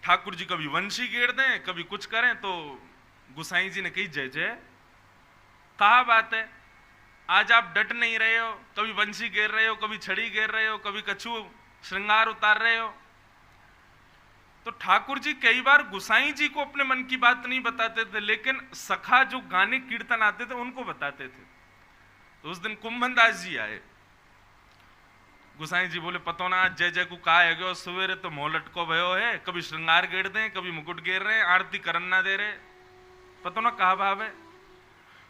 ठाकुर जी कभी वंशी घेर दें, कभी कुछ करें, तो गुसाई जी ने कही जय जय, कहा बात है, आज आप डट नहीं रहे हो, कभी वंशी घेर रहे हो, कभी छड़ी घेर रहे हो, कभी कछू श्रृंगार उतार रहे हो। तो ठाकुर जी कई बार गुसाई जी को अपने मन की बात नहीं बताते थे, लेकिन सखा जो गाने कीर्तन आते थे उनको बताते थे। तो उस दिन कुंभनदास जी आए, गुसाई जी बोले पतो ना जय जय को कहा है गयो, सवेरे तो मोह लटको भयो है, कभी श्रृंगार घेर दें, कभी मुकुट घेर रहे हैं, आरती करन ना दे रहे, पतो ना कहा भाव है।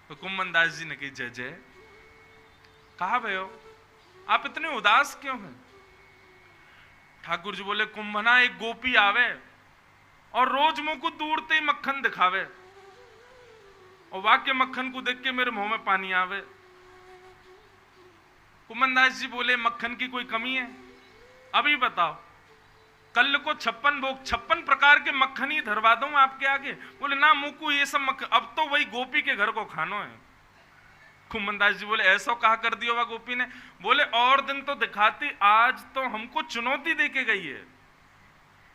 तो कुंभनदास जी ने कही जय जय, कहा भयो, आप इतने उदास क्यों हैं। ठाकुर जी बोले कुंभना एक गोपी आवे और रोज मुंह को दूरते ही मक्खन दिखावे, और वाक्य मक्खन को देख के मेरे मुंह में पानी आवे। कुंभनदास जी बोले मक्खन की कोई कमी है, अभी बताओ, कल को 56 भोग 56 प्रकार के मक्खन ही धरवा दूं आपके आगे। बोले ना मुकू ये सब मक्खन, अब तो वही गोपी के घर को खानो है। कुंभनदास जी बोले ऐसा कहा कर दिया हुआ गोपी ने। बोले और दिन तो दिखाती, आज तो हमको चुनौती दे के गई है,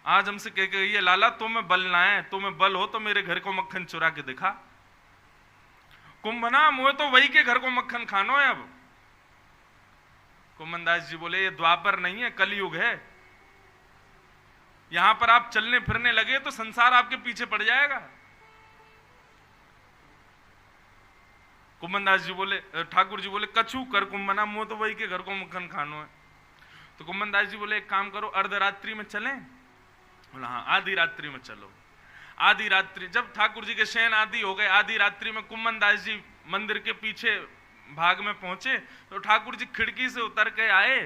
आज हमसे कह के गई है लाला तुम्हें बल ना है, तुम्हें बल हो तो मेरे घर को मक्खन चुरा के दिखा। कुंभना मुझे तो वही के घर को मक्खन खानो है। अब कुंभनदास जी बोले ये द्वापर नहीं है, कलयुग है, यहां पर आप चलने फिरने लगे तो संसार आपके पीछे पड़ जाएगा। कुंभनदास जी बोले, ठाकुर जी बोले कछू कर कुंभना, मुंह तो वही के घर को मक्खन खानो है। तो कुंभनदास जी बोले एक काम करो, अर्धरात्रि में चलें। बोला हाँ आधी रात्रि में चलो। आधी रात्रि जब ठाकुर जी के शयन आदि हो गए, आधी रात्रि में कुंभनदास जी मंदिर के पीछे भाग में पहुंचे तो ठाकुर जी खिड़की से उतर के आए,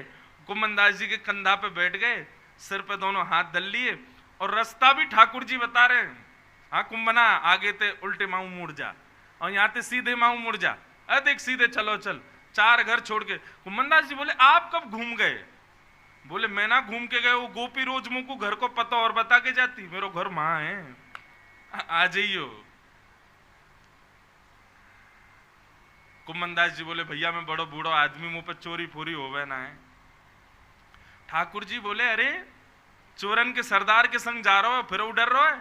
कुंभनदास जी के कंधा पे बैठ गए, सिर पे दोनों हाथ धर लिए, और रास्ता भी ठाकुर जी बता रहे हैं। हाँ कुंभना आगे ते उल्टे माऊ मुड़ जा, और यहाँ ते सीधे माऊ मुड़ जा, अरे देख सीधे चलो चल, 4 घर छोड़ के। कुंभनदास जी बोले आप कब घूम गए। बोले मैं ना घूम के गए, वो गोपी रोज मुंह को घर को पता और बता के जाती, मेरा घर मां है, आ जाइयो। कुंभनदास जी बोले भैया मैं बड़ो बूढ़ो आदमी, मुंह पे चोरी फोरी होवे ना है। ठाकुर जी बोले अरे चोरन के सरदार के संग जा रहा हो, फिर डर रहा है,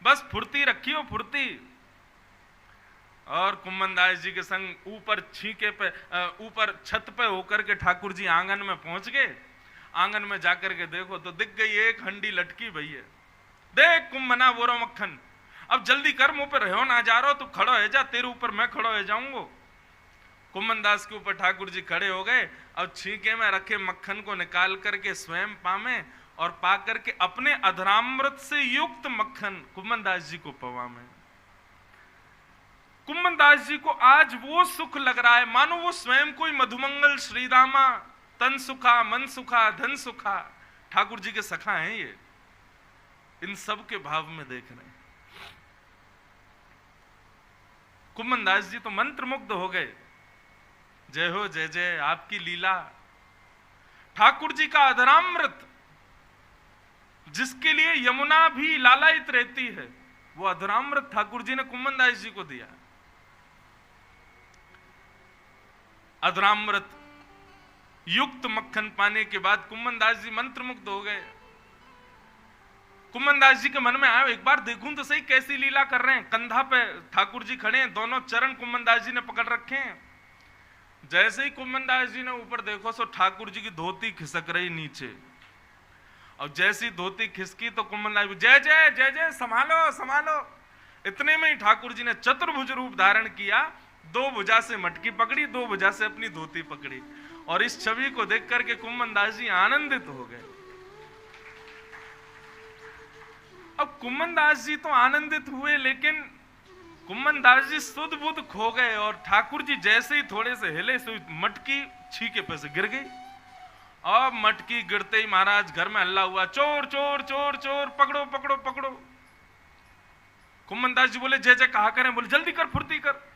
बस फुर्ती रखी हो फुर्ती। और कुंभनदास जी के संग ऊपर छीके पे ऊपर छत पे होकर के ठाकुर जी आंगन में पहुंच गए। आंगन में जाकर के देखो तो दिख गई एक हंडी लटकी भैया, देख कुंभना वो रो मक्खन, अब जल्दी कर, मुंह पे रहो ना जा रहा हो, तू खड़ो है जा, तेरे ऊपर मैं खड़ो है जाऊंगा। कुंभनदास के ऊपर ठाकुर जी खड़े हो गए, अब छीके में रखे मक्खन को निकाल करके स्वयं पामे, और पा करके अपने अधरामृत से युक्त मक्खन कुंभनदास जी को पवामे। कुंभनदास जी को आज वो सुख लग रहा है मानो वो स्वयं कोई मधुमंगल श्रीदामा, तन सुखा मन सुखा धन सुखा, ठाकुर जी के सखा हैं ये, इन सब के भाव में देख रहे हैं। कुंभनदास जी तो मंत्रमुग्ध हो गए, जय हो जय जय आपकी लीला। ठाकुर जी का अधरामृत जिसके लिए यमुना भी लालायित रहती है, वो अधरामृत ठाकुर जी ने कुंभनदास जी को दिया। अधरामृत युक्त मक्खन पाने के बाद कुंभनदास जी मंत्रमुग्ध हो गए। कुंभनदास जी के मन में आया एक बार देखूं तो सही कैसी लीला कर रहे हैं। कंधा पे ठाकुर जी खड़े हैं, दोनों चरण कुंभनदास जी ने पकड़ रखे हैं। जैसे ही कुंभनदास जी ने ऊपर देखो सो ठाकुर जी की धोती खिसक रही नीचे, और जैसी धोती खिसकी तो कुंभनदास जी जय जय जय जय संभालो संभालो। इतने में ही ठाकुर जी ने चतुर्भुज रूप धारण किया, 2 भुजा से मटकी पकड़ी, 2 भुजा से अपनी धोती पकड़ी, और इस छवि को देख करके कुंभनदास जी आनंदित हो गए। अब कुंभनदास जी तो आनंदित हुए, लेकिन कुंभनदास जी सुध बुध खो गए, और ठाकुर जी जैसे ही थोड़े से हिले सो मटकी छीके पे से गिर गई। अब मटकी गिरते ही महाराज घर में हल्ला हुआ, चोर चोर चोर चोर, पकड़ो पकड़ो पकड़ो। कुंभनदास जी बोले जय जय कहा करें। बोले जल्दी कर फुर्ती कर।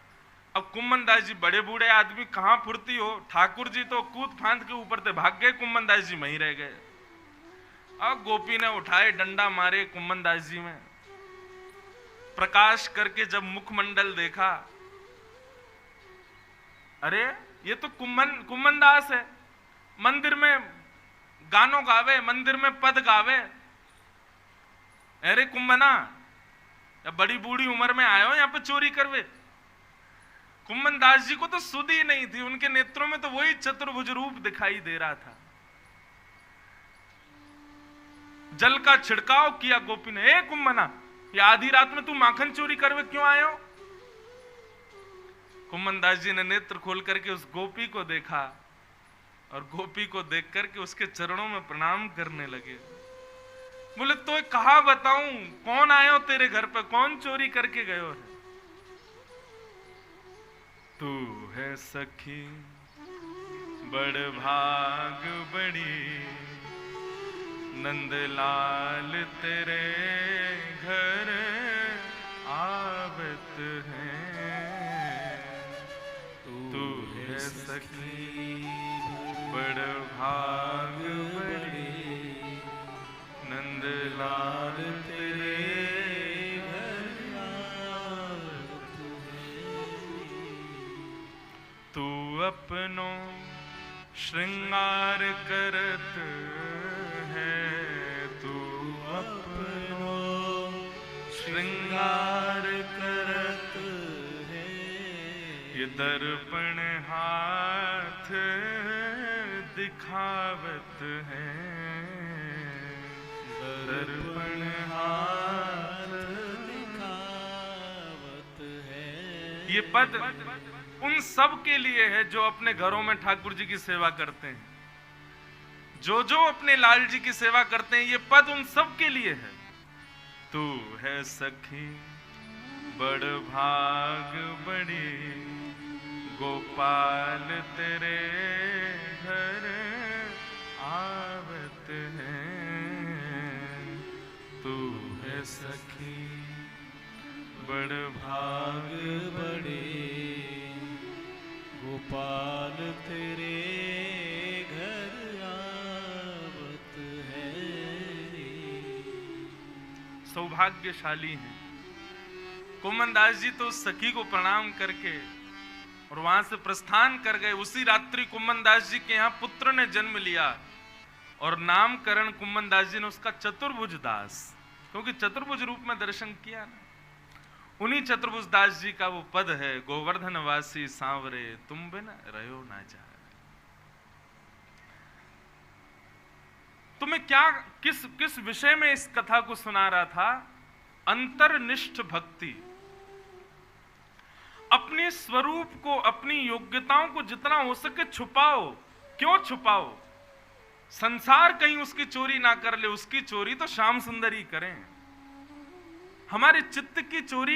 अब कुंभनदास जी बड़े बूढ़े आदमी, कहां फुर्ती हो, ठाकुर जी तो कूद फांद के ऊपर से भाग गए, कुंभनदास जी वहीं रह गए। अब गोपी ने उठाए डंडा मारे कुंभनदास जी में, प्रकाश करके जब मुखमंडल देखा, अरे ये तो कुंभनदास है, मंदिर में गानों गावे, मंदिर में पद गावे, अरे कुंभना, या बड़ी बूढ़ी उम्र में आए हो यहाँ पे चोरी करवे। कुंभन दास जी को तो सुध ही नहीं थी, उनके नेत्रों में तो वही चतुर्भुज रूप दिखाई दे रहा था। जल का छिड़काव किया गोपी ने, ए कुंभना, ये आधी रात में तू माखन चोरी करवे क्यों आए हो? कुंभन दास जी ने नेत्र खोल करके उस गोपी को देखा और गोपी को देख करके उसके चरणों में प्रणाम करने लगे। बोले तो कहा बताऊं, कौन आए हो तेरे घर पे, कौन चोरी करके गए हो? तू है सखी बड़ भाग बड़ी, नंदलाल तेरे घर आवत है। तू है सखी बड़ भाग बड़ी, नंदलाल तेरे घर आवत है। तू अपनो श्रृंगार करत है, तू अपनो श्रृंगार करत है। ये दर्पण हाथ दिखावत है, दर्पण हाथ दिखावत है। ये पद उन सब के लिए है जो अपने घरों में ठाकुर जी की सेवा करते हैं, जो जो अपने लाल जी की सेवा करते हैं, ये पद उन सब के लिए है। तू है सखी बड़ भाग बड़ी, गोपाल तेरे घर आवत है। तू है सखी बड़ भाग बड़ी, गोपाल तेरे घर आवत है। सौभाग्यशाली हैं कुंभन दास जी तो सखी को प्रणाम करके और वहां से प्रस्थान कर गए। उसी रात्रि कुंभन दास जी के यहाँ पुत्र ने जन्म लिया और नामकरण कुंभन दास जी ने उसका चतुर्भुज दास, क्योंकि चतुर्भुज रूप में दर्शन किया ना। उन्हीं चतुर्भुज दास जी का वो पद है, गोवर्धन वासी सांवरे तुम बिन रहो ना जा। तुम्हें क्या किस विषय में इस कथा को सुना रहा था? अंतर्निष्ठ भक्ति। अपने स्वरूप को, अपनी योग्यताओं को जितना हो सके छुपाओ। क्यों छुपाओ? संसार कहीं उसकी चोरी ना कर ले, उसकी चोरी तो श्याम सुंदर ही करें। हमारे चित्त की चोरी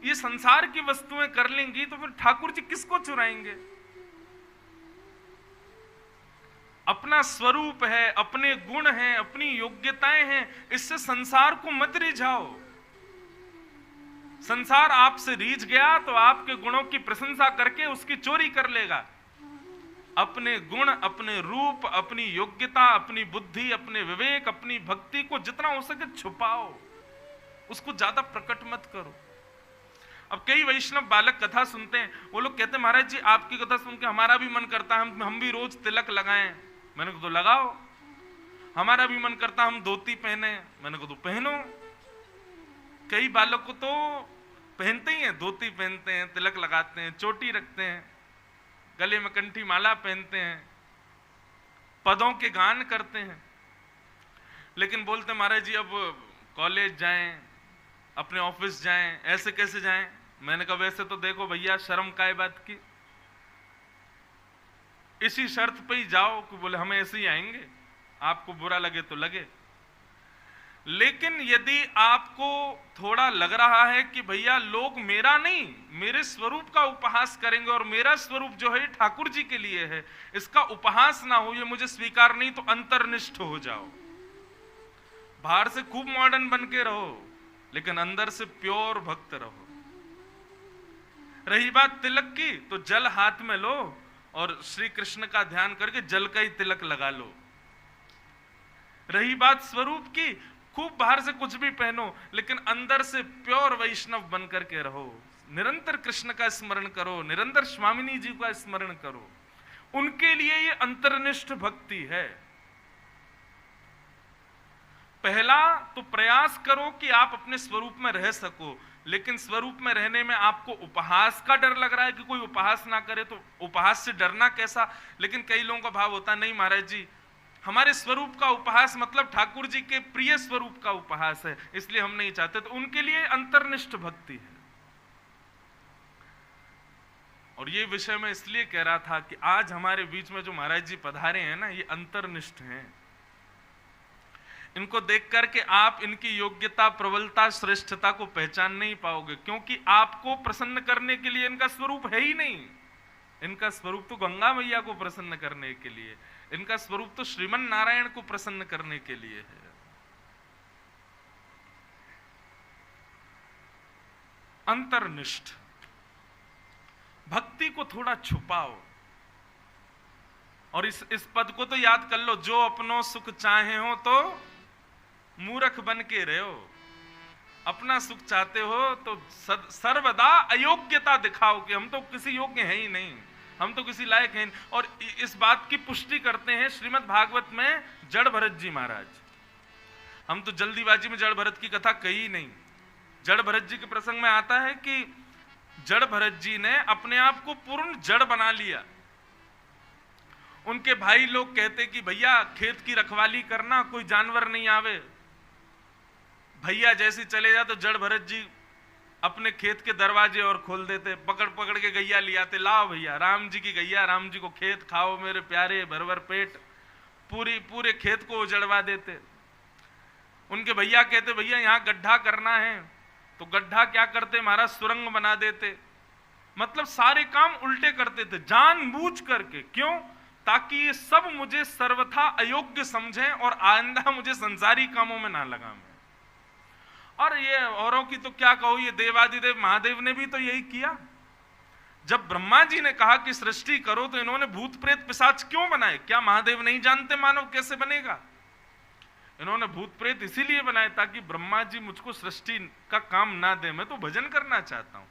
ये संसार की वस्तुएं कर लेंगी तो फिर ठाकुर जी किसको चुराएंगे? अपना स्वरूप है, अपने गुण हैं, अपनी योग्यताएं हैं, इससे संसार को मत रिझाओ। संसार आपसे रीझ गया तो आपके गुणों की प्रशंसा करके उसकी चोरी कर लेगा। अपने गुण, अपने रूप, अपनी योग्यता, अपनी बुद्धि, अपने विवेक, अपनी भक्ति को जितना हो सके छुपाओ, उसको ज्यादा प्रकट मत करो। अब कई वैष्णव बालक कथा सुनते हैं, वो लोग कहते हैं महाराज जी आपकी कथा सुन के हमारा भी मन करता है हम भी रोज तिलक लगाएं। मैंने कहा तो लगाओ। हमारा भी मन करता हम धोती पहने। मैंने कहा तो पहनो। कई बालक को तो पहनते ही हैं, धोती पहनते हैं, तिलक लगाते हैं, चोटी रखते हैं, गले में कंठी माला पहनते हैं, पदों के गान करते हैं, लेकिन बोलते महाराज जी अब कॉलेज जाएं, अपने ऑफिस जाएं, ऐसे कैसे जाएं? मैंने कहा वैसे तो देखो भैया शर्म काय बात की, इसी शर्त पे ही जाओ कि बोले हम ऐसे ही आएंगे, आपको बुरा लगे तो लगे। लेकिन यदि आपको थोड़ा लग रहा है कि भैया लोग मेरा नहीं मेरे स्वरूप का उपहास करेंगे और मेरा स्वरूप जो है ठाकुर जी के लिए है, इसका उपहास ना हो, ये मुझे स्वीकार नहीं, तो अंतर्निष्ठ हो जाओ। बाहर से खूब मॉडर्न बन के रहो लेकिन अंदर से प्योर भक्त रहो। रही बात तिलक की, तो जल हाथ में लो और श्री कृष्ण का ध्यान करके जल का ही तिलक लगा लो। रही बात स्वरूप की, खूब बाहर से कुछ भी पहनो लेकिन अंदर से प्योर वैष्णव बन करके रहो। निरंतर कृष्ण का स्मरण करो, निरंतर स्वामिनी जी का स्मरण करो। उनके लिए ये अंतर्निष्ठ भक्ति है। पहला तो प्रयास करो कि आप अपने स्वरूप में रह सको, लेकिन स्वरूप में रहने में आपको उपहास का डर लग रहा है कि कोई उपहास ना करे, तो उपहास से डरना कैसा। लेकिन कई लोगों का भाव होता नहीं महाराज जी, हमारे स्वरूप का उपहास मतलब ठाकुर जी के प्रिय स्वरूप का उपहास है, इसलिए हम नहीं चाहते। तो उनके लिए अंतर्निष्ठ भक्ति है। और ये विषय मैं इसलिए कह रहा था कि आज हमारे बीच में जो महाराज जी पधारे हैं ना, ये अंतर्निष्ठ हैं। इनको देख करके आप इनकी योग्यता, प्रबलता, श्रेष्ठता को पहचान नहीं पाओगे, क्योंकि आपको प्रसन्न करने के लिए इनका स्वरूप है ही नहीं। इनका स्वरूप तो गंगा मैया को प्रसन्न करने के लिए, इनका स्वरूप तो श्रीमन नारायण को प्रसन्न करने के लिए है। अंतर्निष्ठ भक्ति को थोड़ा छुपाओ, और इस पद को तो याद कर लो, जो अपनों सुख चाहे हो तो मूर्ख बन के रहो। अपना सुख चाहते हो तो सर्वदा अयोग्यता दिखाओ कि हम तो किसी योग्य हैं ही नहीं, हम तो किसी लायक हैं। और इस बात की पुष्टि करते हैं श्रीमद् भागवत में जड़ भरत जी महाराज। हम तो जल्दीबाजी में जड़ भरत की कथा कही नहीं। जड़ भरत जी के प्रसंग में आता है कि जड़ भरत जी ने अपने आप को पूर्ण जड़ बना लिया। उनके भाई लोग कहते कि भैया खेत की रखवाली करना, कोई जानवर नहीं आवे। भैया जैसे चले जा तो जड़ भरत जी अपने खेत के दरवाजे और खोल देते, पकड़ पकड़ के गैया ले आते, लाओ भैया राम जी की गैया, राम जी को खेत खाओ मेरे प्यारे, भर भर पेट, पूरे खेत को उजड़वा देते। उनके भैया कहते भैया यहाँ गड्ढा करना है, तो गड्ढा क्या करते महाराज, सुरंग बना देते। मतलब सारे काम उल्टे करते थे जानबूझ करके। क्यों? ताकि ये सब मुझे सर्वथा अयोग्य समझें और आइंदा मुझे संसारी कामों में ना लगाएं। और ये औरों की तो क्या कहो, ये देवादिदेव महादेव ने भी तो यही किया। जब ब्रह्मा जी ने कहा कि सृष्टि करो, तो इन्होंने भूत प्रेत पिशाच क्यों बनाए? क्या महादेव नहीं जानते मानव कैसे बनेगा? इन्होंने भूत प्रेत इसीलिए बनाए ताकि ब्रह्मा जी मुझको सृष्टि का काम ना दे, मैं तो भजन करना चाहता हूं।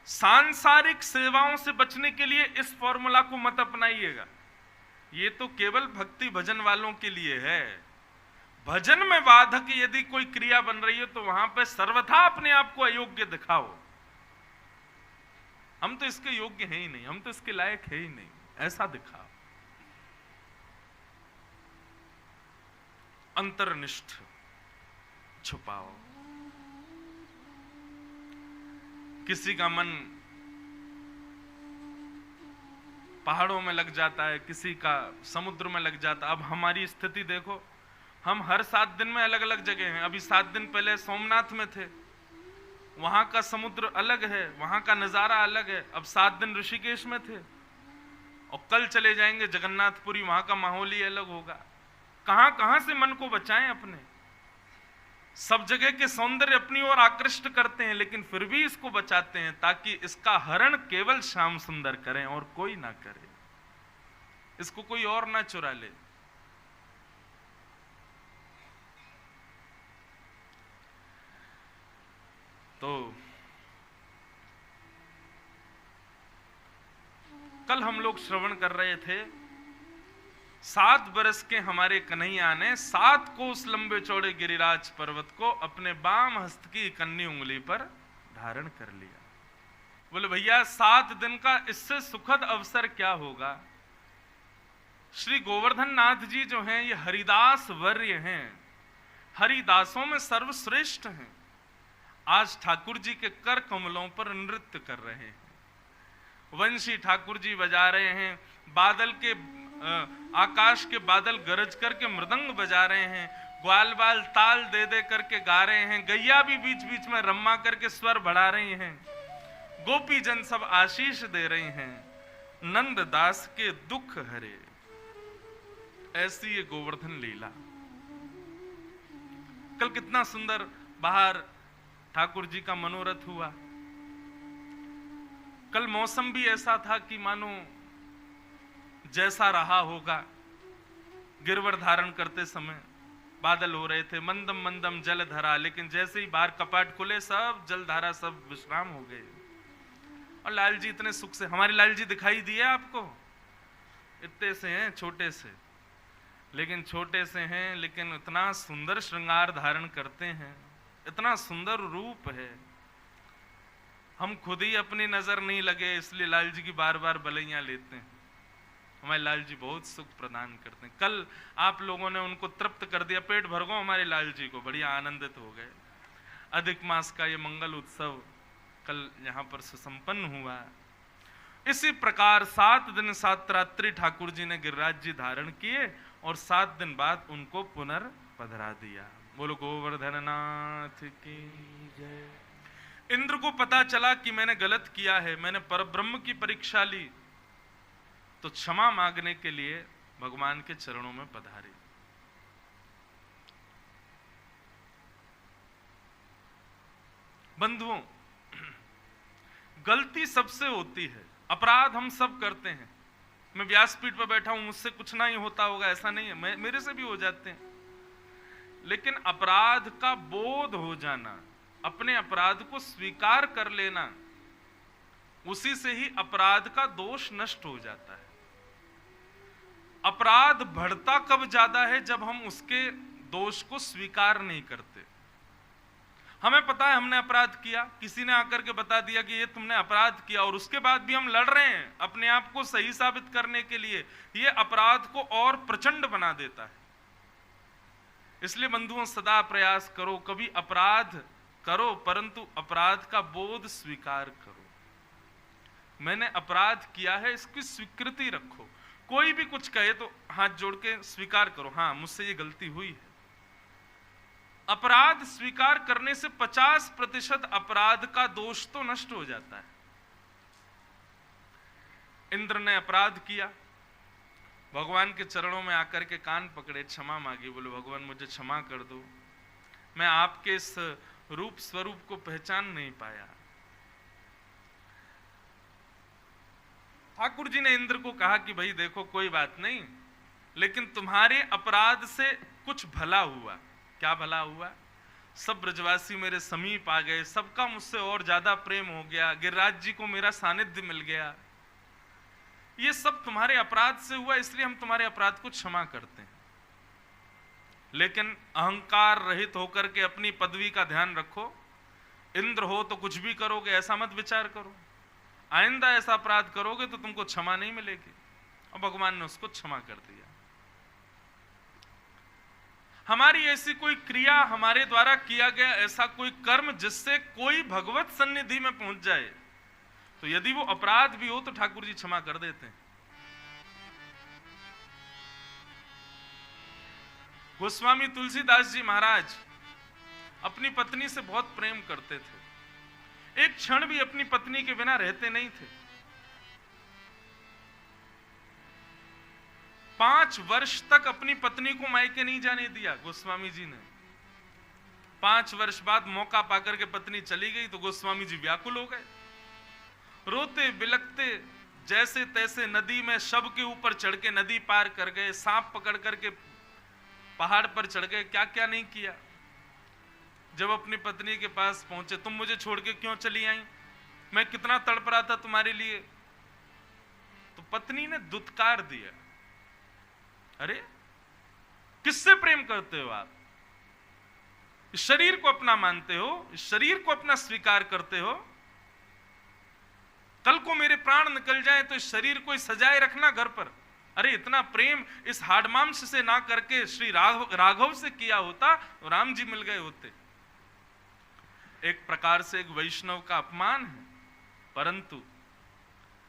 सांसारिक सेवाओं से बचने के लिए इस फॉर्मूला को मत अपनाइएगा, ये तो केवल भक्ति भजन वालों के लिए है। भजन में बाधक यदि कोई क्रिया बन रही है तो वहां पे सर्वथा अपने आप को अयोग्य दिखाओ। हम तो इसके योग्य हैं ही नहीं, हम तो इसके लायक है ही नहीं, ऐसा दिखाओ। अंतर्निष्ठ छुपाओ। किसी का मन पहाड़ों में लग जाता है, किसी का समुद्र में लग जाता है। अब हमारी स्थिति देखो, हम हर 7 दिन में अलग अलग जगह हैं। अभी 7 दिन पहले सोमनाथ में थे, वहां का समुद्र अलग है, वहां का नजारा अलग है। अब 7 दिन ऋषिकेश में थे, और कल चले जाएंगे जगन्नाथपुरी, वहां का माहौल ही अलग होगा। कहां कहां से मन को बचाएं अपने। सब जगह के सौंदर्य अपनी ओर आकृष्ट करते हैं, लेकिन फिर भी इसको बचाते हैं ताकि इसका हरण केवल श्याम सुंदर करें और कोई ना करे, इसको कोई और ना चुरा ले। तो कल हम लोग श्रवण कर रहे थे, 7 बरस के हमारे कन्हैया ने 7 कोस लंबे चौड़े गिरिराज पर्वत को अपने बाम हस्त की कन्नी उंगली पर धारण कर लिया। बोले भैया 7 दिन का इससे सुखद अवसर क्या होगा। श्री गोवर्धन नाथ जी जो हैं, ये हरिदास वर्य हैं, हरिदासों में सर्वश्रेष्ठ हैं। आज ठाकुर जी के कर कमलों पर नृत्य कर रहे हैं, वंशी ठाकुर जी बजा रहे हैं, बादल के आकाश के बादल गरज करके मृदंग बजा रहे हैं, ग्वाल बाल ताल दे दे करके गा रहे हैं, गैया भी बीच बीच में रम्मा करके स्वर बढ़ा रही हैं, गोपी जन सब आशीष दे रहे हैं, नंद दास के दुख हरे। ऐसी ये गोवर्धन लीला। कल कितना सुंदर बाहर ठाकुर जी का मनोरथ हुआ। कल मौसम भी ऐसा था कि मानो जैसा रहा होगा। गिरवर धारण करते समय बादल हो रहे थे, मंदम मंदम जल धरा, लेकिन जैसे ही बाहर कपाट खुले सब जल धारा सब विश्राम हो गए। और लाल जी इतने सुख से, हमारे लाल जी दिखाई दिए आपको, इतने से हैं छोटे से, लेकिन छोटे से हैं, लेकिन इतना सुंदर श्रृंगार धारण करते हैं, इतना सुंदर रूप है। हम खुद ही अपनी नजर नहीं लगे इसलिए लाल जी की बार बार बलैया लेते हैं। हमारे लाल जी बहुत सुख प्रदान करते हैं। कल आप लोगों ने उनको तृप्त कर दिया, पेट भर गो हमारे लाल जी को, बढ़िया आनंदित हो गए। अधिक मास का ये मंगल उत्सव कल यहाँ पर सुसंपन्न हुआ। इसी प्रकार 7 दिन 7 रात्रि ठाकुर जी ने गिरिराज जी धारण किए और 7 दिन बाद उनको पुनर्पधरा दिया। बोलो गोवर्धन नाथ की जय। इंद्र को पता चला कि मैंने गलत किया है, मैंने परब्रह्म की परीक्षा ली, तो क्षमा मांगने के लिए भगवान के चरणों में पधारे। बंधुओं, गलती सबसे होती है, अपराध हम सब करते हैं। मैं व्यासपीठ पर बैठा हूं, मुझसे कुछ नहीं होता होगा ऐसा नहीं है, मेरे से भी हो जाते हैं। लेकिन अपराध का बोध हो जाना, अपने अपराध को स्वीकार कर लेना, उसी से ही अपराध का दोष नष्ट हो जाता है। अपराध बढ़ता कब ज्यादा है? जब हम उसके दोष को स्वीकार नहीं करते। हमें पता है हमने अपराध किया, किसी ने आकर के बता दिया कि ये तुमने अपराध किया, और उसके बाद भी हम लड़ रहे हैं अपने आप को सही साबित करने के लिए। ये अपराध को और प्रचंड बना देता है। इसलिए बंधुओं, सदा प्रयास करो, कभी अपराध करो परंतु अपराध का बोध स्वीकार करो। मैंने अपराध किया है, इसकी स्वीकृति रखो। कोई भी कुछ कहे तो हाथ जोड़ के स्वीकार करो, हाँ मुझसे ये गलती हुई है। अपराध स्वीकार करने से 50% अपराध का दोष तो नष्ट हो जाता है। इंद्र ने अपराध किया, भगवान के चरणों में आकर के कान पकड़े, क्षमा मांगी, बोले भगवान मुझे क्षमा कर दो, मैं आपके इस रूप स्वरूप को पहचान नहीं पाया। ठाकुर जी ने इंद्र को कहा कि भाई देखो कोई बात नहीं, लेकिन तुम्हारे अपराध से कुछ भला हुआ। क्या भला हुआ? सब ब्रजवासी मेरे समीप आ गए, सबका मुझसे और ज्यादा प्रेम हो गया, गिरिराज जी को मेरा सानिध्य मिल गया। ये सब तुम्हारे अपराध से हुआ, इसलिए हम तुम्हारे अपराध को क्षमा करते हैं। लेकिन अहंकार रहित होकर के अपनी पदवी का ध्यान रखो। इंद्र हो तो कुछ भी करोगे ऐसा मत विचार करो। आइंदा ऐसा अपराध करोगे तो तुमको क्षमा नहीं मिलेगी। और भगवान ने उसको क्षमा कर दिया। हमारी ऐसी कोई क्रिया, हमारे द्वारा किया गया ऐसा कोई कर्म जिससे कोई भगवत सन्निधि में पहुंच जाए, तो यदि वो अपराध भी हो तो ठाकुर जी क्षमा कर देते हैं। गोस्वामी तुलसीदास जी महाराज अपनी पत्नी से बहुत प्रेम करते थे, एक क्षण भी अपनी पत्नी के बिना रहते नहीं थे। 5 वर्ष तक अपनी पत्नी को मायके नहीं जाने दिया गोस्वामी जी ने। 5 वर्ष बाद मौका पाकर के पत्नी चली गई तो गोस्वामी जी व्याकुल हो गए, रोते बिलखते जैसे तैसे नदी में शव के ऊपर चढ़ के नदी पार कर गए, सांप पकड़ करके पहाड़ पर चढ़ गए, क्या क्या नहीं किया। जब अपनी पत्नी के पास पहुंचे, तुम मुझे छोड़ के क्यों चली आई, मैं कितना तड़प रहा था तुम्हारे लिए। तो पत्नी ने दुत्कार दिया, अरे किससे प्रेम करते हो आप? इस शरीर को अपना मानते हो, इस शरीर को अपना स्वीकार करते हो। कल को मेरे प्राण निकल जाए तो इस शरीर को सजाए रखना घर पर। अरे इतना प्रेम इस हाड़ मांस से ना करके श्री राघव से किया होता तो राम जी मिल गए होते। एक प्रकार से एक वैष्णव का अपमान है, परंतु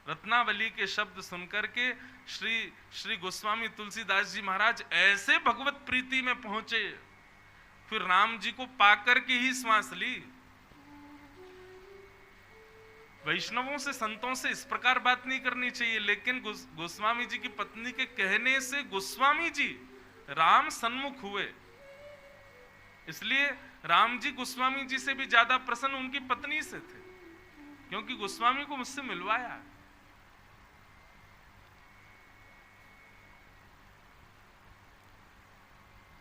रत्नावली के शब्द सुनकर के श्री गोस्वामी तुलसीदास जी महाराज ऐसे भगवत प्रीति में पहुंचे, फिर राम जी को पाकर के ही श्वास ली। वैष्णवों से, संतों से इस प्रकार बात नहीं करनी चाहिए, लेकिन गोस्वामी जी की पत्नी के कहने से गोस्वामी जी राम सन्मुख हुए। इसलिए राम जी गोस्वामी जी से भी ज्यादा प्रसन्न उनकी पत्नी से थे, क्योंकि गोस्वामी को मुझसे मिलवाया।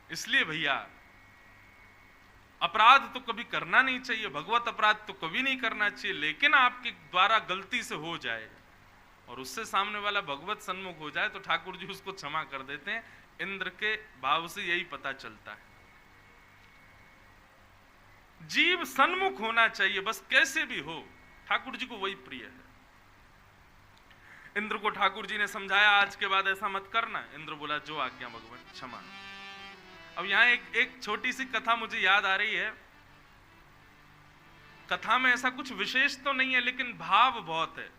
इसलिए भैया अपराध तो कभी करना नहीं चाहिए, भगवत अपराध तो कभी नहीं करना चाहिए, लेकिन आपके द्वारा गलती से हो जाए और उससे सामने वाला भगवत सन्मुख हो जाए तो ठाकुर जी उसको क्षमा कर देते हैं। इंद्र के भाव से यही पता चलता है। जीव सन्मुख होना चाहिए, बस कैसे भी हो, ठाकुर जी को वही प्रिय है। इंद्र को ठाकुर जी ने समझाया, आज के बाद ऐसा मत करना। इंद्र बोला, जो आज्ञा भगवान, क्षमा। अब यहां एक छोटी सी कथा मुझे याद आ रही है। कथा में ऐसा कुछ विशेष तो नहीं है, लेकिन भाव बहुत है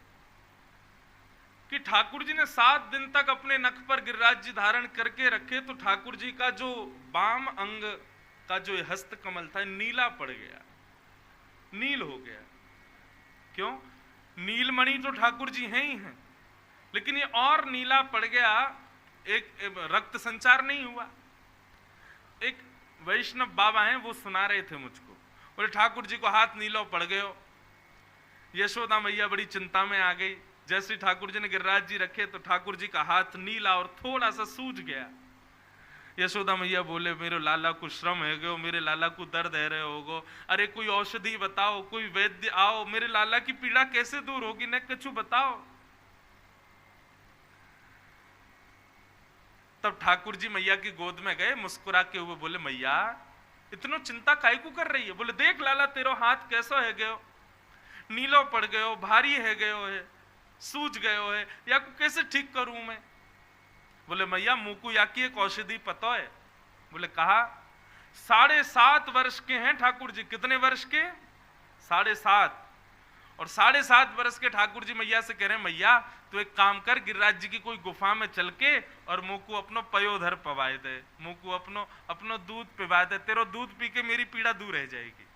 कि ठाकुर जी ने 7 दिन तक अपने नख पर गिरिराज जी धारण करके रखे, तो ठाकुर जी का जो वाम अंग का जो हस्त कमल था नीला पड़ गया, नील हो गया। क्यों? नीलमणि तो ठाकुर जी हैं ही हैं, लेकिन ये और नीला पड़ गया। एक रक्त संचार नहीं हुआ। एक वैष्णव बाबा हैं, वो सुना रहे थे मुझको, बोले ठाकुर जी को हाथ नीलो पड़ गयो। यशोदा मैया बड़ी चिंता में आ गई। जैसे ठाकुर जी ने गिरिराज जी रखे तो ठाकुर जी का हाथ नीला और थोड़ा सा सूज गया। यशोदा मैया बोले, मेरे लाला को श्रम है गयो, मेरे लाला को दर्द है रहे होगो, अरे कोई औषधि बताओ, कोई वैद्य आओ, मेरे लाला की पीड़ा कैसे दूर होगी, न कुछ बताओ। तब ठाकुर जी मैया की गोद में गए, मुस्कुरा के हुए बोले, मैया इतनो चिंता काहे को कर रही है? बोले, देख लाला तेरो हाथ कैसो है गयो, नीलो पड़ गयो, भारी है गयो है, सूज गयो है, या को कैसे ठीक करूं मैं? बोले, मैया मुकु या की एक औषधि पता है? बोले, कहा। 7.5 वर्ष के हैं ठाकुर जी। कितने वर्ष के? 7.5। और 7.5 वर्ष के ठाकुर जी मैया से कह रहे हैं, मैया तो एक काम कर, गिरिराज जी की कोई गुफा में चल के और मुकु अपनो पयोधर पवाए दे, मुकु अपनो दूध पिवा दे, तेरो दूध पी के मेरी पीड़ा दूर रह जाएगी।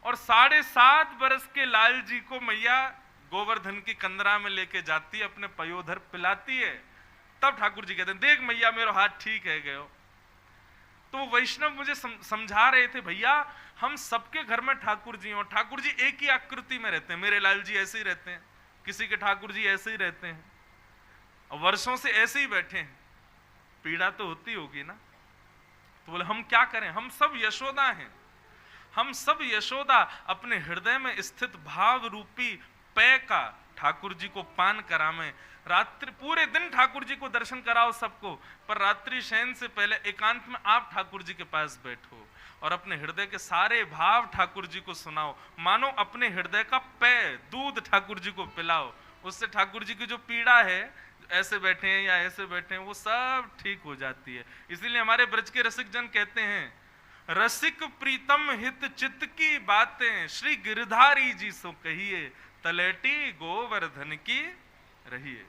और 7.5 वर्ष के लाल जी को मैया गोवर्धन की कंदरा में लेके जाती है, अपने पयोधर पिलाती है। तब ठाकुर जी कहते हैं, देख मैया मेरा हाथ ठीक है गयो। तो वैष्णव मुझे समझा रहे थे, भैया हम सबके घर में ठाकुर जी और ठाकुर जी एक ही आकृति में रहते हैं। मेरे लाल जी ऐसे ही रहते हैं, किसी के ठाकुर जी ऐसे ही रहते हैं, और वर्षों से ऐसे ही बैठे हैं। पीड़ा तो होती होगी ना। तो बोले, हम क्या करें, हम सब यशोदा हैं, हम सब यशोदा अपने हृदय में स्थित भाव रूपी पेय का ठाकुर जी को पान करावें। रात्रि पूरे दिन ठाकुर जी को दर्शन कराओ सबको, पर रात्रि शयन से पहले एकांत में आप ठाकुर जी के पास बैठो और अपने हृदय के सारे भाव ठाकुर जी को सुनाओ। मानो अपने हृदय का पेय दूध ठाकुर जी को पिलाओ। उससे ठाकुर जी की जो पीड़ा है, ऐसे बैठे हैं या ऐसे बैठे हैं, वो सब ठीक हो जाती है। इसीलिए हमारे ब्रज के रसिक जन कहते हैं, रसिक प्रीतम हित चित्त की बातें श्री गिरधारी जी सो कहिए, तलेटी गोवर्धन की रहिए।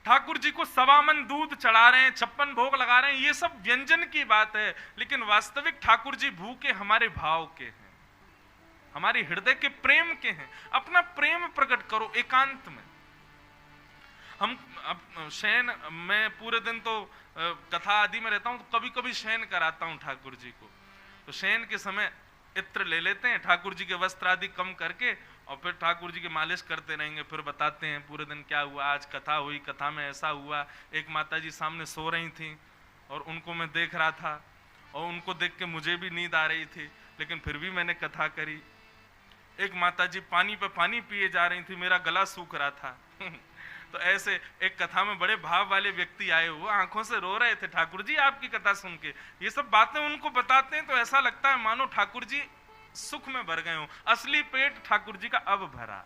ठाकुर जी को 1.25 मन दूध चढ़ा रहे हैं, 56 भोग लगा रहे हैं, ये सब व्यंजन की बात है, लेकिन वास्तविक ठाकुर जी भूखे हमारे भाव के हैं, हमारे हृदय के प्रेम के हैं। अपना प्रेम प्रकट करो एकांत में। हम शयन, मैं पूरे दिन तो कथा आदि में रहता हूं, तो कभी कभी शयन कराता हूं ठाकुर जी को। तो शयन के समय इत्र ले लेते हैं, ठाकुर जी के वस्त्र आदि कम करके, और फिर ठाकुर जी की मालिश करते रहेंगे। फिर बताते हैं पूरे दिन क्या हुआ, आज कथा हुई, कथा में ऐसा हुआ। एक माता जी सामने सो रही थी और उनको मैं देख रहा था, और उनको देख के मुझे भी नींद आ रही थी, लेकिन फिर भी मैंने कथा करी। एक माता जी पानी पे पानी पिए जा रही थी, मेरा गला सूख रहा था। तो ऐसे एक कथा में बड़े भाव वाले व्यक्ति आए, वो आंखों से रो रहे थे ठाकुर जी आपकी कथा सुन के। ये सब बातें उनको बताते हैं तो ऐसा लगता है मानो ठाकुर जी सुख में भर गए हो। असली पेट ठाकुर जी का अब भरा।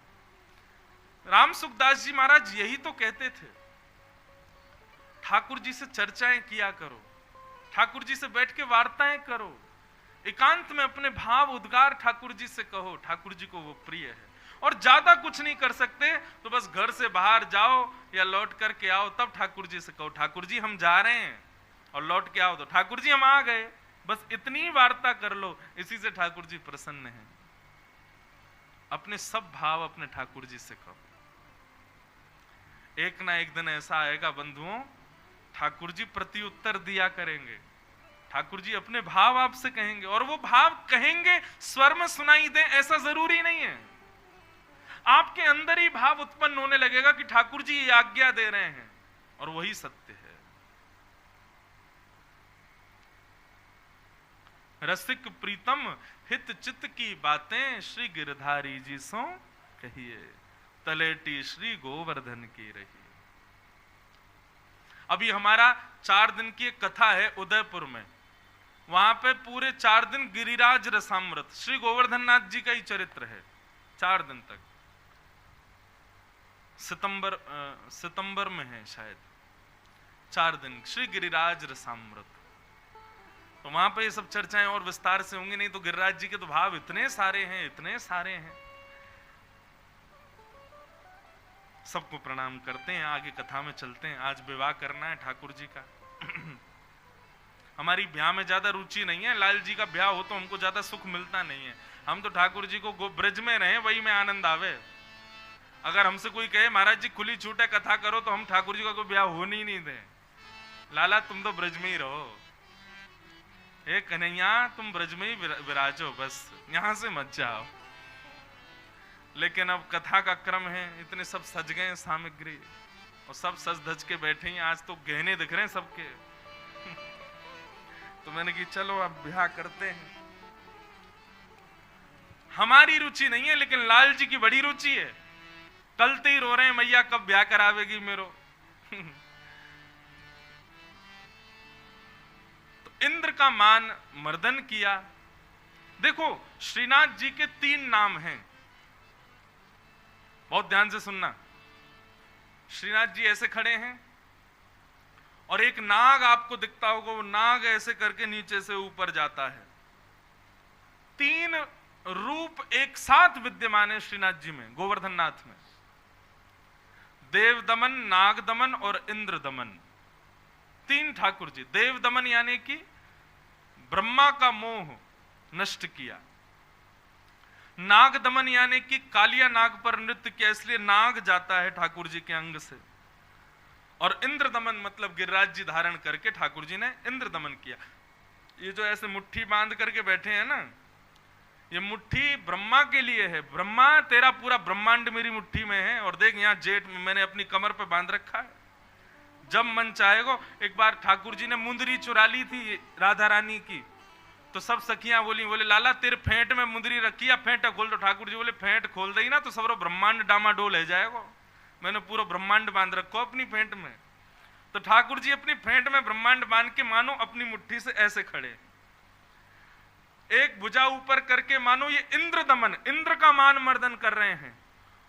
राम सुखदास जी महाराज यही तो कहते थे, ठाकुर जी से चर्चाएं किया करो, ठाकुर जी से बैठ के वार्ताएं करो, एकांत में अपने भाव उद्गार ठाकुर जी से कहो। ठाकुर जी को वो प्रिय है। और ज्यादा कुछ नहीं कर सकते तो बस घर से बाहर जाओ या लौट करके आओ, तब ठाकुर जी से कहो, ठाकुर जी हम जा रहे हैं, और लौट के आओ तो ठाकुर जी हम आ गए। बस इतनी वार्ता कर लो, इसी से ठाकुर जी प्रसन्न हैं। अपने सब भाव अपने ठाकुर जी से कहो। एक ना एक दिन ऐसा आएगा बंधुओं, ठाकुर जी प्रति उत्तर दिया करेंगे। ठाकुर जी अपने भाव आपसे कहेंगे, और वो भाव कहेंगे स्वर में सुनाई दे ऐसा जरूरी नहीं है। आपके अंदर ही भाव उत्पन्न होने लगेगा कि ठाकुर जी ये आज्ञा दे रहे हैं, और वही सत्य है। रसिक प्रीतम हित चित्त की बातें श्री गिरधारी जी सो कहिए, तलेटी श्री गोवर्धन की रही। अभी हमारा 4 दिन की एक कथा है उदयपुर में, वहां पे पूरे 4 दिन गिरिराज रसामृत श्री गोवर्धन नाथ जी का ही चरित्र है 4 दिन तक। सितंबर में है शायद 4 दिन श्री गिरिराज रसामृत। तो वहां पे ये सब चर्चाएं और विस्तार से होंगी, नहीं तो गिरिराज जी के तो भाव इतने सारे हैं, इतने सारे हैं। सबको प्रणाम करते हैं, आगे कथा में चलते हैं। आज विवाह करना है ठाकुर जी का। हमारी ब्याह में ज्यादा रुचि नहीं है, लाल जी का ब्याह हो तो हमको ज्यादा सुख मिलता नहीं है। हम तो ठाकुर जी को ब्रज में रहे, वही में आनंद आवे। अगर हमसे कोई कहे महाराज जी खुली छूट है कथा करो, तो हम ठाकुर जी का कोई ब्याह होने ही नहीं दे। लाला तुम तो ब्रज में ही रहो, हे कन्हैया तुम ब्रज में ही विराजो, बस यहां से मत जाओ। लेकिन अब कथा का क्रम है, इतने सब सज गए सामग्री और सब सज धज के बैठे हैं। आज तो गहने दिख रहे हैं सबके। तो मैंने कि चलो अब ब्याह करते हैं। हमारी रुचि नहीं है, लेकिन लाल जी की बड़ी रुचि है। टलते ही रो रहे हैं, मैया कब ब्याह करावेगी मेरो। तो इंद्र का मान मर्दन किया। देखो श्रीनाथ जी के 3 नाम हैं, बहुत ध्यान से सुनना। श्रीनाथ जी ऐसे खड़े हैं और एक नाग आपको दिखता होगा, वो नाग ऐसे करके नीचे से ऊपर जाता है। 3 रूप एक साथ विद्यमान है श्रीनाथ जी में, गोवर्धन नाथ में। देव दमन, नाग दमन और इंद्र दमन, 3 ठाकुर जी। देव दमन यानी कि ब्रह्मा का मोह नष्ट किया। नाग दमन यानी कि कालिया नाग पर नृत्य किया, इसलिए नाग जाता है ठाकुर जी के अंग से। और इंद्र दमन मतलब गिरिराज जी धारण करके ठाकुर जी ने इंद्र दमन किया। ये जो ऐसे मुट्ठी बांध करके बैठे हैं ना, ये मुट्ठी ब्रह्मा के लिए है। ब्रह्मा तेरा पूरा ब्रह्मांड मेरी मुट्ठी में है, और देख यहाँ जेठ में मैंने अपनी कमर पे बांध रखा है। जब मन चाहेगा। एक बार ठाकुर जी ने मुंदरी चुरा ली थी राधा रानी की, तो सब सखियां बोले लाला तेरे फेंट में मुंदरी रखी है, फेंट खोल। तो ठाकुर जी बोले फेंट खोल दई ना तो सब ब्रह्मांड डामाडोल है जाएगा। मैंने पूरा ब्रह्मांड बांध रखो अपनी फेंट में। तो ठाकुर जी अपनी फेंट में ब्रह्मांड बांध के मानो अपनी मुट्ठी से ऐसे खड़े, एक भुजा ऊपर करके मानो ये इंद्र दमन, इंद्र का मान मर्दन कर रहे हैं।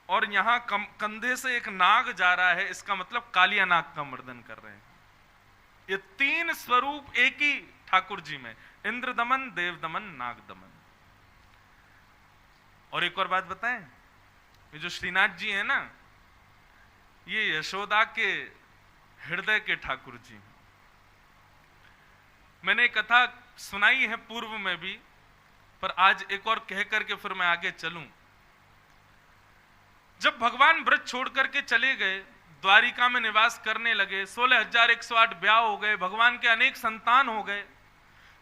और यहां कंधे से एक नाग जा रहा है, इसका मतलब कालिया नाग का मर्दन कर रहे हैं। ये 3 स्वरूप एक ही ठाकुर जी में, इंद्र दमन, देव दमन, नाग दमन। और एक और बात बताएं, ये जो श्रीनाथ जी है ना, ये यशोदा के हृदय के ठाकुर जी हैं। मैंने कथा सुनाई है पूर्व में भी, पर आज एक और कह करके फिर मैं आगे चलूं। जब भगवान ब्रज छोड़ करके चले गए, द्वारिका में निवास करने लगे, 16,108 ब्याह हो गए, भगवान के अनेक संतान हो गए,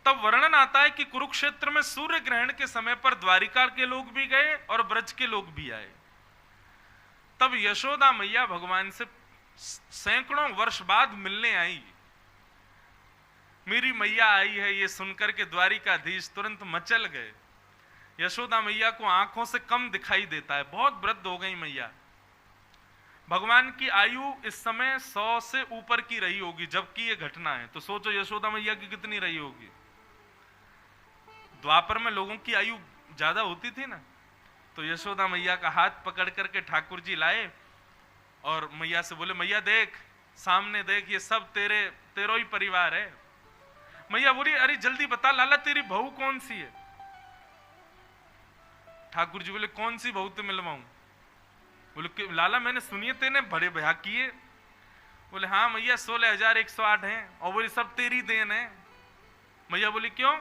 तब वर्णन आता है कि कुरुक्षेत्र में सूर्य ग्रहण के समय पर द्वारिका के लोग भी गए और ब्रज के लोग भी आए। तब यशोदा मैया भगवान से सैकड़ों वर्ष बाद मिलने आई। मेरी मैया आई है ये सुनकर के द्वारिकाधीश तुरंत मचल गए। यशोदा मैया को आंखों से कम दिखाई देता है, बहुत वृद्ध हो गई मैया। भगवान की आयु इस समय 100 से ऊपर की रही होगी जबकि ये घटना है, तो सोचो यशोदा मैया की कितनी रही होगी। द्वापर में लोगों की आयु ज्यादा होती थी ना, तो यशोदा मैया का हाथ पकड़ करके ठाकुर जी लाए और मैया से बोले मैया देख सामने देख, ये सब तेरो ही परिवार है। मैया बोली अरे जल्दी बता लाला तेरी बहू कौन सी है। ठाकुर जी बोले कौन सी बहू तो मिलवाऊं। बोले लाला मैंने सुनिए तेने बड़े ब्याह किए। बोले हाँ मैया 16,108 हैं और बोले सब तेरी देन है। मैया बोली क्यों।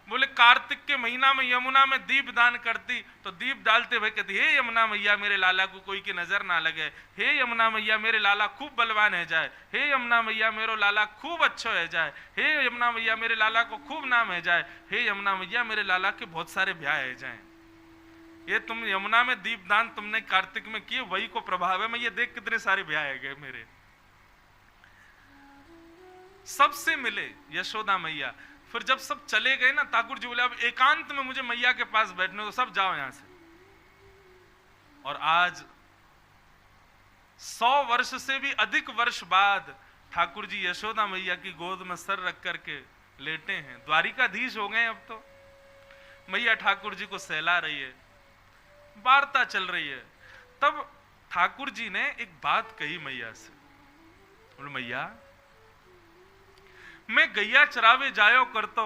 बोले कार्तिक के महीना में यमुना में दीप दान करती तो दीप डालते भाई कहती हे यमुना मैया मेरे लाला को कोई की नजर ना लगे, हे यमुना मैया मेरे लाला खूब बलवान है जाए, हे यमुना मैया मेरो लाला खूब अच्छा है जाए, हे यमुना मैया मेरे लाला को खूब नाम है जाए, हे यमुना मैया मेरे लाला के बहुत सारे ब्याह है जाए। ये तुम यमुना में दीप दान तुमने कार्तिक में किए वही को प्रभाव है। मैं ये देख कितने सारे ब्याह है गए मेरे। सबसे मिले यशोदा मैया। फिर जब सब चले गए ना ठाकुर जी बोले अब एकांत में मुझे मैया के पास बैठने को, सब जाओ यहां से। और आज 100 वर्ष से भी अधिक वर्ष बाद ठाकुर जी यशोदा मैया की गोद में सर रख करके लेटे हैं, द्वारिकाधीश हो गए अब तो। मैया ठाकुर जी को सहला रही है, वार्ता चल रही है। तब ठाकुर जी ने एक बात कही मैया से, बोले मैया मैं गैया चरावे जायो करतो,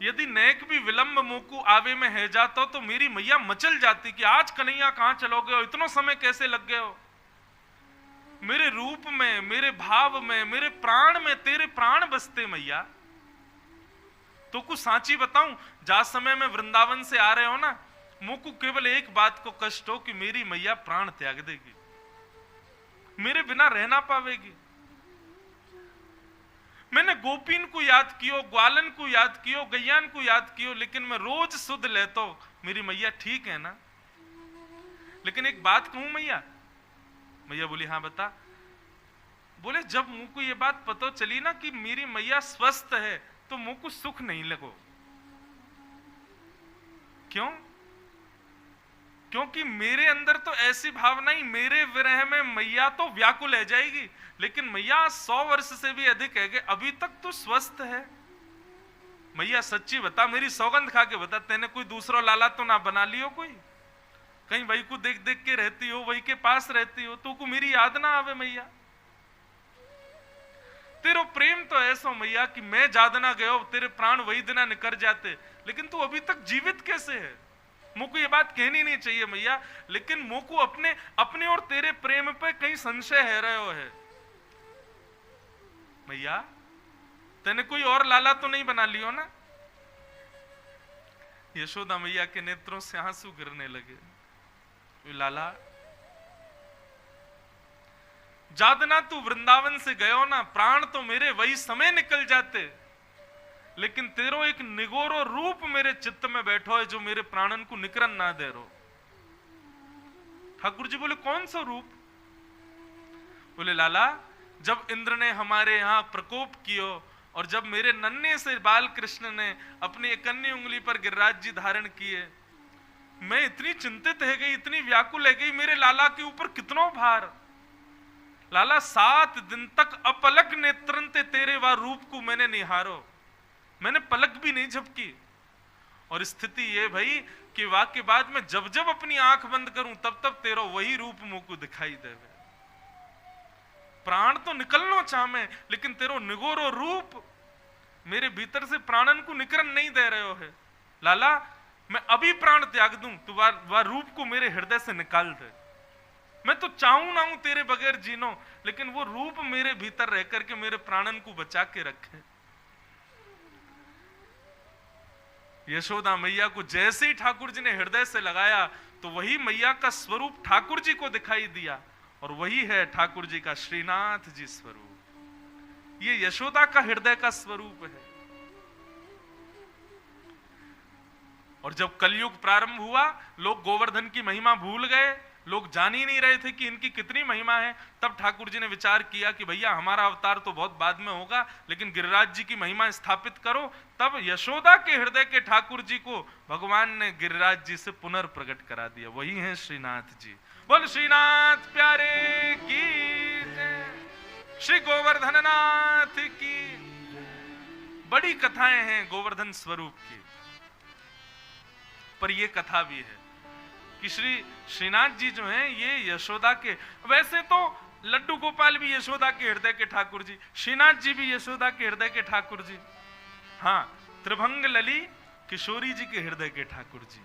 यदि नेक भी विलंब मोकू आवे में है जाता तो मेरी मैया मचल जाती कि आज कन्हैया कहां चलोगे हो, इतना समय कैसे लग गए हो। मेरे रूप में, मेरे भाव में, मेरे प्राण में तेरे प्राण बसते मैया। तो कुछ सांची बताऊं, जा समय में वृंदावन से आ रहे हो ना, मोकू केवल एक बात को कष्ट हो कि मेरी मैया प्राण त्याग देगी, मेरे बिना रहना पावेगी। मैंने गोपीन को याद कियो, ग्वालन को याद कियो, गैयान को याद कियो, लेकिन मैं रोज सुध लेतो मेरी मैया ठीक है ना। लेकिन एक बात कहूं मैया। मैया बोली हाँ बता। बोले जब मुंह को ये बात पता चली ना कि मेरी मैया स्वस्थ है तो मुंह को सुख नहीं लगो। क्यों? क्योंकि मेरे अंदर तो ऐसी भावना ही, मेरे विरह में मैया तो व्याकुल है जाएगी, लेकिन मैया 100 वर्ष से भी अधिक है कि अभी तक तो स्वस्थ है। मैया सच्ची बता, मेरी सौगंध खा के बता, तेने कोई दूसरा लाला तो ना बना लियो कोई? कहीं वही को देख देख के रहती हो, वही के पास रहती हो, तो को मेरी याद ना आवे मैया? तेरो प्रेम तो ऐसा मैया कि मैं जादना गयो तेरे प्राण वही दिना निकर जाते, लेकिन तू अभी तक जीवित कैसे है? मुझको ये बात कहनी नहीं चाहिए मैया, लेकिन मुझको अपने अपने और तेरे प्रेम पे कहीं संशय है रहे है मैया। तेने कोई और लाला तो नहीं बना लियो ना? यशोदा मैया के नेत्रों से आंसू गिरने लगे। लाला जादना तू वृंदावन से गयो ना, प्राण तो मेरे वही समय निकल जाते, लेकिन तेरो एक निगोरो रूप मेरे चित्त में बैठो है जो मेरे प्राणन को निकरन ना दे रो। ठाकुर जी बोले कौन सा रूप? बोले लाला जब इंद्र ने हमारे यहां प्रकोप कियो और जब मेरे नन्हे से बाल कृष्ण ने अपनी एकन्नी उंगली पर गिरिराज जी धारण किए, मैं इतनी चिंतित है गई, इतनी व्याकुल है गई, मेरे लाला के ऊपर कितना भार। लाला 7 दिन तक अपलक नेत्रन ते तेरे वा रूप को मैंने निहारो, मैंने पलक भी नहीं झपकी। और स्थिति ये भाई कि वाह के बाद में जब जब अपनी आंख बंद करूं तब तब तेरा वही रूप मुंह को दिखाई देवे। प्राण तो निकलना चाहे, लेकिन तेरो निगोरो रूप मेरे भीतर से प्राणन को निकरन नहीं दे रहे हो है। लाला मैं अभी प्राण त्याग दूं तो वह रूप को मेरे हृदय से निकाल दे। मैं तो चाहूं ना हूं तेरे बगैर जीनो, लेकिन वो रूप मेरे भीतर रह करके मेरे प्राणन को बचा के रखे। यशोदा मैया को जैसे ही ठाकुर जी ने हृदय से लगाया तो वही मैया का स्वरूप ठाकुर जी को दिखाई दिया, और वही है ठाकुर जी का श्रीनाथ जी स्वरूप। ये यशोदा का हृदय का स्वरूप है। और जब कलयुग प्रारंभ हुआ, लोग गोवर्धन की महिमा भूल गए, लोग जान ही नहीं रहे थे कि इनकी कितनी महिमा है। तब ठाकुर जी ने विचार किया कि भैया हमारा अवतार तो बहुत बाद में होगा, लेकिन गिरिराज जी की महिमा स्थापित करो। तब यशोदा के हृदय के ठाकुर जी को भगवान ने गिरिराज जी से पुनर्प्रकट करा दिया, वही है श्रीनाथ जी। बोल श्रीनाथ प्यारे की जय, श्री गोवर्धन नाथ की। बड़ी कथाएं हैं गोवर्धन स्वरूप की, पर यह कथा भी है कि श्रीनाथ जी जो हैं ये यशोदा के, वैसे तो लड्डू गोपाल भी यशोदा के हृदय के ठाकुर जी, श्रीनाथ जी भी यशोदा के हृदय के ठाकुर जी, हाँ त्रिभंग लली किशोरी जी के हृदय के ठाकुर जी।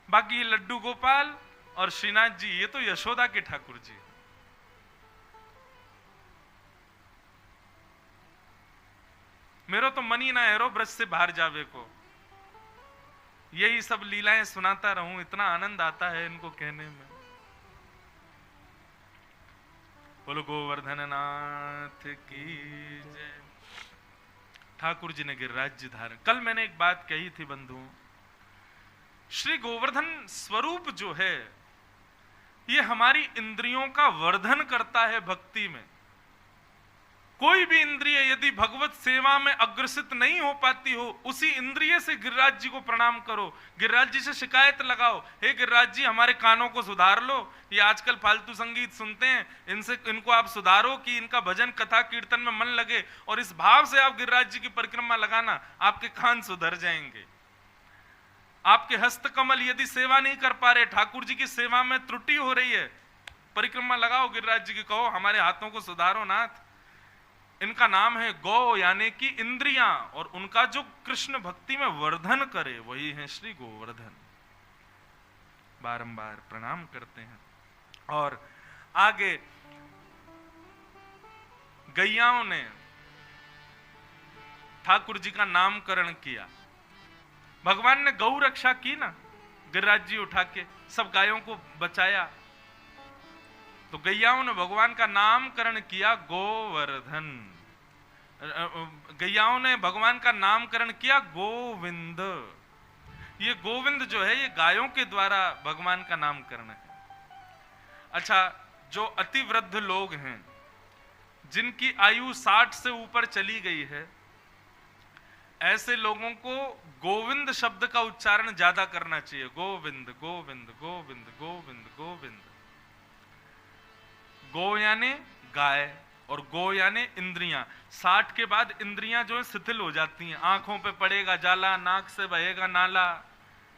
बाकी ये लड्डू गोपाल और श्रीनाथ जी ये तो यशोदा के ठाकुर जी। मेरा तो मन ही ना है रो ब्रज से बाहर जावे को, यही सब लीलाएं सुनाता रहूं, इतना आनंद आता है इनको कहने में। बोलो गोवर्धन नाथ की जय। ठाकुर जी ने गिरिराज जी धारण। कल मैंने एक बात कही थी बंधुओं, श्री गोवर्धन स्वरूप जो है ये हमारी इंद्रियों का वर्धन करता है भक्ति में। कोई भी इंद्रिय यदि भगवत सेवा में अग्रसित नहीं हो पाती हो, उसी इंद्रिय से गिरिराज जी को प्रणाम करो, गिरिराज जी से शिकायत लगाओ, हे गिरिराज जी हमारे कानों को सुधार लो, ये आजकल फालतू संगीत सुनते हैं, इनको आप सुधारो कि इनका भजन कथा कीर्तन में मन लगे, और इस भाव से आप गिरिराज जी की परिक्रमा लगाना, आपके कान सुधर जाएंगे। आपके हस्त कमल यदि सेवा नहीं कर पा रहे, ठाकुर जी की सेवा में त्रुटि हो रही है, परिक्रमा लगाओ गिरिराज जी की, कहो हमारे हाथों को सुधारो नाथ। इनका नाम है गौ, यानी कि इंद्रियां, और उनका जो कृष्ण भक्ति में वर्धन करे वही है श्री गोवर्धन। बारंबार प्रणाम करते हैं। और आगे गैयाओं ने ठाकुर जी का नामकरण किया। भगवान ने गौ रक्षा की ना, गिरिराज जी उठा के सब गायों को बचाया, तो गैयाओं ने भगवान का नामकरण किया गोवर्धन। गैयाओं ने भगवान का नामकरण किया गोविंद। ये गोविंद जो है ये गायों के द्वारा भगवान का नामकरण है। अच्छा, जो अति वृद्ध लोग हैं, जिनकी आयु 60 से ऊपर चली गई है, ऐसे लोगों को गोविंद शब्द का उच्चारण ज्यादा करना चाहिए। गोविंद गोविंद गोविंद गोविंद गोविंद। गो यानी गाय और गो यानी इंद्रियां। 60 के बाद इंद्रियां जो है शिथिल हो जाती हैं। आंखों पे पड़ेगा जाला, नाक से बहेगा नाला,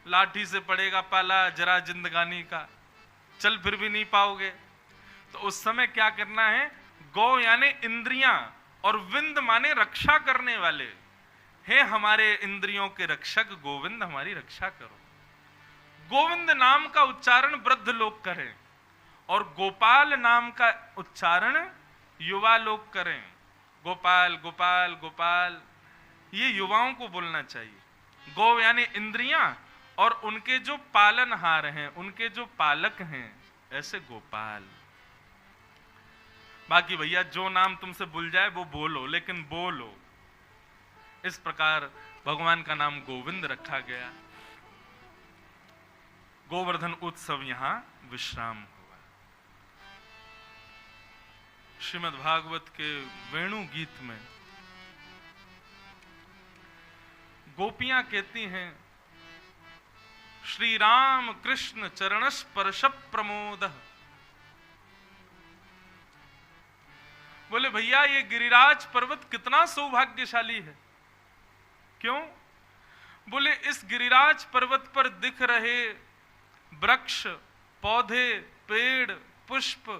लाठी से पड़ेगा पाला, जरा जिंदगानी का, चल फिर भी नहीं पाओगे। तो उस समय क्या करना है? गो यानी इंद्रियां, और विंद माने रक्षा करने वाले। हे हमारे इंद्रियों के रक्षक गोविंद, हमारी रक्षा करो। गोविंद नाम का उच्चारण वृद्ध लोग करें, और गोपाल नाम का उच्चारण युवा लोग करें। गोपाल गोपाल गोपाल, ये युवाओं को बोलना चाहिए। गो यानी इंद्रियां, और उनके जो पालनहार हैं, उनके जो पालक हैं, ऐसे गोपाल। बाकी भैया जो नाम तुमसे भूल जाए वो बोलो, लेकिन बोलो। इस प्रकार भगवान का नाम गोविंद रखा गया। गोवर्धन उत्सव यहां विश्राम हुआ। श्रीमद् भागवत के वेणु गीत में गोपियां कहती हैं, श्री राम कृष्ण चरण स्पर्श प्रमोद। बोले भैया ये गिरिराज पर्वत कितना सौभाग्यशाली है। क्यों? बोले इस गिरिराज पर्वत पर दिख रहे वृक्ष, पौधे, पेड़, पुष्प,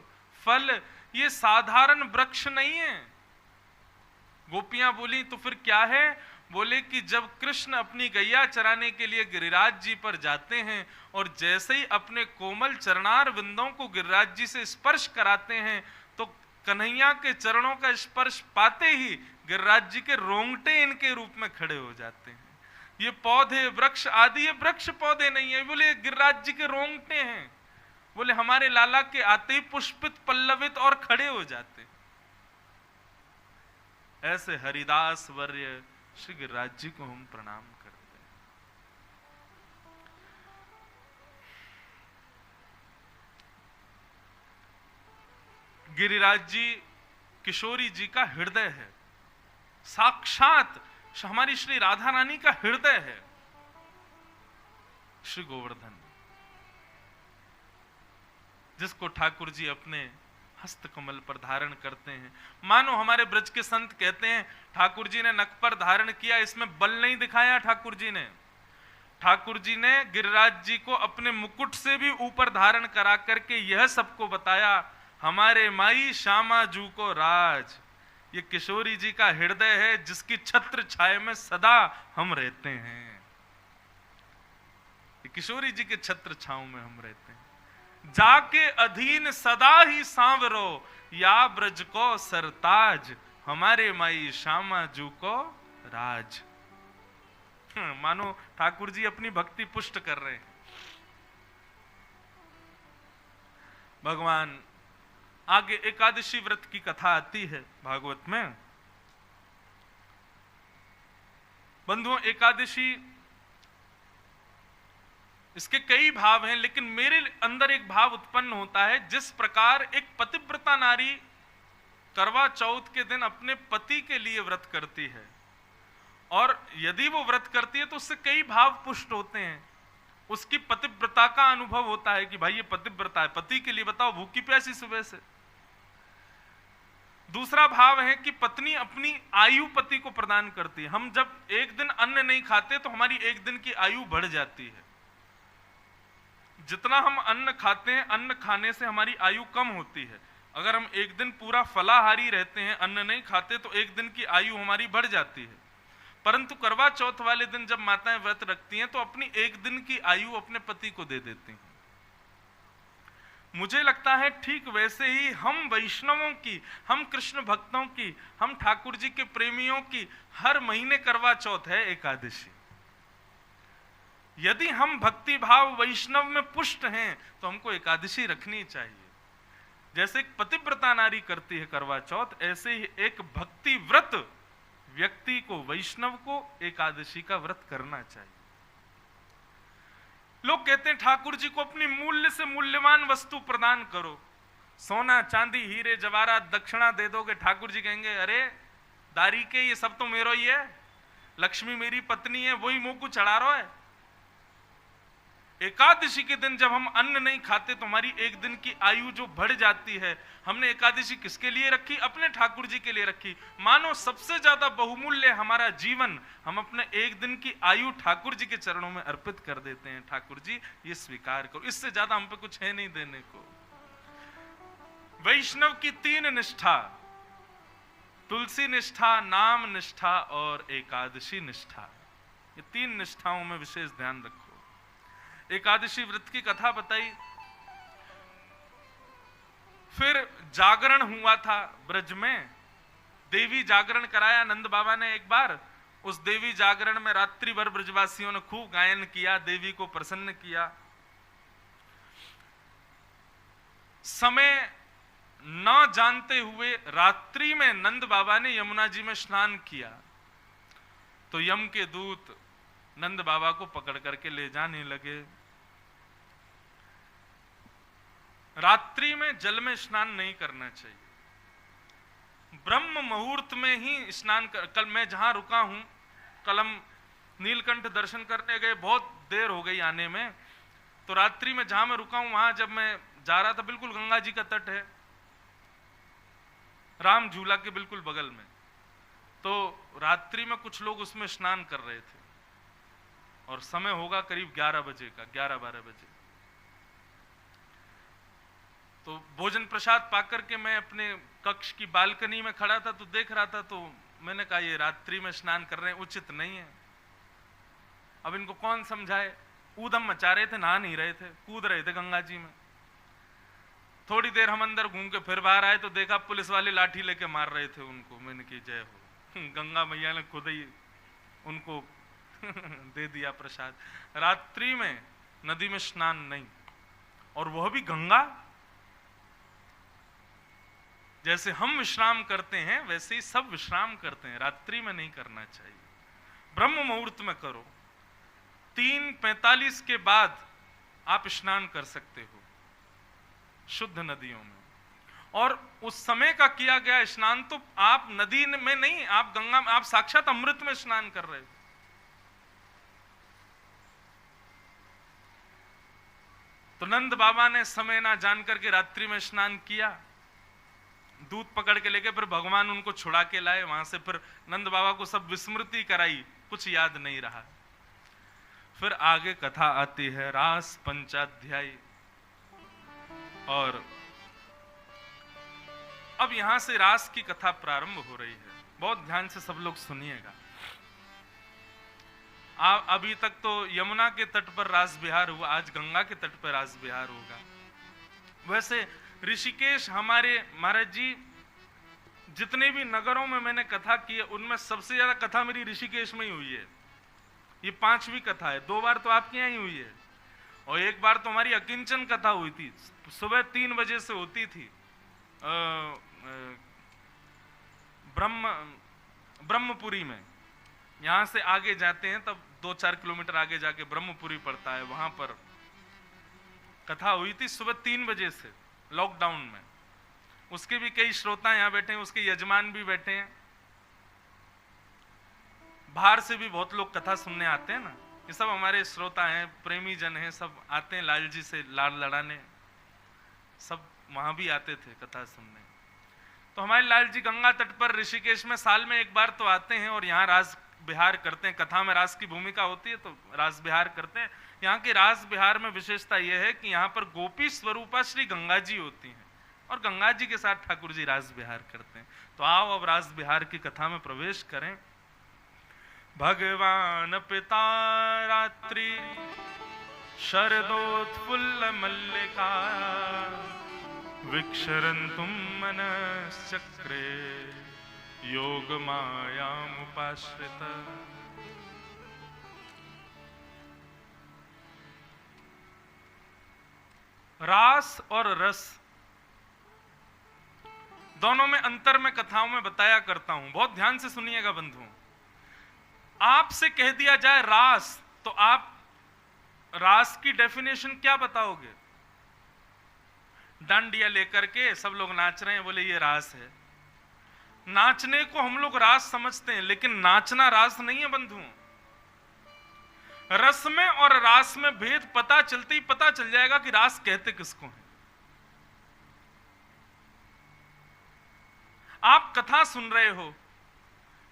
फल, ये साधारण वृक्ष नहीं है। गोपियां बोली तो फिर क्या है? बोले कि जब कृष्ण अपनी गैया चराने के लिए गिरिराज जी पर जाते हैं, और जैसे ही अपने कोमल चरणार विंदों को गिरिराज जी से स्पर्श कराते हैं, तो कन्हैया के चरणों का स्पर्श पाते ही गिरिराज जी के रोंगटे इनके रूप में खड़े हो जाते हैं। ये पौधे वृक्ष आदि, ये वृक्ष पौधे नहीं है, बोले गिरिराज जी के रोंगटे हैं। बोले हमारे लाला के आते ही पुष्पित पल्लवित और खड़े हो जाते। ऐसे हरिदास वर्य श्री गिरिराज जी को हम प्रणाम करते हैं। गिरिराज जी किशोरी जी का हृदय है, साक्षात हमारी श्री राधा रानी का हृदय है श्री गोवर्धन, जिसको ठाकुर जी अपने हस्त कमल पर धारण करते हैं। मानो हमारे ब्रज के संत कहते हैं, ठाकुर जी ने नख पर धारण किया, इसमें बल नहीं दिखाया ठाकुर जी ने। ठाकुर जी ने गिरिराज जी को अपने मुकुट से भी ऊपर धारण करा करके यह सबको बताया, हमारे माई श्यामा जू को राज। ये किशोरी जी का हृदय है, जिसकी छत्र छाया में सदा हम रहते हैं। ये किशोरी जी के छत्र छाव में हम रहते हैं। जाके अधीन सदा ही सांवरो, या ब्रज को सरताज, हमारे माई श्यामा जू को राज। मानो ठाकुर जी अपनी भक्ति पुष्ट कर रहे हैं। भगवान आगे एकादशी व्रत की कथा आती है भागवत में। बंधुओं, एकादशी इसके कई भाव हैं, लेकिन मेरे अंदर एक भाव उत्पन्न होता है, जिस प्रकार एक पतिव्रता नारी करवा चौथ के दिन अपने पति के लिए व्रत करती है, और यदि वो व्रत करती है तो उससे कई भाव पुष्ट होते हैं। उसकी पतिव्रता का अनुभव होता है कि भाई ये पतिव्रता है, पति के लिए बताओ भूखी प्यासी सुबह से। दूसरा भाव है कि पत्नी अपनी आयु पति को प्रदान करती है। हम जब एक दिन अन्न नहीं खाते तो हमारी एक दिन की आयु बढ़ जाती है। जितना हम अन्न खाते हैं, अन्न खाने से हमारी आयु कम होती है। अगर हम एक दिन पूरा फलाहारी रहते हैं, अन्न नहीं खाते, तो एक दिन की आयु हमारी बढ़ जाती है। परंतु करवा चौथ वाले दिन जब माताएं व्रत रखती हैं तो अपनी एक दिन की आयु अपने पति को दे देती हैं। मुझे लगता है ठीक वैसे ही हम वैष्णवों की, हम कृष्ण भक्तों की, हम ठाकुर जी के प्रेमियों की हर महीने करवा चौथ है एकादशी। यदि हम भक्ति भाव वैष्णव में पुष्ट हैं तो हमको एकादशी रखनी चाहिए। जैसे एक पतिव्रता नारी करती है करवा चौथ, ऐसे ही एक भक्ति व्रत व्यक्ति को, वैष्णव को एकादशी का व्रत करना चाहिए। लोग कहते हैं ठाकुर जी को अपनी मूल्य से मूल्यवान वस्तु प्रदान करो, सोना चांदी हीरे जवाहरात दक्षिणा दे दोगे। ठाकुर जी कहेंगे अरे दारी के ये सब तो मेरो ही है, लक्ष्मी मेरी पत्नी है, वही मुंह को चढ़ा रहा है। एकादशी के दिन जब हम अन्न नहीं खाते तो हमारी एक दिन की आयु जो बढ़ जाती है। हमने एकादशी किसके लिए रखी? अपने ठाकुर जी के लिए रखी। मानो सबसे ज्यादा बहुमूल्य हमारा जीवन हम अपने एक दिन की आयु ठाकुर जी के चरणों में अर्पित कर देते हैं। ठाकुर जी ये स्वीकार करो, इससे ज्यादा हम पे कुछ है नहीं देने को। वैष्णव की 3 निष्ठा, तुलसी निष्ठा, नाम निष्ठा और एकादशी निष्ठा, ये 3 निष्ठाओं में विशेष ध्यान रखो। एकादशी व्रत की कथा बताई। फिर जागरण हुआ था ब्रज में, देवी जागरण कराया नंद बाबा ने एक बार। उस देवी जागरण में रात्रि भर ब्रजवासियों ने खूब गायन किया, देवी को प्रसन्न किया। समय न जानते हुए रात्रि में नंद बाबा ने यमुना जी में स्नान किया, तो यम के दूत नंद बाबा को पकड़ करके ले जाने लगे। रात्रि में जल में स्नान नहीं करना चाहिए, ब्रह्म मुहूर्त में ही स्नान कर। कल मैं जहां रुका हूं, कल हम नीलकंठ दर्शन करने गए, बहुत देर हो गई आने में। तो रात्रि में जहां मैं रुका हूं, वहां जब मैं जा रहा था, बिल्कुल गंगा जी का तट है, राम झूला के बिल्कुल बगल में। तो रात्रि में कुछ लोग उसमें स्नान कर रहे थे, और समय होगा करीब 11 बजे का, 11-12 बजे। तो भोजन प्रसाद पाकर के मैं अपने कक्ष की बालकनी में खड़ा था, तो देख रहा था। तो मैंने कहा ये रात्रि में स्नान कर रहे हैं, उचित नहीं है। अब इनको कौन समझाए? ऊधम मचा रहे थे, नहा नहीं रहे थे, कूद रहे थे गंगा जी में। थोड़ी देर हम अंदर घूम के फिर बाहर आए तो देखा पुलिस वाले लाठी लेके मार रहे थे उनको। मैंने की जय हो, गंगा मैया ने खुद ही उनको दे दिया प्रसाद। रात्रि में नदी में स्नान नहीं, और वह भी गंगा। जैसे हम विश्राम करते हैं वैसे ही सब विश्राम करते हैं, रात्रि में नहीं करना चाहिए, ब्रह्म मुहूर्त में करो। 3:45 के बाद आप स्नान कर सकते हो शुद्ध नदियों में। और उस समय का किया गया स्नान तो आप नदी में नहीं, आप गंगा में, आप साक्षात अमृत में स्नान कर रहे हो। तो नंद बाबा ने समय ना जान करके रात्रि में स्नान किया, दूध पकड़ के लेके फिर भगवान उनको छुड़ा के लाए वहां से। फिर नंद बाबा को सब विस्मृति कराई, कुछ याद नहीं रहा। फिर आगे कथा आती है रास पंचाध्यायी, और अब यहां से रास की कथा प्रारंभ हो रही है। बहुत ध्यान से सब लोग सुनिएगा। अभी तक तो यमुना के तट पर रास विहार हुआ, आज गंगा के तट पर रास विहार होगा। वैसे ऋषिकेश, हमारे महाराज जी जितने भी नगरों में मैंने कथा की है उनमें सबसे ज्यादा कथा मेरी ऋषिकेश में ही हुई है। ये 5वीं कथा है, 2 बार तो आपके यहाँ ही हुई है, और एक बार तो हमारी अकिंचन कथा हुई थी, सुबह 3 बजे से होती थी। ब्रह्मपुरी में, यहां से आगे जाते हैं तब 2-4 किलोमीटर आगे जाके ब्रह्मपुरी पड़ता है, वहां पर कथा हुई थी सुबह 3 बजे से, लॉकडाउन में। उसके भी कई श्रोता यहाँ बैठे हैं, उसके यजमान भी बैठे हैं, बाहर से भी बहुत लोग कथा सुनने आते हैं ना, ये सब हमारे श्रोता हैं, प्रेमी जन हैं, सब आते हैं लाल जी से लाड़ लड़ाने, सब वहां भी आते थे कथा सुनने। तो हमारे लाल जी गंगा तट पर ऋषिकेश में साल में एक बार तो आते हैं और यहाँ रास बिहार करते हैं। कथा में रास की भूमिका होती है तो रास बिहार करते हैं। यहाँ के रास बिहार में विशेषता यह है कि यहाँ पर गोपी स्वरूपा श्री गंगा जी होती हैं और गंगा जी के साथ ठाकुर जी रास बिहार करते हैं। तो आओ अब रास बिहार की कथा में प्रवेश करें। भगवान पिता रात्रि शरदोत्फुल्ल मल्लिका विक्षरन्तुं मनश्चक्रे योग मायामुपाश्रित। रास और रस दोनों में अंतर मैं कथाओं में बताया करता हूं, बहुत ध्यान से सुनिएगा बंधुओं। आपसे कह दिया जाए रास, तो आप रास की डेफिनेशन क्या बताओगे? डांडिया लेकर के सब लोग नाच रहे हैं, बोले ये रास है। नाचने को हम लोग रास समझते हैं, लेकिन नाचना रास नहीं है बंधुओं। रस में और रास में भेद पता चलते ही पता चल जाएगा कि रास कहते किसको है। आप कथा सुन रहे हो,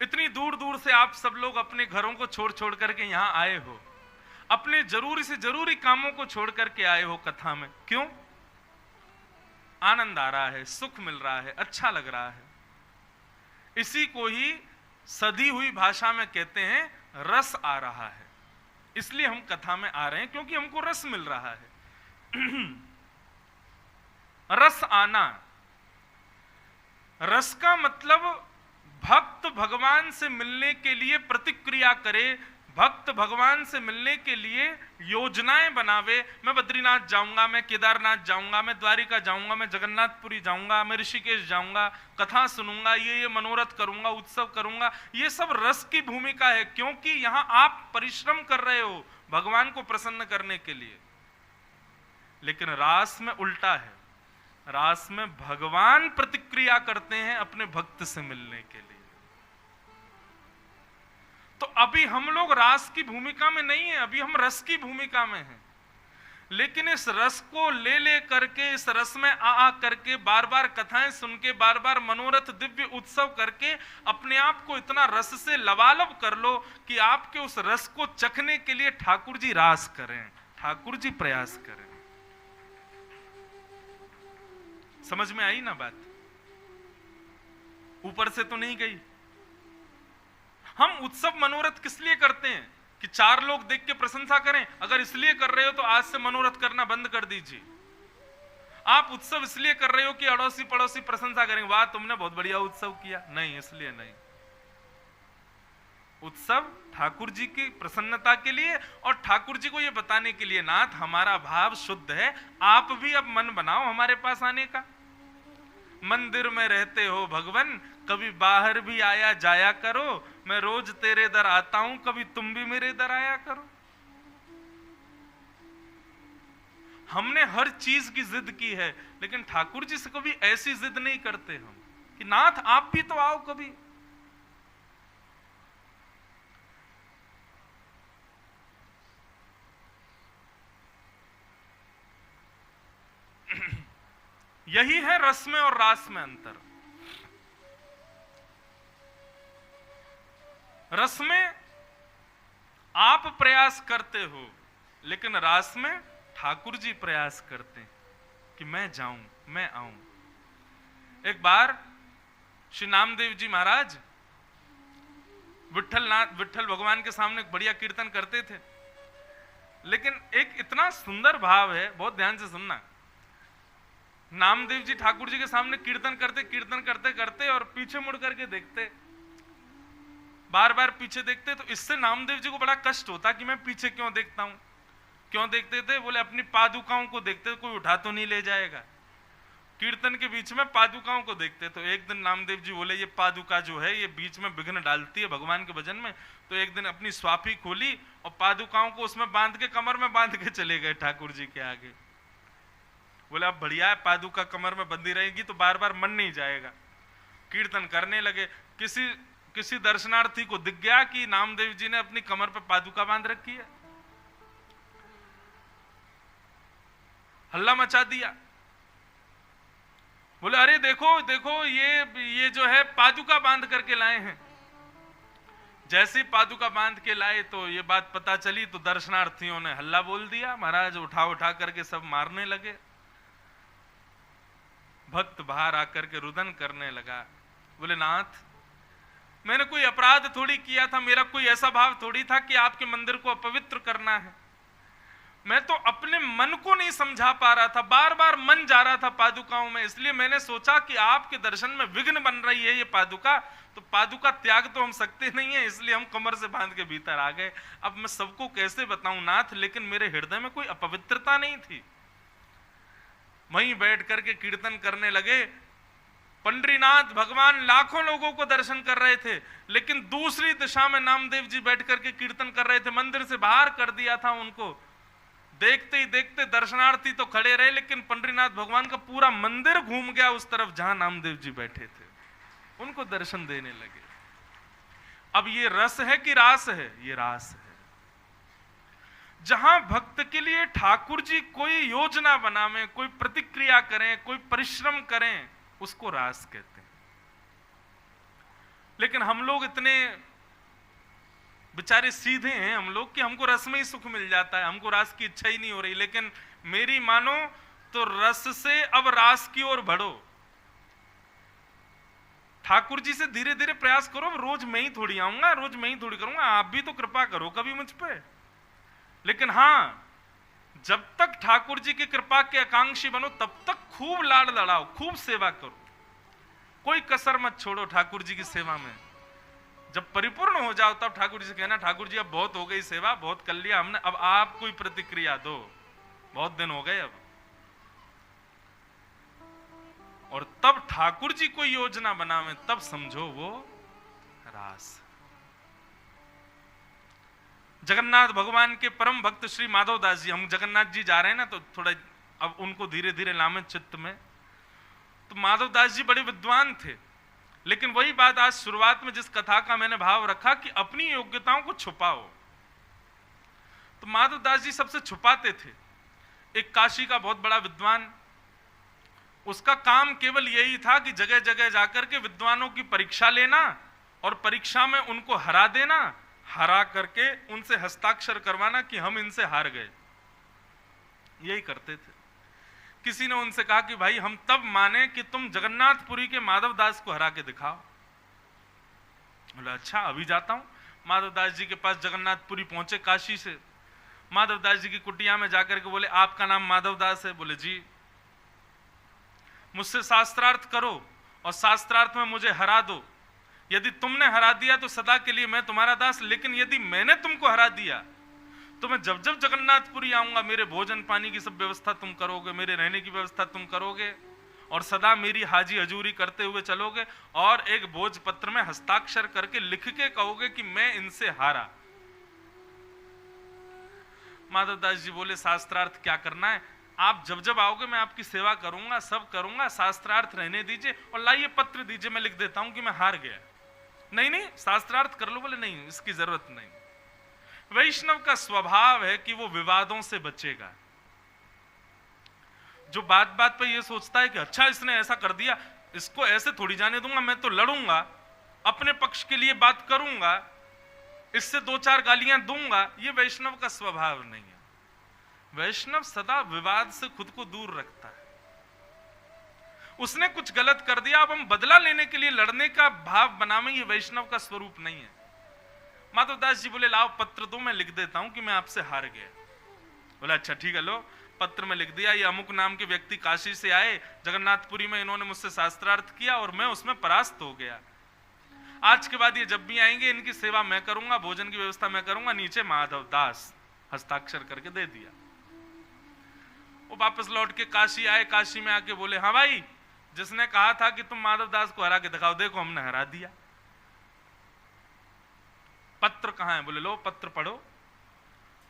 इतनी दूर दूर से आप सब लोग अपने घरों को छोड़ छोड़ करके यहां आए हो, अपने जरूरी से जरूरी कामों को छोड़ करके आए हो कथा में। क्यों? आनंद आ रहा है, सुख मिल रहा है, अच्छा लग रहा है। इसी को ही सधी हुई भाषा में कहते हैं रस आ रहा है। इसलिए हम कथा में आ रहे हैं क्योंकि हमको रस मिल रहा है। रस आना, रस का मतलब भक्त भगवान से मिलने के लिए प्रतिक्रिया करे, भक्त भगवान से मिलने के लिए योजनाएं बनावे। मैं बद्रीनाथ जाऊंगा, मैं केदारनाथ जाऊंगा, मैं द्वारिका जाऊंगा, मैं जगन्नाथपुरी जाऊंगा, मैं ऋषिकेश जाऊंगा, कथा सुनूंगा, ये मनोरथ करूंगा, उत्सव करूंगा। ये सब रस की भूमिका है, क्योंकि यहां आप परिश्रम कर रहे हो भगवान को प्रसन्न करने के लिए। लेकिन रास में उल्टा है, रास में भगवान प्रतिक्रिया करते हैं अपने भक्त से मिलने के लिए। तो अभी हम लोग रास की भूमिका में नहीं है, अभी हम रस की भूमिका में हैं। लेकिन इस रस को ले ले करके, इस रस में आ करके, बार बार कथाएं सुन के, बार बार मनोरथ दिव्य उत्सव करके अपने आप को इतना रस से लबालब कर लो कि आपके उस रस को चखने के लिए ठाकुर जी रास करें, ठाकुर जी प्रयास करें। समझ में आई ना बात? ऊपर से तो नहीं गई। हम उत्सव मनोरथ किस लिए करते हैं? कि चार लोग देख के प्रशंसा करें। अगर इसलिए कर रहे हो तो आज से मनोरथ करना बंद कर दीजिए। आप उत्सव इसलिए कर रहे हो कि अड़ोसी पड़ोसी प्रशंसा करेंगे, वाह तुमने बहुत बढ़िया उत्सव किया। नहीं, इसलिए नहीं। उत्सव ठाकुर जी की प्रसन्नता के लिए और ठाकुर जी को यह बताने के लिए, नाथ हमारा भाव शुद्ध है, आप भी अब मन बनाओ हमारे पास आने का। मंदिर में रहते हो भगवान, कभी बाहर भी आया जाया करो। मैं रोज तेरे दर आता हूं, कभी तुम भी मेरे दर आया करो। हमने हर चीज की जिद की है, लेकिन ठाकुर जी से कभी ऐसी जिद नहीं करते हम कि नाथ आप भी तो आओ कभी। यही है रस में और रास में अंतर। रस में आप प्रयास करते हो, लेकिन रास में ठाकुर जी प्रयास करते हैं कि मैं जाऊं, मैं आऊं। एक बार श्री नामदेव जी महाराज विठ्ठल भगवान के सामने एक बढ़िया कीर्तन करते थे, लेकिन एक इतना सुंदर भाव है, बहुत ध्यान से सुनना। नामदेव जी ठाकुर जी के सामने कीर्तन करते करते और पीछे मुड़ करके देखते, बार बार पीछे देखते। तो इससे नामदेव जी को बड़ा कष्ट होता कि मैं पीछे क्यों देखता हूं। क्यों देखते थे? बोले अपनी पादुकाओं को देखते, कोई उठा तो नहीं ले जाएगा। कीर्तन के बीच में पादुकाओं को देखते। तो एक दिन नामदेव जी बोले ये पादुका जो है ये बीच में विघ्न डालती है भगवान के भजन में। तो एक दिन अपनी स्वाफी खोली और पादुकाओं को उसमें बांध के, कमर में बांध के चले गए ठाकुर जी के आगे। बोले अब बढ़िया है, पादुका कमर में बंधी रहेगी तो बार बार मन नहीं जाएगा। कीर्तन करने लगे। किसी दर्शनार्थी को दिख गया कि नामदेव जी ने अपनी कमर पे पादुका बांध रखी है, हल्ला मचा दिया। बोले अरे देखो देखो, ये जो है पादुका बांध करके लाए हैं। जैसे पादुका बांध के लाए तो ये बात पता चली तो दर्शनार्थियों ने हल्ला बोल दिया, महाराज उठा उठा करके सब मारने लगे। भक्त बाहर आकर के रुदन करने लगा। बोले नाथ, मैंने कोई अपराध थोड़ी किया था, मेरा कोई ऐसा भाव थोड़ी था कि आपके मंदिर को अपवित्र करना है। मैं तो अपने मन को नहीं समझा पा रहा था, बार बार मन जा रहा था पादुकाओं में, इसलिए मैंने सोचा कि आपके दर्शन में विघ्न बन रही है ये पादुका, तो पादुका त्याग तो हम सकते नहीं है, इसलिए हम कमर से बांध के भीतर आ गए। अब मैं सबको कैसे बताऊं नाथ, लेकिन मेरे हृदय में कोई अपवित्रता नहीं थी। वहीं बैठ करके कीर्तन करने लगे। पंडरीनाथ भगवान लाखों लोगों को दर्शन कर रहे थे, लेकिन दूसरी दिशा में नामदेव जी बैठ करके कीर्तन कर रहे थे। मंदिर से बाहर कर दिया था उनको। देखते ही देखते दर्शनार्थी तो खड़े रहे, लेकिन पंडरीनाथ भगवान का पूरा मंदिर घूम गया उस तरफ जहां नामदेव जी बैठे थे, उनको दर्शन देने लगे। अब ये रस है कि रास है? ये रास है। जहां भक्त के लिए ठाकुर जी कोई योजना बनावे, कोई प्रतिक्रिया करें, कोई परिश्रम करें, उसको रास कहते हैं। लेकिन हम लोग इतने बेचारे सीधे हैं हम लोग कि हमको रस में ही सुख मिल जाता है, हमको रास की इच्छा ही नहीं हो रही। लेकिन मेरी मानो तो रस से अब रास की ओर बढ़ो। ठाकुर जी से धीरे धीरे प्रयास करो। रोज मैं ही थोड़ी आऊंगा, रोज मैं ही थोड़ी करूंगा, आप भी तो कृपा करो कभी मुझ पे। लेकिन हां, जब तक ठाकुर जी की कृपा के आकांक्षी बनो तब तक खूब लाड़ लड़ाओ, खूब सेवा करो, कोई कसर मत छोड़ो ठाकुर जी की सेवा में। जब परिपूर्ण हो जाओ तब ठाकुर जी से कहना, ठाकुर जी अब बहुत हो गई सेवा, बहुत कर लिया हमने, अब आप कोई प्रतिक्रिया दो, बहुत दिन हो गए अब। और तब ठाकुर जी कोई योजना बनावे, तब समझो वो रास। जगन्नाथ भगवान के परम भक्त श्री माधव दास जी, हम जगन्नाथ जी जा रहे हैं ना, तो थोड़ा अब उनको धीरे धीरे लामे चित्त में। तो माधव दास जी बड़े विद्वान थे, लेकिन वही बात आज शुरुआत में जिस कथा का मैंने भाव रखा कि अपनी योग्यताओं को छुपाओ, तो माधव दास जी सबसे छुपाते थे। एक काशी का बहुत बड़ा विद्वान, उसका काम केवल यही था कि जगह जगह जाकर के विद्वानों की परीक्षा लेना और परीक्षा में उनको हरा देना, हरा करके उनसे हस्ताक्षर करवाना कि हम इनसे हार गए। यही करते थे। किसी ने उनसे कहा कि भाई हम तब माने कि तुम जगन्नाथपुरी के माधव दास को हरा के दिखाओ। बोला अच्छा, अभी जाता हूं। माधव दास जी के पास जगन्नाथपुरी पहुंचे काशी से। माधव दास जी की कुटिया में जाकर के बोले, आपका नाम माधव दास है? बोले जी। मुझसे शास्त्रार्थ करो और शास्त्रार्थ में मुझे हरा दो। यदि तुमने हरा दिया तो सदा के लिए मैं तुम्हारा दास, लेकिन यदि मैंने तुमको हरा दिया तो मैं जब जब जगन्नाथपुरी आऊंगा मेरे भोजन पानी की सब व्यवस्था तुम करोगे, मेरे रहने की व्यवस्था तुम करोगे और सदा मेरी हाजी हजूरी करते हुए चलोगे और एक भोजपत्र में हस्ताक्षर करके लिख के कहोगे कि मैं इनसे हारा। माधव दास जी बोले, शास्त्रार्थ क्या करना है? आप जब जब आओगे मैं आपकी सेवा करूंगा, सब करूंगा, शास्त्रार्थ रहने दीजिए और लाइए पत्र दीजिए, मैं लिख देता हूं कि मैं हार गया। नहीं नहीं, शास्त्रार्थ कर लो। बोले नहीं, इसकी जरूरत नहीं। वैष्णव का स्वभाव है कि वो विवादों से बचेगा। जो बात बात पे ये सोचता है कि अच्छा इसने ऐसा कर दिया, इसको ऐसे थोड़ी जाने दूंगा, मैं तो लड़ूंगा, अपने पक्ष के लिए बात करूंगा, इससे दो चार गालियां दूंगा, ये वैष्णव का स्वभाव नहीं है। वैष्णव सदा विवाद से खुद को दूर रखता है। उसने कुछ गलत कर दिया, अब हम बदला लेने के लिए लड़ने का भाव बनावे, ये वैष्णव का स्वरूप नहीं है। माधव दास जी बोले, लाओ पत्र दो, मैं लिख देता हूं कि मैं आपसे हार गया। बोला अच्छा ठीक है, लो। पत्र में लिख दिया, ये अमुक नाम के व्यक्ति काशी से आए, जगन्नाथपुरी में इन्होंने मुझसे शास्त्रार्थ किया और मैं उसमें परास्त हो गया। आज के बाद ये जब भी आएंगे इनकी सेवा मैं करूंगा, भोजन की व्यवस्था मैं करूंगा। नीचे माधव दास हस्ताक्षर करके दे दिया। वो वापस लौट के काशी आए। काशी में आके बोले, हाँ भाई, जिसने कहा था कि तुम माधव दास को हरा के दिखाओ, देखो हमने हरा दिया। पत्र कहां है? बोले लो पत्र पढ़ो।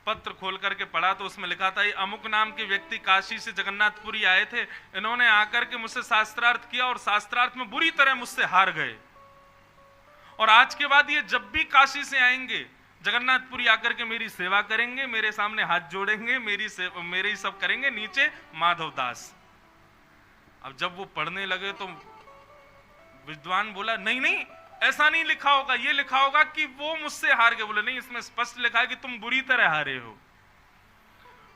पत्र खोल करके पढ़ा तो उसमें लिखा था, ये अमुक नाम के व्यक्ति काशी से जगन्नाथपुरी आए थे, इन्होंने आकर के मुझसे शास्त्रार्थ किया और शास्त्रार्थ में बुरी तरह मुझसे हार गए, और आज के बाद ये जब भी काशी से आएंगे जगन्नाथपुरी आकर के मेरी सेवा करेंगे, मेरे सामने हाथ जोड़ेंगे, मेरे ही सब करेंगे। नीचे माधव दास। अब जब वो पढ़ने लगे तो विद्वान बोला, नहीं नहीं ऐसा नहीं लिखा होगा, ये लिखा होगा कि वो मुझसे हार गए। बोले नहीं, इसमें स्पष्ट लिखा है कि तुम बुरी तरह हारे हो।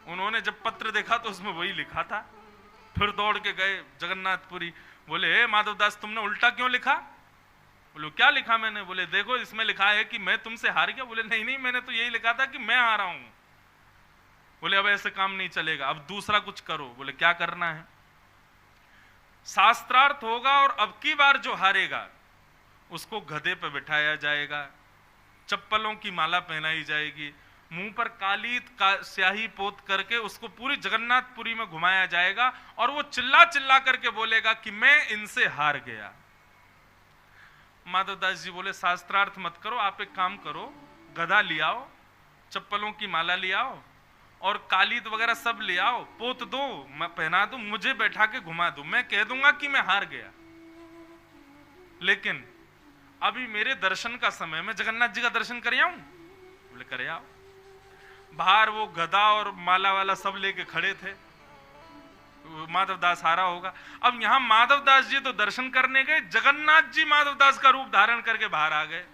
उन्होंने जब पत्र देखा तो उसमें वही लिखा था। फिर दौड़ के गए जगन्नाथपुरी, बोले हे माधवदास तुमने उल्टा क्यों लिखा? बोले क्या लिखा मैंने? बोले देखो इसमें लिखा है कि मैं तुमसे हार गया। बोले नहीं नहीं मैंने तो यही लिखा था कि मैं हारा हूं। बोले अब ऐसे काम नहीं चलेगा, अब दूसरा कुछ करो। बोले क्या करना है? शास्त्रार्थ होगा और अब की बार जो हारेगा उसको गधे पे बिठाया जाएगा, चप्पलों की माला पहनाई जाएगी, मुंह पर काली स्याही पोत करके उसको पूरी जगन्नाथपुरी में घुमाया जाएगा और वो चिल्ला चिल्ला करके बोलेगा कि मैं इनसे हार गया। माधवदास जी बोले शास्त्रार्थ मत करो, आप एक काम करो, गधा ले आओ, चप्पलों की माला ले आओ और कालीद वगैरह सब ले आओ, पोत दो, मैं पहना दूं, मुझे बैठा के घुमा दो, मैं कह दूंगा कि मैं हार गया। लेकिन अभी मेरे दर्शन का समय, मैं जगन्नाथ जी का दर्शन कर आऊं? बोले कर आओ। बाहर वो गधा और माला वाला सब लेके खड़े थे, माधवदास हारा होगा। अब यहां माधवदास जी तो दर्शन करने गए, जगन्नाथ जी माधवदास का रूप धारण करके बाहर आ गए।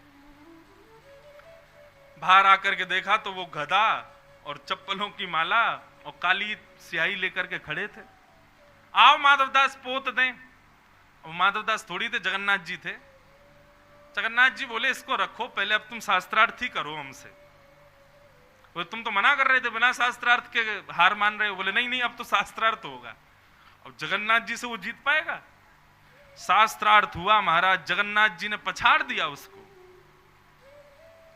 बाहर आकर के देखा तो वो गधा और चप्पलों की माला और काली स्याही लेकर के खड़े थे। आओ माधवदास पोत दें। और माधवदास थोड़ी थे, जगन्नाथ जी थे। जगन्नाथ जी बोले इसको रखो, पहले अब तुम शास्त्रार्थ ही करो हमसे। वो तुम तो मना कर रहे थे, बिना शास्त्रार्थ के हार मान रहे हो। बोले नहीं नहीं अब तो शास्त्रार्थ होगा। अब जगन्नाथ जी से वो जीत पाएगा? शास्त्रार्थ हुआ महाराज, जगन्नाथ जी ने पछाड़ दिया उसको।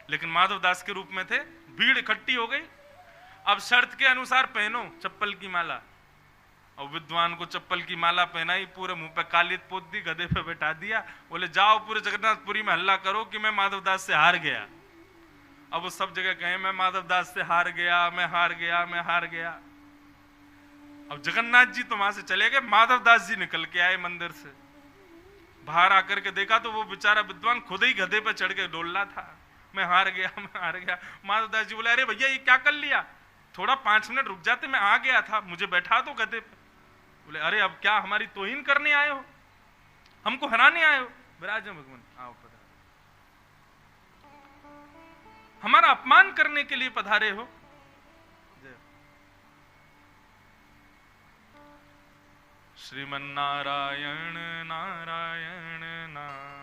लेकिन माधवदास के रूप में थे, भीड़ इकट्ठी हो गई। अब शर्त के अनुसार पहनो चप्पल की माला, और विद्वान को चप्पल की माला पहनाई, पूरे मुंह पे कालीद पोत दी, गधे पे बैठा दिया। बोले जाओ पूरे जगन्नाथपुरी में हल्ला करो कि मैं माधवदास से हार गया। अब वो सब जगह कहे मैं माधवदास से हार गया, मैं हार गया, मैं हार गया। अब जगन्नाथ जी तो वहां से चले गए, माधवदास जी निकल के आए मंदिर से। बाहर आकर के देखा तो वो बेचारा विद्वान खुद ही गधे पे चढ़ के डोल रहा था, मैं हार गया, मैं हार गया। माधवदास जी बोले अरे भैया ये क्या कर लिया, थोड़ा 5 मिनट रुक जाते, मैं आ गया था, मुझे बैठा दो गधे पे। बोले अरे अब क्या हमारी तोहीन करने आए हो, हमको हराने आए हो? विराजो भगवान, आओ पधारो, हमारा अपमान करने के लिए पधारे हो? श्रीमन्नारायण नारायण नारायण।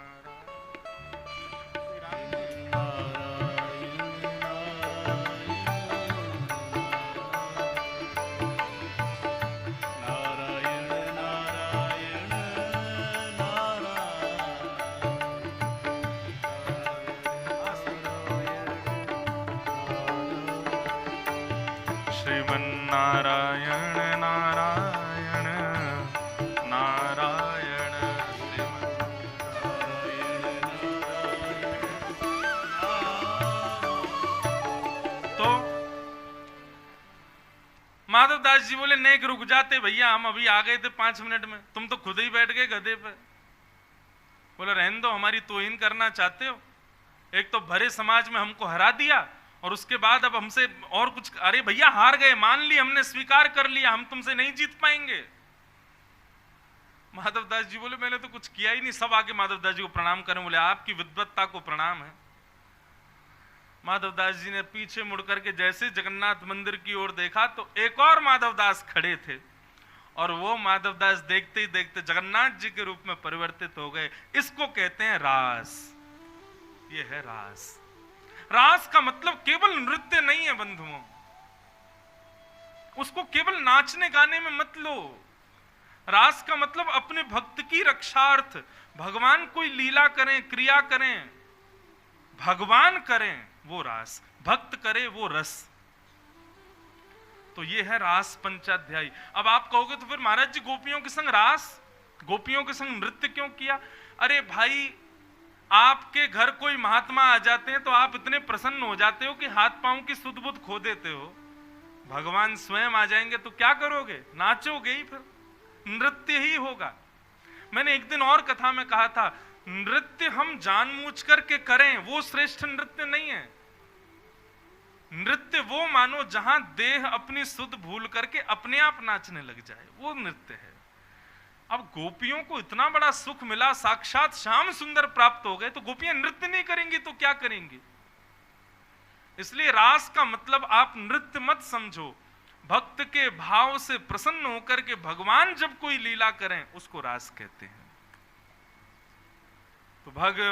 नारायण नारायण नारायण तो माधवदास जी बोले नेक रुक जाते भैया, हम अभी आ गए थे 5 मिनट में, तुम तो खुद ही बैठ गए गधे पे। बोले रहने दो, हमारी तोहीन करना चाहते हो? एक तो भरे समाज में हमको हरा दिया और उसके बाद अब हमसे और कुछ। अरे भैया हार गए, मान ली, हमने स्वीकार कर लिया, हम तुमसे नहीं जीत पाएंगे। माधवदास जी बोले मैंने तो कुछ किया ही नहीं। सब आके माधवदास जी को प्रणाम करें। बोले आपकी विद्वत्ता को प्रणाम है। माधवदास जी ने पीछे मुड़ करके जैसे जगन्नाथ मंदिर की ओर देखा तो एक और माधवदास खड़े थे, और वो माधवदास देखते ही देखते जगन्नाथ जी के रूप में परिवर्तित हो गए। इसको कहते हैं रास। ये है रास। रास का मतलब केवल नृत्य नहीं है बंधुओं, उसको केवल नाचने गाने में मत लो। रास का मतलब अपने भक्त की रक्षार्थ भगवान कोई लीला करें, क्रिया करें, भगवान करें वो रास, भक्त करे वो रस। तो ये है रास पंचाध्यायी। अब आप कहोगे तो फिर महाराज जी गोपियों के संग रास, गोपियों के संग नृत्य क्यों किया? अरे भाई आपके घर कोई महात्मा आ जाते हैं तो आप इतने प्रसन्न हो जाते हो कि हाथ पांव की सुध बुध खो देते हो। भगवान स्वयं आ जाएंगे तो क्या करोगे? नाचोगे ही, फिर नृत्य ही होगा। मैंने एक दिन और कथा में कहा था, नृत्य हम जानबूझ करके करें वो श्रेष्ठ नृत्य नहीं है। नृत्य वो मानो जहां देह अपनी सुध भूल करके अपने आप नाचने लग जाए, वो नृत्य है। अब गोपियों को इतना बड़ा सुख मिला, साक्षात श्याम सुंदर प्राप्त हो गए, तो गोपियां नृत्य नहीं करेंगी तो क्या करेंगी? इसलिए रास का मतलब आप नृत्य मत समझो। भक्त के भाव से प्रसन्न होकर के भगवान जब कोई लीला करें उसको रास कहते हैं। तो भगवान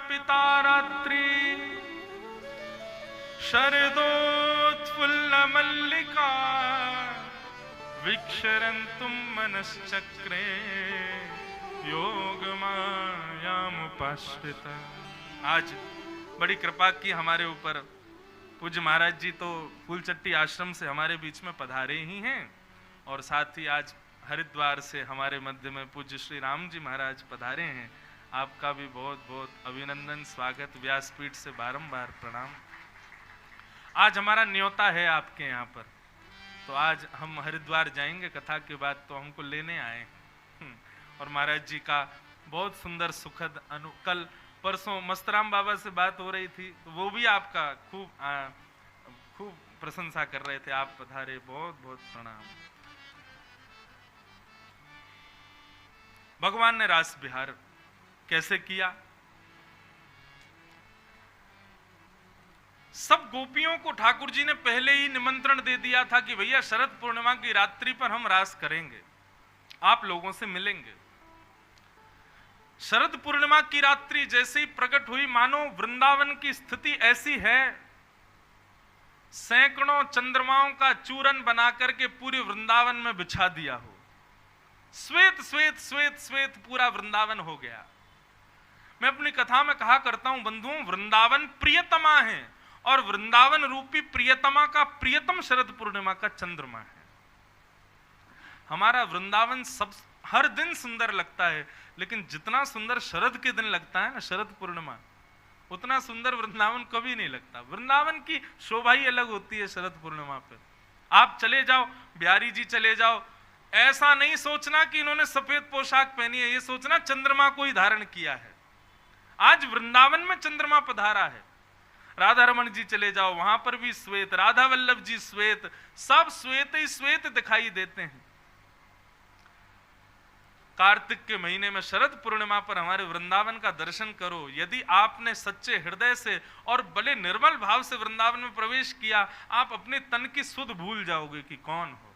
पिता रात्रि शरदोत्फुल्ल मल्लिका विक्षरन्तुम मनश्चक्रे योगमायामुपाश्रिता। आज बड़ी कृपा की हमारे ऊपर, पूज्य महाराज जी तो फूलचट्टी आश्रम से हमारे बीच में पधारे ही हैं, और साथ ही आज हरिद्वार से हमारे मध्य में पूज्य श्री राम जी महाराज पधारे हैं। आपका भी बहुत बहुत अभिनंदन, स्वागत, व्यासपीठ से बारंबार प्रणाम। आज हमारा न्योता है आपके यहाँ पर, तो आज हम हरिद्वार जाएंगे कथा के बाद, तो हमको लेने आए। और महाराज जी का बहुत सुंदर सुखद कल परसों मस्तराम बाबा से बात हो रही थी, तो वो भी आपका खूब प्रशंसा कर रहे थे। आप पधारे, बहुत बहुत प्रणाम। भगवान ने रास विहार कैसे किया? सब गोपियों को ठाकुर जी ने पहले ही निमंत्रण दे दिया था कि भैया शरद पूर्णिमा की रात्रि पर हम रास करेंगे, आप लोगों से मिलेंगे। शरद पूर्णिमा की रात्रि जैसे ही प्रकट हुई, मानो वृंदावन की स्थिति ऐसी है, सैकड़ों चंद्रमाओं का चूरन बना करके पूरे वृंदावन में बिछा दिया हो। श्वेत श्वेत श्वेत श्वेत पूरा वृंदावन हो गया। मैं अपनी कथा में कहा करता हूं बंधुओं, वृंदावन प्रियतमा है, और वृंदावन रूपी प्रियतमा का प्रियतम शरद पूर्णिमा का चंद्रमा है। हमारा वृंदावन सब हर दिन सुंदर लगता है, लेकिन जितना सुंदर शरद के दिन लगता है ना, शरद पूर्णिमा, उतना सुंदर वृंदावन कभी नहीं लगता। वृंदावन की शोभा ही अलग होती है शरद पूर्णिमा पे। आप चले जाओ, बिहारी जी चले जाओ, ऐसा नहीं सोचना कि इन्होंने सफेद पोशाक पहनी है, ये सोचना चंद्रमा को ही धारण किया है। आज वृंदावन में चंद्रमा पधारा है। राधा रमन जी चले जाओ, वहां पर भी श्वेत, राधा वल्लभ जी श्वेत, सब श्वेत ही श्वेत दिखाई देते हैं। कार्तिक के महीने में शरद पूर्णिमा पर हमारे वृंदावन का दर्शन करो। यदि आपने सच्चे हृदय से और बड़े निर्मल भाव से वृंदावन में प्रवेश किया, आप अपने तन की सुध भूल जाओगे कि कौन हो।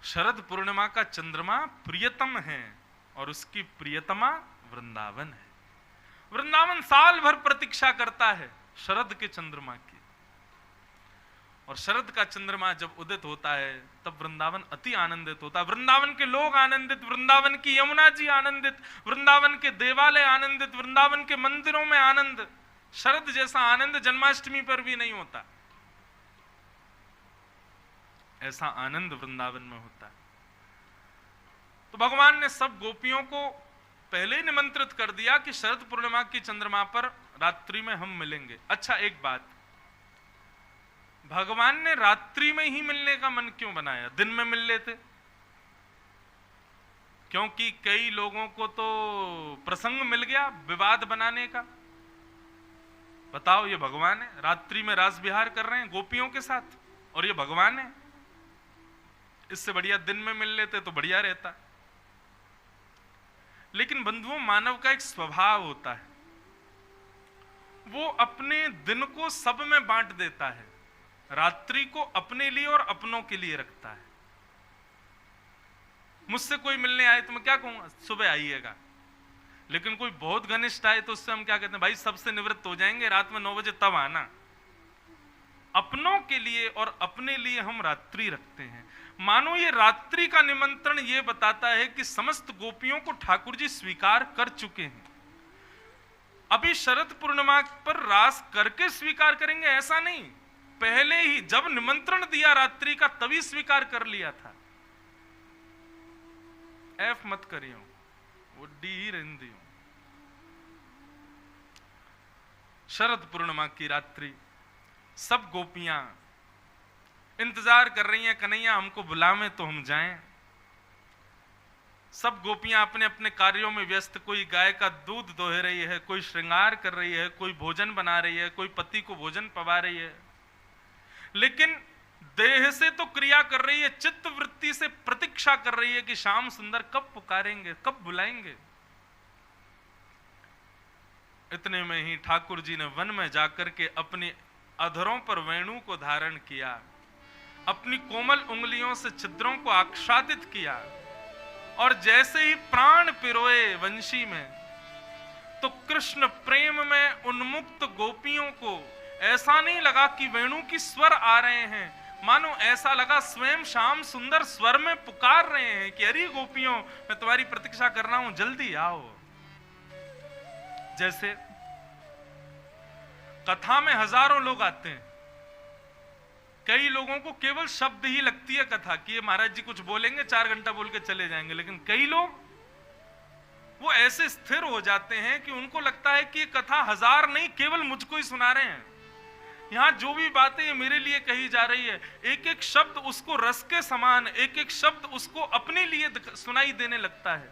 शरद पूर्णिमा का चंद्रमा प्रियतम है, और उसकी प्रियतमा वृंदावन है। वृंदावन साल भर प्रतीक्षा करता है शरद के चंद्रमा की, और शरद का चंद्रमा जब उदित होता है तब वृंदावन अति आनंदित होता है। वृंदावन के लोग आनंदित, वृंदावन की यमुना जी आनंदित, वृंदावन के देवालय आनंदित, वृंदावन के मंदिरों में आनंद। शरद जैसा आनंद जन्माष्टमी पर भी नहीं होता। ऐसा आनंद वृंदावन में होता है। तो भगवान ने सब गोपियों को पहले ही निमंत्रित कर दिया कि शरद पूर्णिमा की चंद्रमा पर रात्रि में हम मिलेंगे। अच्छा, एक बात, भगवान ने रात्रि में ही मिलने का मन क्यों बनाया? दिन में मिल लेते। क्योंकि कई लोगों को तो प्रसंग मिल गया विवाद बनाने का। बताओ, ये भगवान है, रात्रि में रास विहार कर रहे हैं गोपियों के साथ, और ये भगवान है। इससे बढ़िया दिन में मिल लेते तो बढ़िया रहता। लेकिन बंधुओं, मानव का एक स्वभाव होता है, वो अपने दिन को सब में बांट देता है। रात्रि को अपने लिए और अपनों के लिए रखता है। मुझसे कोई मिलने आए तो मैं क्या कहूंगा? सुबह आइएगा। लेकिन कोई बहुत घनिष्ठ आए तो उससे हम क्या कहते हैं? भाई सबसे निवृत्त हो जाएंगे, रात में 9 बजे तब आना। अपनों के लिए और अपने लिए हम रात्रि रखते हैं। मानो ये रात्रि का निमंत्रण ये बताता है कि समस्त गोपियों को ठाकुर जी स्वीकार कर चुके हैं। अभी शरद पूर्णिमा पर रास करके स्वीकार करेंगे ऐसा नहीं, पहले ही जब निमंत्रण दिया रात्रि का तभी स्वीकार कर लिया था। एफ मत करियो, वो डी ही रहती हूं। शरद पूर्णिमा की रात्रि, सब गोपियां इंतजार कर रही हैं, कन्हैया हमको बुलावे तो हम जाएं। सब गोपियां अपने अपने कार्यों में व्यस्त, कोई गाय का दूध दोह रही है, कोई श्रृंगार कर रही है, कोई भोजन बना रही है, कोई पति को भोजन पवा रही है, लेकिन देह से तो क्रिया कर रही है, चित्त वृत्ति से प्रतीक्षा कर रही है कि श्याम सुंदर कब पुकारेंगे, कब बुलाएंगे। इतने में ही ठाकुर जी ने वन में जाकर के अपनी अधरों पर वेणु को धारण किया, अपनी कोमल उंगलियों से छिद्रों को आच्छादित किया, और जैसे ही प्राण पिरोए वंशी में, तो कृष्ण प्रेम में उन्मुक्त गोपियों को ऐसा नहीं लगा कि वेणु की स्वर आ रहे हैं, मानो ऐसा लगा स्वयं श्याम सुंदर स्वर में पुकार रहे हैं कि अरे गोपियों, मैं तुम्हारी प्रतीक्षा कर रहा हूं, जल्दी आओ। जैसे कथा में हजारों लोग आते हैं, कई लोगों को केवल शब्द ही लगती है कथा कि ये महाराज जी कुछ बोलेंगे, 4 घंटा बोल के चले जाएंगे, लेकिन कई लोग वो ऐसे स्थिर हो जाते हैं कि उनको लगता है कि ये कथा हजार नहीं, केवल मुझको ही सुना रहे हैं। यहां जो भी बातें ये मेरे लिए कही जा रही है, एक एक शब्द उसको रस के समान, एक एक शब्द उसको अपने लिए सुनाई देने लगता है।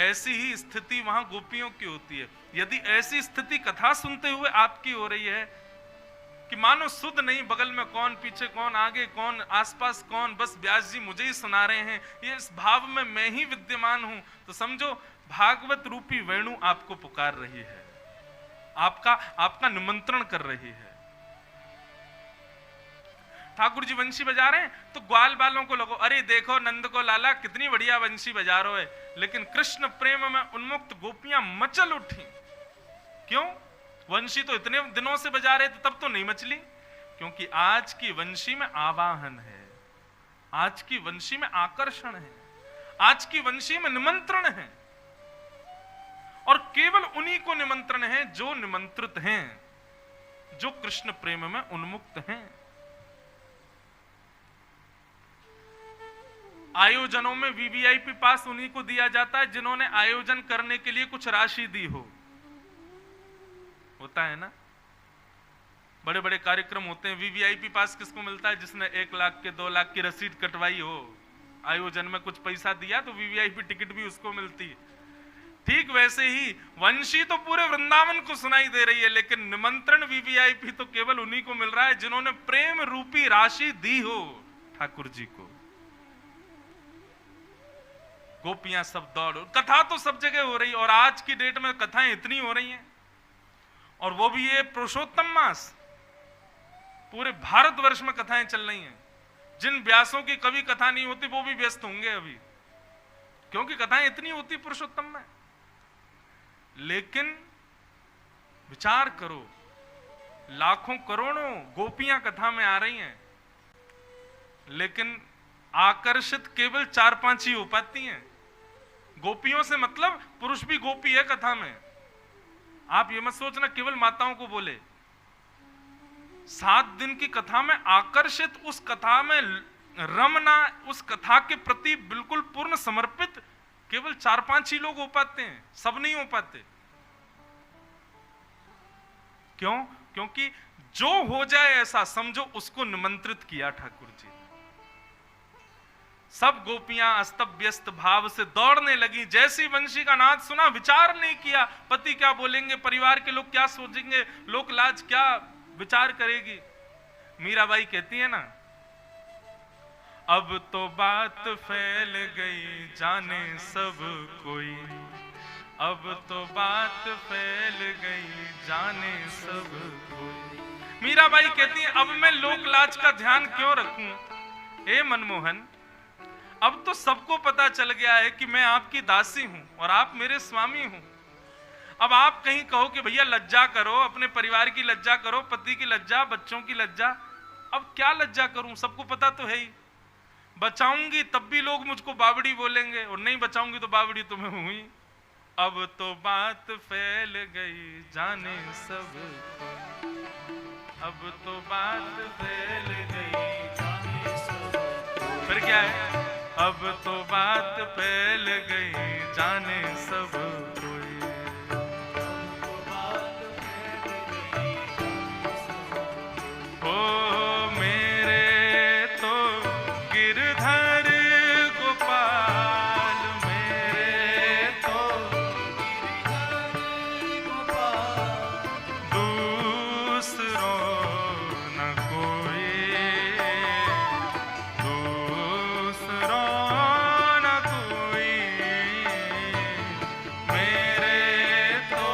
ऐसी ही स्थिति वहां गोपियों की होती है। यदि ऐसी स्थिति कथा सुनते हुए आपकी हो रही है कि मानो सुध नहीं, बगल में कौन, पीछे कौन, आगे कौन, आसपास कौन, बस व्यास जी मुझे ही सुना रहे हैं, ये इस भाव में मैं ही विद्यमान हूं, तो समझो भागवत रूपी वेणु आपको पुकार रही है, आपका निमंत्रण कर रही है। ठाकुर जी वंशी बजा रहे हैं तो ग्वाल बालों को लगो, अरे देखो नंद को लाला कितनी बढ़िया वंशी बजा रहे है, लेकिन कृष्ण प्रेम में उन्मुक्त गोपियां मचल उठी। क्यों? वंशी तो इतने दिनों से बजा रहे थे, तब तो नहीं मचली, क्योंकि आज की वंशी में आवाहन है, आज की वंशी में आकर्षण है, आज की वंशी में निमंत्रण है, और केवल उन्हीं को निमंत्रण है जो निमंत्रित हैं, जो कृष्ण प्रेम में उन्मुक्त हैं। आयोजनों में वीवीआईपी पास उन्हीं को दिया जाता है जिन्होंने आयोजन करने के लिए कुछ राशि दी हो। होता है ना, बड़े बड़े कार्यक्रम होते हैं, वीवीआईपी पास किसको मिलता है? जिसने 1 लाख के 2 लाख की रसीद कटवाई हो, आयोजन में कुछ पैसा दिया तो वीवीआईपी टिकट भी उसको मिलती है। ठीक वैसे ही वंशी तो पूरे वृंदावन को सुनाई दे रही है, लेकिन निमंत्रण वीवीआईपी तो केवल उन्हीं को मिल रहा है जिन्होंने प्रेम रूपी राशि दी हो ठाकुर जी को। गोपियां सब दौड़, कथा तो सब जगह हो रही है, और आज की डेट में कथाएं इतनी हो रही हैं, और वो भी ये पुरुषोत्तम मास, पूरे भारतवर्ष में कथाएं चल रही हैं। जिन व्यासों की कभी कथा नहीं होती वो भी व्यस्त होंगे अभी, क्योंकि कथाएं इतनी होती पुरुषोत्तम में। लेकिन विचार करो, लाखों करोड़ों गोपियां कथा में आ रही हैं, लेकिन आकर्षित केवल 4-5 ही हो पाती हैं। गोपियों से मतलब पुरुष भी गोपी है कथा में। आप ये मत सोचना केवल माताओं को बोले। 7 दिन की कथा में आकर्षित, उस कथा में रमना, उस कथा के प्रति बिल्कुल पूर्ण समर्पित केवल 4-5 ही लोग हो पाते हैं, सब नहीं हो पाते। क्यों? क्योंकि जो हो जाए ऐसा समझो उसको निमंत्रित किया ठाकुर जी। सब गोपियां अस्त व्यस्त भाव से दौड़ने लगी। जैसी वंशी का नाद सुना, विचार नहीं किया पति क्या बोलेंगे, परिवार के लोग क्या सोचेंगे, लोक लाज क्या विचार करेगी। मीराबाई कहती है ना, अब तो बात फैल गई जाने सब कोई, अब तो बात फैल गई जाने सब कोई। मीराबाई कहती है अब मैं लोक लाज का ध्यान क्यों रखूं, ए मनमोहन, अब तो सबको पता चल गया है कि मैं आपकी दासी हूं और आप मेरे स्वामी हूं। अब आप कहीं कहो कि भैया लज्जा करो, अपने परिवार की लज्जा करो, पति की लज्जा, बच्चों की लज्जा, अब क्या लज्जा करूं, सबको पता तो है ही। बचाऊंगी तब भी लोग मुझको बावड़ी बोलेंगे, और नहीं बचाऊंगी तो बावड़ी तुम्हें हुई। अब तो बात फैल गई जाने सब को, अब तो बात फैल गई जाने सब को। फिर क्या है? अब तो बात फैल गई जाने सब कोई। ओ मेरे तो गिरधर गोपाल, मेरे तो दूसरों न कोई, दूसरों न कोई, मेरे तो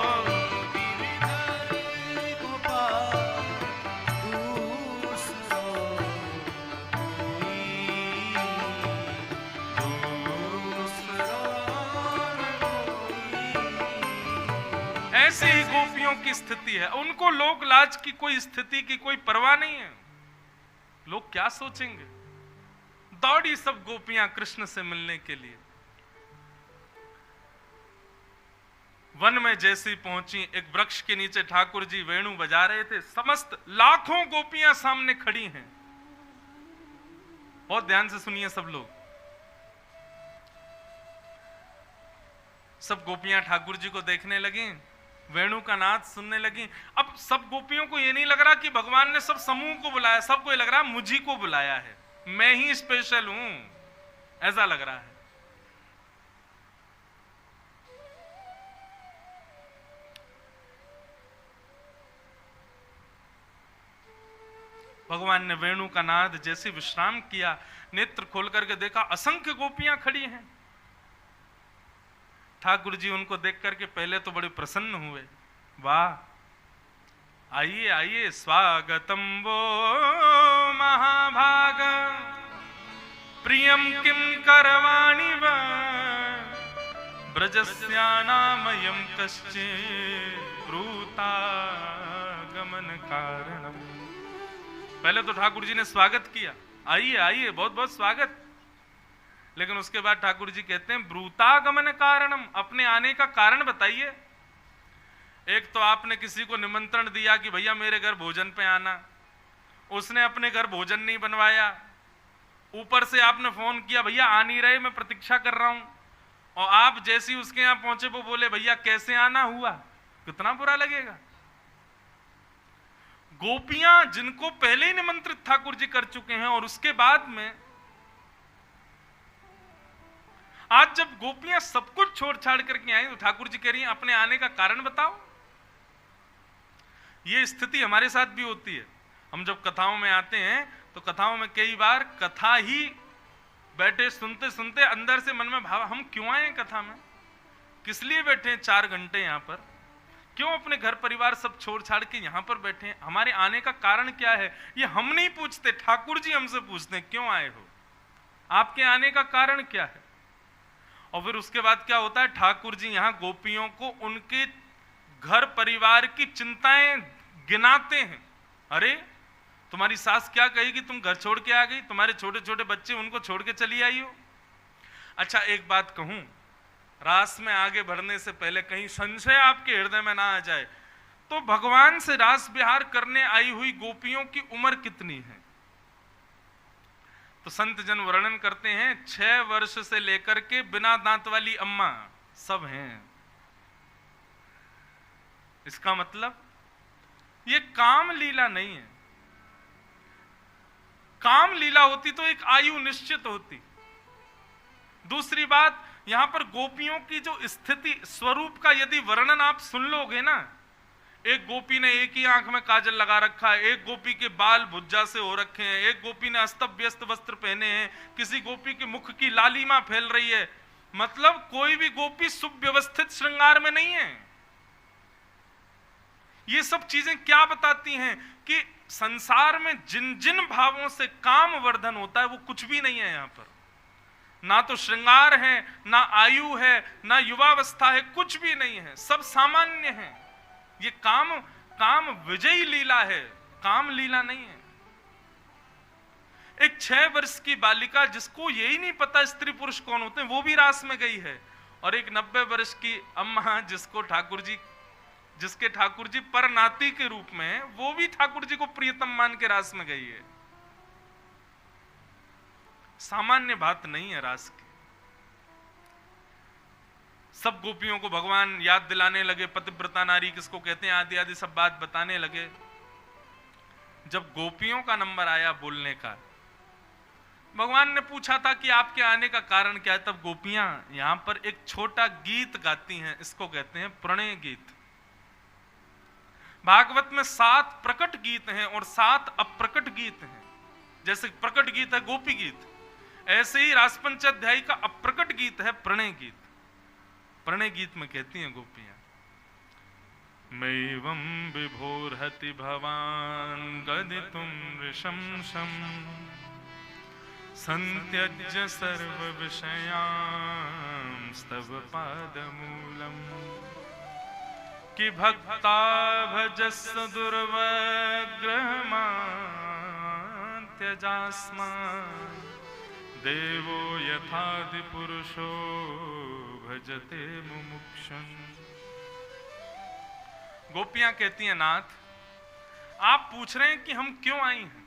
ऐसी ही गोपियों की स्थिति है। उनको लोक लाज की कोई स्थिति की कोई परवाह नहीं है। लोग क्या सोचेंगे। दौड़ी सब गोपियां कृष्ण से मिलने के लिए। वन में जैसी पहुंची, एक वृक्ष के नीचे ठाकुर जी वेणु बजा रहे थे। समस्त लाखों गोपियां सामने खड़ी हैं। बहुत ध्यान से सुनिए सब लोग। सब गोपियां ठाकुर जी को देखने लगी, वेणु का नाद सुनने लगी। अब सब गोपियों को यह नहीं लग रहा कि भगवान ने सब समूह को बुलाया, सबको लग रहा मुझी को बुलाया है, मैं ही स्पेशल हूं, ऐसा लग रहा है। भगवान ने वेणु का नाद जैसे विश्राम किया, नेत्र खोल करके देखा असंख्य गोपियां खड़ी हैं। ठाकुर जी उनको देख करके पहले तो बड़े प्रसन्न हुए। वाह, आइए आइए, स्वागतम वो महाभाग, प्रियम किम करवाणि वा, ब्रजस्यानामयं कश्चित् ब्रूतागमन कारणम। पहले तो ठाकुर जी ने स्वागत किया, आइए आइए, बहुत बहुत स्वागत। लेकिन उसके बाद ठाकुर जी कहते हैं ब्रूतागमन कारणम, अपने आने का कारण बताइए। एक तो आपने किसी को निमंत्रण दिया कि भैया मेरे घर भोजन पे आना, उसने अपने घर भोजन नहीं बनवाया। ऊपर से आपने फोन किया भैया आ नहीं रहे, मैं प्रतीक्षा कर रहा हूं, और आप जैसे ही उसके यहां पहुंचे वो बोले भैया कैसे आना हुआ। कितना बुरा लगेगा। गोपियां जिनको पहले ही निमंत्रित ठाकुर जी कर चुके हैं, और उसके बाद में आज जब गोपियां सब कुछ छोड़ छाड़ करके आई तो ठाकुर जी कह रही हैं अपने आने का कारण बताओ। यह स्थिति हमारे साथ भी होती है। हम जब कथाओं में आते हैं तो कथाओं में कई बार कथा ही बैठे सुनते सुनते अंदर से मन में भाव, हम क्यों आए हैं कथा में, किस लिए बैठे हैं 4 घंटे यहां पर, क्यों अपने घर परिवार सब छोड़ छाड़ के यहां पर बैठे हैं, हमारे आने का कारण क्या है। ये हम नहीं पूछते, ठाकुर जी हमसे पूछते हैं क्यों आए हो, आपके आने का कारण क्या है। और फिर उसके बाद क्या होता है, ठाकुर जी यहां गोपियों को उनके घर परिवार की चिंताएं गिनाते हैं। अरे तुम्हारी सास क्या कहेगी, तुम घर छोड़ के आ गई, तुम्हारे छोटे छोटे बच्चे उनको छोड़ के चली आई हो। अच्छा एक बात कहूं, रास में आगे बढ़ने से पहले कहीं संशय आपके हृदय में ना आ जाए, तो भगवान से रास विहार करने आई हुई गोपियों की उम्र कितनी है। तो संत जन वर्णन करते हैं 6 वर्ष से लेकर के बिना दांत वाली अम्मा सब हैं। इसका मतलब ये काम लीला नहीं है। काम लीला होती तो एक आयु निश्चित होती। दूसरी बात, यहां पर गोपियों की जो स्थिति स्वरूप का यदि वर्णन आप सुन लोगे ना, एक गोपी ने एक ही आंख में काजल लगा रखा है, एक गोपी के बाल भुज्जा से हो रखे हैं, एक गोपी ने अस्त व्यस्त वस्त्र पहने हैं, किसी गोपी के मुख की लालिमा फैल रही है। मतलब कोई भी गोपी सुव्यवस्थित श्रृंगार में नहीं है। ये सब चीजें क्या बताती हैं कि संसार में जिन जिन भावों से काम वर्धन होता है वो कुछ भी नहीं है। यहां पर ना तो श्रृंगार है, ना आयु है, ना युवावस्था है, कुछ भी नहीं है, सब सामान्य है। ये काम विजयी लीला है, काम लीला नहीं है। एक 6 वर्ष की बालिका जिसको यही नहीं पता स्त्री पुरुष कौन होते हैं वो भी रास में गई है, और एक 90 वर्ष की अम्मा जिसके ठाकुर जी पर नाती के रूप में वो भी ठाकुर जी को प्रियतम मान के रास में गई है। सामान्य बात नहीं है रास की। सब गोपियों को भगवान याद दिलाने लगे, पतिव्रता नारी किसको कहते हैं आदि आदि सब बात बताने लगे। जब गोपियों का नंबर आया बोलने का, भगवान ने पूछा था कि आपके आने का कारण क्या है, तब गोपियां यहां पर एक छोटा गीत गाती हैं, इसको कहते हैं प्रणय गीत। भागवत में 7 प्रकट गीत हैं और 7 अप्रकट गीत हैं। जैसे प्रकट गीत है गोपी गीत, ऐसे ही रासपंचाध्यायी का अप्रकट गीत है प्रणय गीत। प्रणय गीत में कहती हैं गोपियां, मैवं विभोर्हति भवान गदितुं ऋशंसं संत्यज्य सर्व विषयांस्तव पादमूलम् कि भक्ता भजस दुर्वग्रहमान् त्यजास्मान् देवो यथादि पुरुषो भजते मुमुक्षुन्। गोपियां कहती हैं नाथ, आप पूछ रहे हैं कि हम क्यों आई हैं,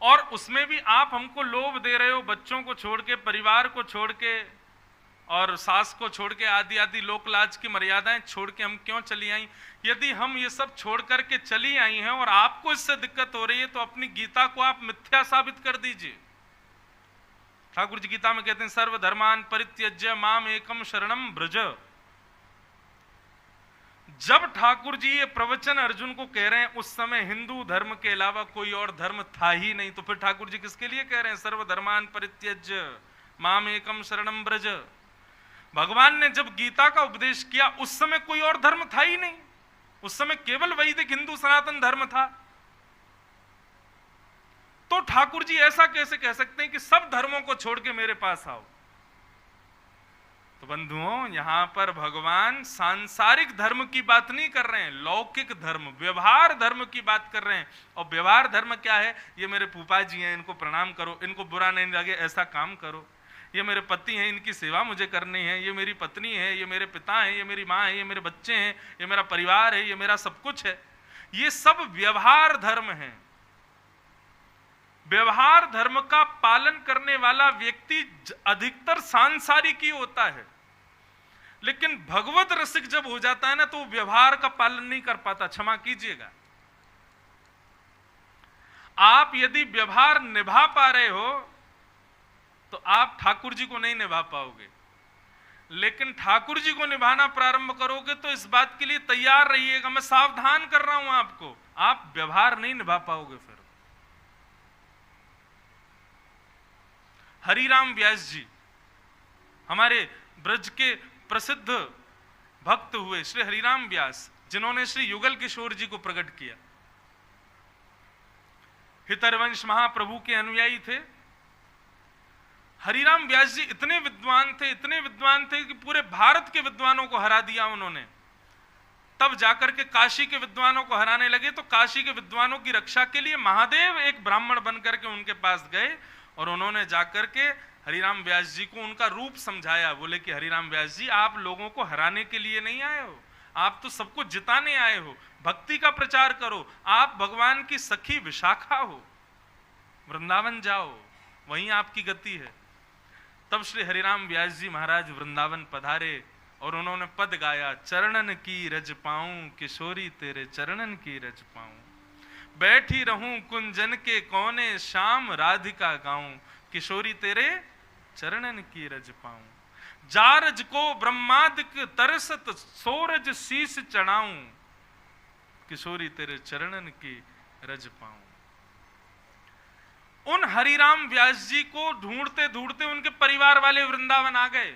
और उसमें भी आप हमको लोभ दे रहे हो, बच्चों को छोड़ के, परिवार को छोड़ के और सास को छोड़ के, आदि आदि लोक लाज की मर्यादाएं छोड़ के हम क्यों चली आई। यदि हम ये सब छोड़ करके चली आई हैं और आपको इससे दिक्कत हो रही है तो अपनी गीता को आप मिथ्या साबित कर दीजिए। ठाकुर जी गीता में कहते हैं सर्वधर्मान परित्यज्य माम एकम शरणम ब्रज। जब ठाकुर जी ये प्रवचन अर्जुन को कह रहे हैं उस समय हिंदू धर्म के अलावा कोई और धर्म था ही नहीं, तो फिर ठाकुर जी किसके लिए कह रहे हैं सर्वधर्मान परित्यज्य माम एकम शरणम ब्रज। भगवान ने जब गीता का उपदेश किया उस समय कोई और धर्म था ही नहीं, उस समय केवल वैदिक हिंदू सनातन धर्म था। तो ठाकुर जी ऐसा कैसे कह सकते हैं कि सब धर्मों को छोड़ के मेरे पास आओ। तो बंधुओं, यहां पर भगवान सांसारिक धर्म की बात नहीं कर रहे हैं, लौकिक धर्म, व्यवहार धर्म की बात कर रहे हैं। और व्यवहार धर्म क्या है, ये मेरे फूफा जी हैं, इनको प्रणाम करो, इनको बुरा नहीं लगे ऐसा काम करो, ये मेरे पति हैं, इनकी सेवा मुझे करनी है, ये मेरी पत्नी है, ये मेरे पिता हैं, ये मेरी माँ है, ये मेरे बच्चे हैं, ये मेरा परिवार है, ये मेरा सब कुछ है। ये सब व्यवहार धर्म है। व्यवहार धर्म का पालन करने वाला व्यक्ति अधिकतर सांसारिक ही होता है, लेकिन भगवत रसिक जब हो जाता है ना तो व्यवहार का पालन नहीं कर पाता। क्षमा कीजिएगा, आप यदि व्यवहार निभा पा रहे हो तो आप ठाकुर जी को नहीं निभा पाओगे, लेकिन ठाकुर जी को निभाना प्रारंभ करोगे तो इस बात के लिए तैयार रहिएगा, मैं सावधान कर रहा हूं आपको, आप व्यवहार नहीं निभा पाओगे। फिर हरिराम व्यास जी हमारे ब्रज के प्रसिद्ध भक्त हुए, श्री हरिराम व्यास, जिन्होंने श्री युगल किशोर जी को प्रकट किया। हितरवंश महाप्रभु के अनुयायी थे। हरिराम व्यास जी इतने विद्वान थे, इतने विद्वान थे कि पूरे भारत के विद्वानों को हरा दिया उन्होंने। तब जाकर के काशी के विद्वानों को हराने लगे, तो काशी के विद्वानों की रक्षा के लिए महादेव एक ब्राह्मण बनकर के उनके पास गए और उन्होंने जाकर के हरिराम व्यास जी को उनका रूप समझाया। बोले कि हरिराम व्यास जी, आप लोगों को हराने के लिए नहीं आए हो, आप तो सबको जिताने आए हो, भक्ति का प्रचार करो, आप भगवान की सखी विशाखा हो, वृंदावन जाओ, वहीं आपकी गति है। तब श्री हरिराम व्यास जी महाराज वृंदावन पधारे और उन्होंने पद गाया, चरणन की रज पाऊं किशोरी तेरे चरणन की रज पाऊं, बैठी रहूं कुंजन के कोने श्याम राधिका गाऊं, किशोरी तेरे चरणन की रज पाऊं, जारज को ब्रह्मादिक तरसत सोरज शीस चढ़ाऊं, किशोरी तेरे चरणन की रज पाऊं। उन हरिराम व्यास जी को ढूंढते ढूंढते उनके परिवार वाले वृंदावन आ गए,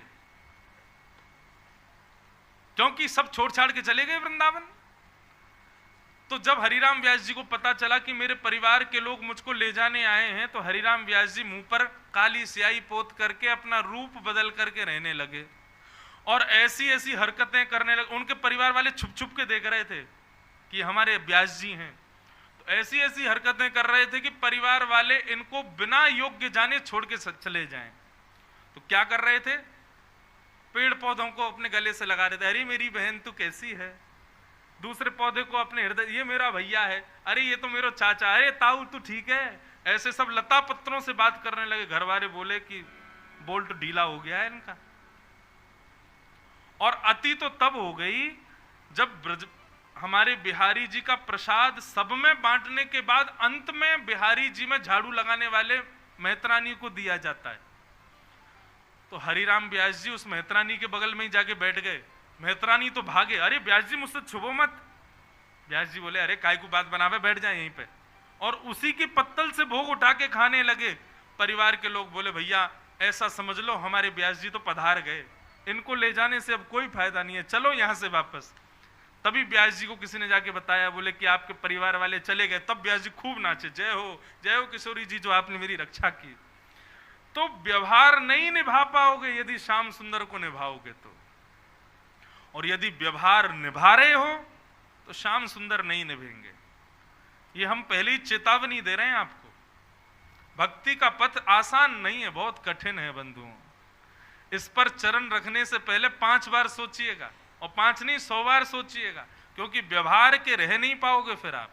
क्योंकि सब छोड़ छाड़ के चले गए वृंदावन। तो जब हरिराम व्यास जी को पता चला कि मेरे परिवार के लोग मुझको ले जाने आए हैं, तो हरिराम व्यास जी मुंह पर काली स्याही पोत करके अपना रूप बदल करके रहने लगे और ऐसी ऐसी हरकतें करने लगे। उनके परिवार वाले छुप छुप के देख रहे थे कि हमारे व्यास जी हैं, तो ऐसी ऐसी हरकतें कर रहे थे कि परिवार वाले इनको बिना योग्य जाने छोड़ के चले जाएं। तो क्या कर रहे थे, पेड़ पौधों को अपने गले से लगा रहे थे, अरे मेरी बहन तू कैसी है, दूसरे पौधे को अपने हृदय, ये मेरा भैया है, अरे ये तो मेरा चाचा, अरे ताऊ तू ठीक है, ऐसे सब लता पत्रों से बात करने लगे। घर वाले बोले कि बोल्ट ढीला हो गया है इनका। और अति तो तब हो गई जब हमारे बिहारी जी का प्रसाद सब में बांटने के बाद अंत में बिहारी जी में झाड़ू लगाने वाले मेहतरानी को दिया जाता है। तो हरिराम व्यास जी उस मेहतरानी के बगल में ही जाके बैठ गए। मेहतरानी तो भागे, अरे व्यास जी मुझसे छुपो मत। व्यास जी बोले अरे काय को बात बनावे, बैठ जाए यहीं पे। और उसी की पत्तल से भोग उठा के खाने लगे। परिवार के लोग बोले भैया ऐसा समझ लो हमारे व्यास जी तो पधार गए, इनको ले जाने से अब कोई फायदा नहीं है, चलो यहां से वापस। तभी व्यास जी को किसी ने जाके बताया, बोले कि आपके परिवार वाले चले गए। तब व्यास जी खूब नाचे, जय हो किशोरी जी, जो आपने मेरी रक्षा की। तो व्यवहार नहीं निभा पाओगे यदि श्याम सुंदर को निभाओगे तो, और यदि व्यवहार निभा रहे हो तो श्याम सुंदर नहीं निभेंगे। ये हम पहले ही चेतावनी दे रहे हैं आपको। भक्ति का पथ आसान नहीं है, बहुत कठिन है बंधुओं। इस पर चरण रखने से पहले 5 बार सोचिएगा, और 5 नहीं 100 बार सोचिएगा, क्योंकि व्यवहार के रह नहीं पाओगे फिर आप।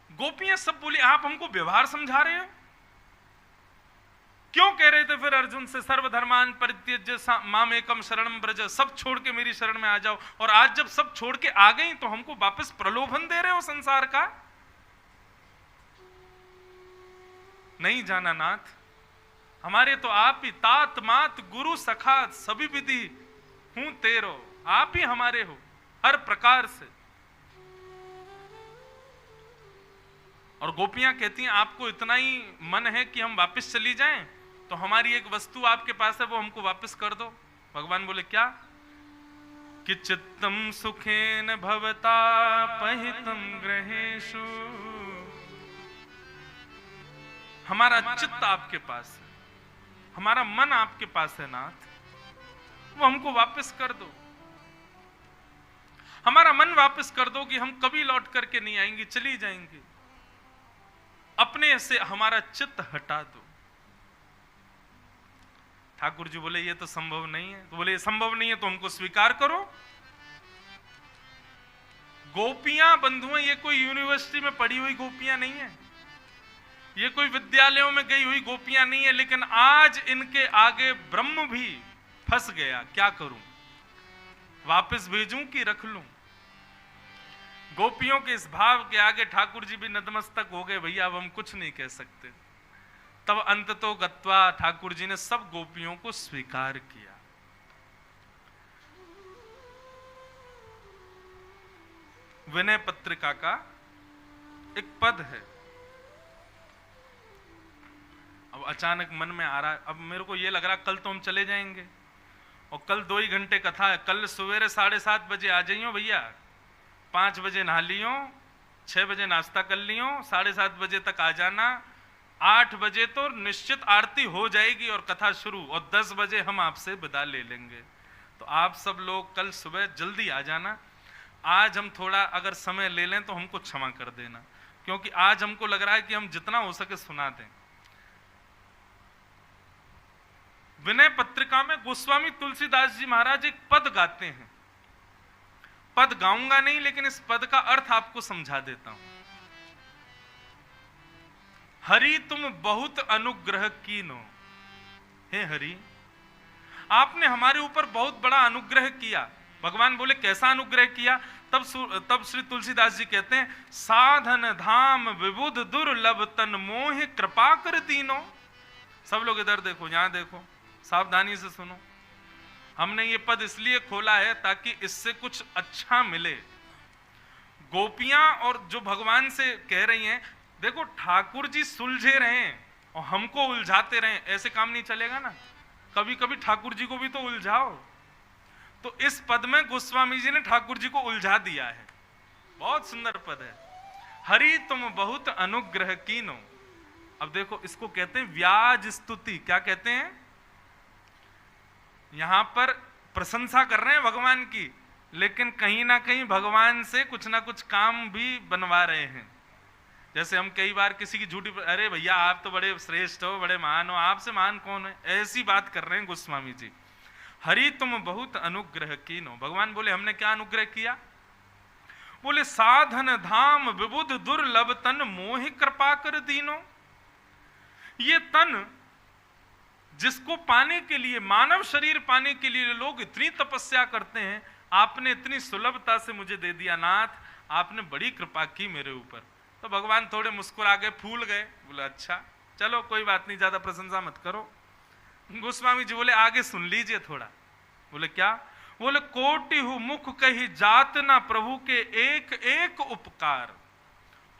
गोपियां सब बोली आप हमको व्यवहार समझा रहे हो। क्यों कह रहे थे फिर अर्जुन से सर्वधर्मान परित्यज्य मामेकम शरणम ब्रज, सब छोड़ के मेरी शरण में आ जाओ। और आज जब सब छोड़ के आ गई तो हमको वापस प्रलोभन दे रहे हो संसार का। नहीं जाना नाथ, हमारे तो आप ही तात मात गुरु सखा सभी विधि हूं तेरो, आप ही हमारे हो हर प्रकार से। और गोपियां कहती हैं आपको इतना ही मन है कि हम वापस चली जाएं, तो हमारी एक वस्तु आपके पास है वो हमको वापस कर दो। भगवान बोले क्या? कि चित्तम सुखेन भवता पहितम ग्रहेषु, हमारा चित्त आपके पास है, हमारा मन आपके पास है नाथ, वो हमको वापस कर दो। हमारा मन वापस कर दो कि हम कभी लौट करके नहीं आएंगे, चली जाएंगे। अपने से हमारा चित्त हटा दो। ठाकुर जी बोले ये तो संभव नहीं है। तो बोले ये संभव नहीं है तो हमको स्वीकार करो। गोपियां बंधुओं ये कोई यूनिवर्सिटी में पढ़ी हुई गोपियां नहीं है, ये कोई विद्यालयों में गई हुई गोपियां नहीं है, लेकिन आज इनके आगे ब्रह्म भी फंस गया। क्या करूं, वापस भेजूं कि रख लूं? गोपियों के इस भाव के आगे ठाकुर जी भी नतमस्तक हो गए, भैया अब हम कुछ नहीं कह सकते। तब अंततो गत्वा ठाकुर जी ने सब गोपियों को स्वीकार किया। विनय पत्रिका का एक पद है। अब अचानक मन में आ रहा, अब मेरे को ये लग रहा कल तो हम चले जाएंगे, और कल 2 ही घंटे कथा है। कल सवेरे 7:30 बजे आ जाइयो भैया, 5 बजे नहा लियो, 6 बजे नाश्ता कर लियो, 7:30 बजे तक आ जाना। 8 बजे तो निश्चित आरती हो जाएगी और कथा शुरू, और 10 बजे हम आपसे विदा ले लेंगे। तो आप सब लोग कल सुबह जल्दी आ जाना। आज हम थोड़ा अगर समय ले लें तो हमको क्षमा कर देना, क्योंकि आज हमको लग रहा है कि हम जितना हो सके सुना दें। विनय पत्रिका में गोस्वामी तुलसीदास जी महाराज एक पद गाते हैं। पद गाऊंगा नहीं, लेकिन इस पद का अर्थ आपको समझा देता हूं। हरि तुम बहुत अनुग्रह कीनो, हे हरि आपने हमारे ऊपर बहुत बड़ा अनुग्रह किया। भगवान बोले कैसा अनुग्रह किया? तब श्री तुलसीदास जी कहते हैं, साधन धाम विबुध दुर्लभ तन मोह कृपा कर दीनो। सब लोग इधर देखो, यहां देखो, सावधानी से सुनो। हमने ये पद इसलिए खोला है ताकि इससे कुछ अच्छा मिले। गोपियां और जो भगवान से कह रही हैं, देखो ठाकुर जी सुलझे रहे और हमको उलझाते रहे, ऐसे काम नहीं चलेगा ना। कभी कभी ठाकुर जी को भी तो उलझाओ। तो इस पद में गोस्वामी जी ने ठाकुर जी को उलझा दिया है। बहुत सुंदर पद है, हरि तुम बहुत अनुग्रह कीनो। अब देखो इसको कहते हैं व्याज स्तुति। क्या कहते हैं? यहां पर प्रशंसा कर रहे हैं भगवान की, लेकिन कहीं ना कहीं भगवान से कुछ ना कुछ काम भी बनवा रहे हैं। जैसे हम कई बार किसी की झूठी, अरे भैया आप तो बड़े श्रेष्ठ हो, बड़े महान हो, आपसे महान कौन है, ऐसी बात कर रहे हैं गोस्वामी जी। हरि तुम बहुत अनुग्रह कीनो। भगवान बोले हमने क्या अनुग्रह किया? बोले साधन धाम विबुध दुर्लभ तन मोहि कृपा कर दीनो। ये तन जिसको पाने के लिए, मानव शरीर पाने के लिए लोग इतनी तपस्या करते हैं, आपने इतनी सुलभता से मुझे दे दिया नाथ, आपने बड़ी कृपा की मेरे ऊपर। तो भगवान थोड़े मुस्कुरा गए, फूल गए, बोले अच्छा चलो कोई बात नहीं, ज्यादा प्रशंसा मत करो। गोस्वामी जी बोले आगे सुन लीजिए थोड़ा। बोले क्या? बोले कोटि हु मुख कही जात ना प्रभु के एक एक उपकार।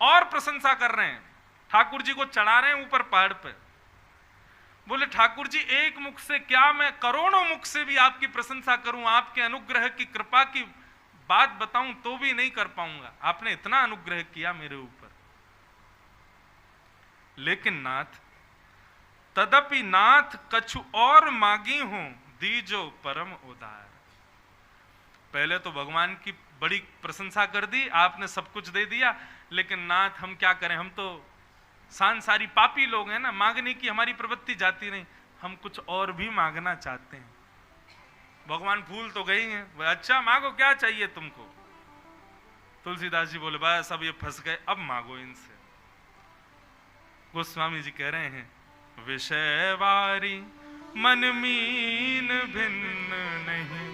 और प्रशंसा कर रहे हैं, ठाकुर जी को चढ़ा रहे हैं ऊपर पहाड़ पे। बोले ठाकुर जी एक मुख से क्या, मैं करोड़ों मुख से भी आपकी प्रशंसा करूं, आपके अनुग्रह की कृपा की बात बताऊं तो भी नहीं कर पाऊंगा। आपने इतना अनुग्रह किया मेरे ऊपर। लेकिन नाथ तदपि नाथ कछु और मांगी हूं, दीजो परम उदार। पहले तो भगवान की बड़ी प्रशंसा कर दी, आपने सब कुछ दे दिया, लेकिन नाथ हम क्या करें, हम तो सांसारी पापी लोग हैं ना, मांगने की हमारी प्रवृत्ति जाती नहीं, हम कुछ और भी मांगना चाहते हैं। भगवान फूल तो गई हैं, अच्छा मांगो क्या चाहिए तुमको। तुलसीदास जी बोले बस अब ये फंस गए, अब मांगो इनसे। गोस्वामी जी कह रहे हैं विषयवारी मन मीन भिन्न नहीं,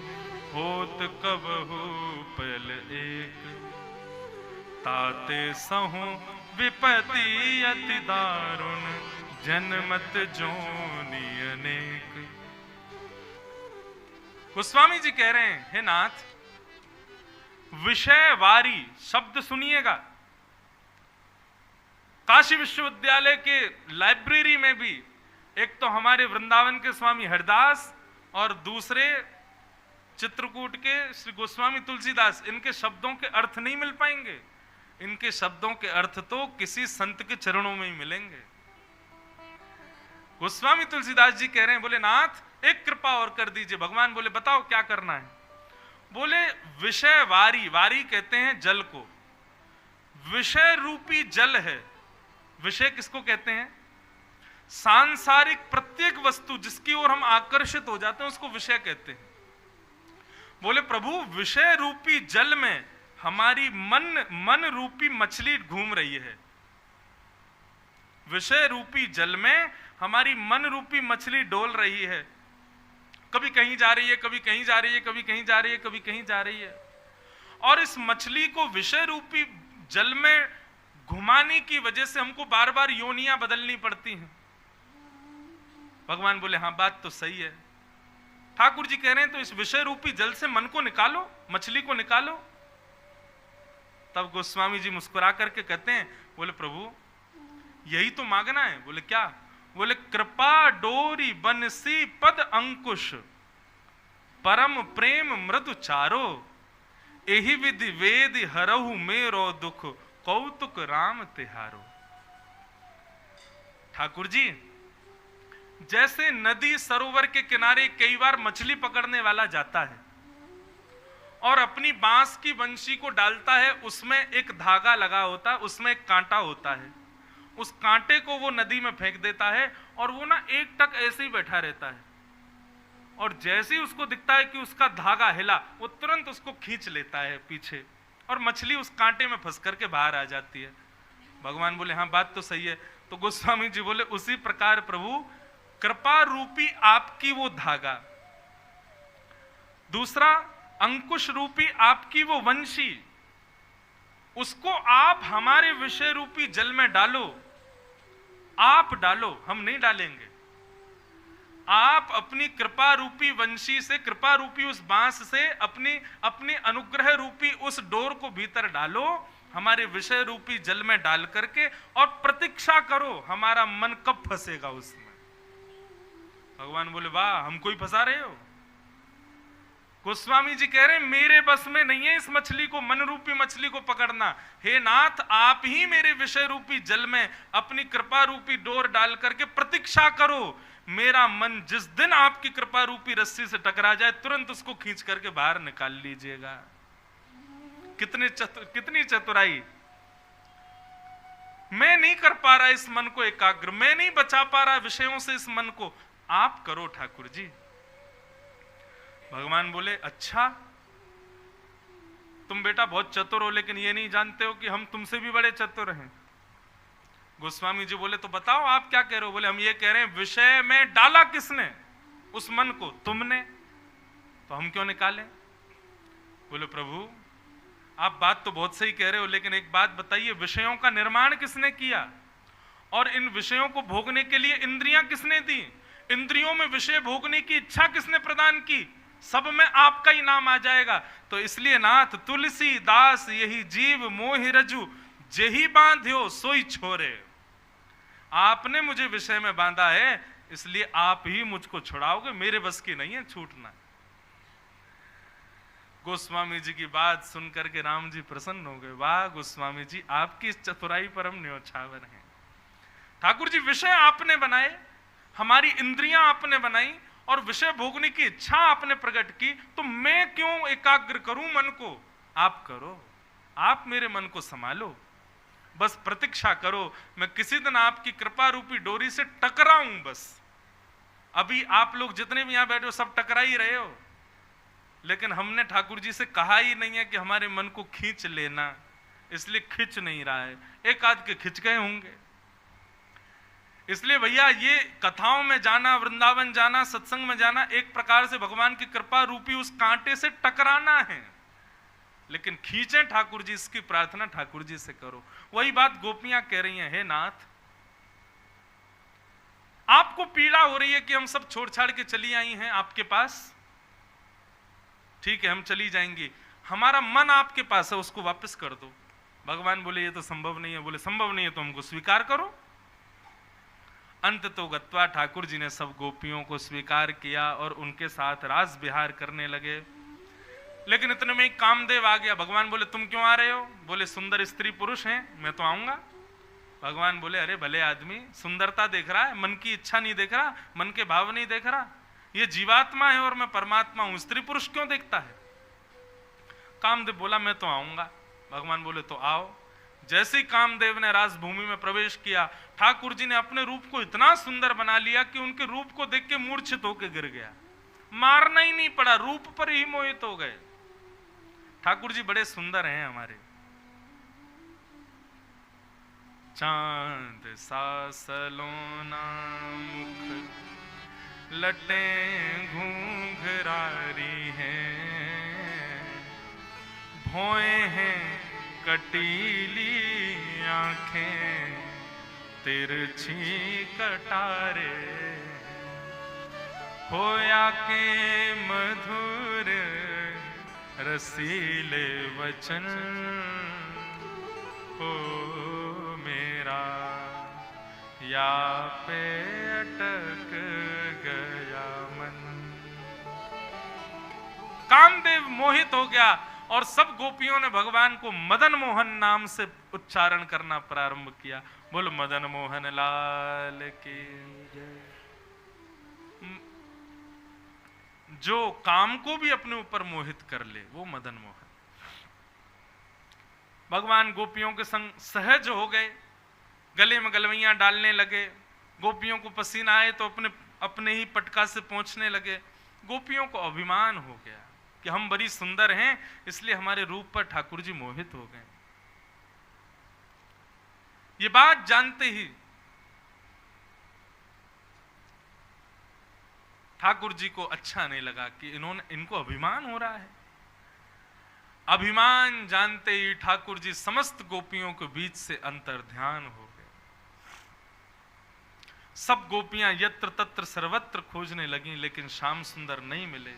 होत कब हो पल एक, ताते सहु विपति अति दारुण, जन्मत जोनि अनेक। गोस्वामी जी कह रहे हैं हे नाथ, विषयवारी शब्द सुनिएगा। काशी विश्वविद्यालय के लाइब्रेरी में भी एक तो हमारे वृंदावन के स्वामी हरिदास और दूसरे चित्रकूट के श्री गोस्वामी तुलसीदास, इनके शब्दों के अर्थ नहीं मिल पाएंगे। इनके शब्दों के अर्थ तो किसी संत के चरणों में ही मिलेंगे। गोस्वामी तुलसीदास जी कह रहे हैं, बोले नाथ एक कृपा और कर दीजिए। भगवान बोले बताओ क्या करना है। बोले विषय वारी, वारी कहते हैं जल को, विषय रूपी जल है। विषय किसको कहते हैं? सांसारिक प्रत्येक वस्तु जिसकी ओर हम आकर्षित हो जाते हैं उसको विषय कहते हैं। बोले प्रभु विषय रूपी जल में हमारी मन रूपी मछली घूम रही है। विषय रूपी जल में हमारी मन रूपी मछली डोल रही है, कभी कहीं जा रही है, कभी कहीं जा रही है, कभी कहीं जा रही है, कभी कहीं जा रही है। और इस मछली को विषय रूपी जल में घुमाने की वजह से हमको बार बार योनियां बदलनी पड़ती हैं। भगवान बोले हाँ बात तो सही है। ठाकुर जी कह रहे हैं तो इस विषय रूपी जल से मन को निकालो, मछली को निकालो। तब गोस्वामी जी मुस्कुरा करके कहते हैं, बोले प्रभु यही तो मांगना है। बोले क्या? बोले कृपा डोरी बनसी पद अंकुश, परम प्रेम मृदु चारो, एहि विधि वेद हरहु मेरो दुख, कौतुक राम तिहारो। ठाकुर जी जैसे नदी सरोवर के किनारे कई बार मछली पकड़ने वाला जाता है और अपनी बांस की बंशी को डालता है, उसमें एक धागा लगा होता है, उसमें एक कांटा होता है, उस कांटे को वो नदी में फेंक देता है और वो ना एक टक ऐसे ही बैठा रहता है, और जैसे ही उसको दिखता है कि उसका धागा हिला वो तुरंत उसको खींच लेता है पीछे और मछली उस कांटे में फंस करके बाहर आ जाती है। भगवान बोले हाँ बात तो सही है। तो गोस्वामी जी बोले उसी प्रकार प्रभु कृपा रूपी आपकी वो धागा, दूसरा अंकुश रूपी आपकी वो वंशी, उसको आप हमारे विषय रूपी जल में डालो। आप डालो, हम नहीं डालेंगे। आप अपनी कृपा रूपी वंशी से, कृपा रूपी उस बांस से अपनी अनुग्रह रूपी उस डोर को भीतर डालो, हमारे विषय रूपी जल में डाल करके, और प्रतीक्षा करो हमारा मन कब फंसेगा उसमें। भगवान बोले वाह हमको ही फंसा रहे हो। गोस्वामी जी कह रहे हैं मेरे बस में नहीं है इस मछली को, मन रूपी मछली को पकड़ना। हे नाथ आप ही मेरे विषय रूपी जल में अपनी कृपा रूपी डोर डाल करके प्रतीक्षा करो। मेरा मन जिस दिन आपकी कृपा रूपी रस्सी से टकरा जाए तुरंत उसको खींच करके बाहर निकाल लीजिएगा। कितनी चतुराई। मैं नहीं कर पा रहा इस मन को एकाग्र, मैं नहीं बचा पा रहा विषयों से इस मन को, आप करो ठाकुर जी। भगवान बोले अच्छा तुम बेटा बहुत चतुर हो, लेकिन ये नहीं जानते हो कि हम तुमसे भी बड़े चतुर हैं। गोस्वामी जी बोले तो बताओ आप क्या कह रहे हो? बोले हम ये कह रहे हैं विषय में डाला किसने उस मन को? तुमने, तो हम क्यों निकालें? बोले प्रभु आप बात तो बहुत सही कह रहे हो, लेकिन एक बात बताइए, विषयों का निर्माण किसने किया और इन विषयों को भोगने के लिए इंद्रियां किसने दी? इंद्रियों में विषय भोगने की इच्छा किसने प्रदान की? सब में आपका ही नाम आ जाएगा। तो इसलिए नाथ तुलसी दास यही जीव मोहि रजू, जेही बांध्यो सोई छोरे। आपने मुझे विषय में बांधा है, इसलिए आप ही मुझको छुड़ाओगे, मेरे बस की नहीं है छूटना। गोस्वामी जी की बात सुनकर के राम जी प्रसन्न हो गए। वाह गोस्वामी जी, आपकी इस चतुराई पर हम न्योछावर हैं। ठाकुर जी विषय आपने बनाए, हमारी इंद्रियां आपने बनाई और विषय भोगने की इच्छा आपने प्रकट की, तो मैं क्यों एकाग्र करूं मन को? आप करो, आप मेरे मन को संभालो, बस प्रतीक्षा करो, मैं किसी दिन आपकी कृपा रूपी डोरी से टकराऊं। बस अभी आप लोग जितने भी यहां बैठे हो सब टकरा ही रहे हो, लेकिन हमने ठाकुर जी से कहा ही नहीं है कि हमारे मन को खींच लेना, इसलिए खींच नहीं रहा है। एक आध के खिंच गए होंगे। इसलिए भैया ये कथाओं में जाना, वृंदावन जाना, सत्संग में जाना, एक प्रकार से भगवान की कृपा रूपी उस कांटे से टकराना है, लेकिन खींचे ठाकुर जी, इसकी प्रार्थना ठाकुर जी से करो। वही बात गोपियां कह रही हैं, हे नाथ आपको पीड़ा हो रही है कि हम सब छोड़ छाड़ के चली आई हैं आपके पास, ठीक है हम चली जाएंगी, हमारा मन आपके पास है उसको वापस कर दो। भगवान बोले ये तो संभव नहीं है। बोले संभव नहीं है तो हमको स्वीकार करो। अंत तो गत्वा ठाकुर जी ने सब गोपियों को स्वीकार किया और उनके साथ रास विहार करने लगे। लेकिन इतने में कामदेव आ गया। भगवान बोले तुम क्यों आ रहे हो? बोले सुंदर स्त्री पुरुष हैं, मैं तो आऊंगा। भगवान बोले अरे भले आदमी, सुंदरता देख रहा है, मन की इच्छा नहीं देख रहा, मन के भाव नहीं देख रहा, ये जीवात्मा है और मैं परमात्मा हूं, स्त्री पुरुष क्यों देखता है? कामदेव बोला मैं तो आऊंगा। भगवान बोले तो आओ। जैसे ही कामदेव ने राजभूमि में प्रवेश किया, ठाकुर जी ने अपने रूप को इतना सुंदर बना लिया कि उनके रूप को देख के मूर्छित होकर गिर गया। मारना ही नहीं पड़ा, रूप पर ही मोहित हो गए। ठाकुर जी बड़े सुंदर हैं हमारे। चांद सा सलोना मुख, लटे घूंघरारी हैं, भौए हैं कटीली आंखें, तिरछी कटारे, होया के मधुर रसीले वचन, हो मेरा या पे अटक गया मन। कामदेव मोहित हो गया और सब गोपियों ने भगवान को मदन मोहन नाम से उच्चारण करना प्रारंभ किया। बोलो मदन मोहन लाल की जय। जो काम को भी अपने ऊपर मोहित कर ले वो मदन मोहन। भगवान गोपियों के संग सहज हो गए, गले में गलवैयां डालने लगे। गोपियों को पसीना आए तो अपने अपने ही पटका से पोंछने लगे। गोपियों को अभिमान हो गया कि हम बड़ी सुंदर हैं, इसलिए हमारे रूप पर ठाकुर जी मोहित हो गए। ये बात जानते ही ठाकुर जी को अच्छा नहीं लगा कि इनको अभिमान हो रहा है। अभिमान जानते ही ठाकुर जी समस्त गोपियों के बीच से अंतर्ध्यान हो गए। सब गोपियां यत्र तत्र सर्वत्र खोजने लगी, लेकिन श्याम सुंदर नहीं मिले।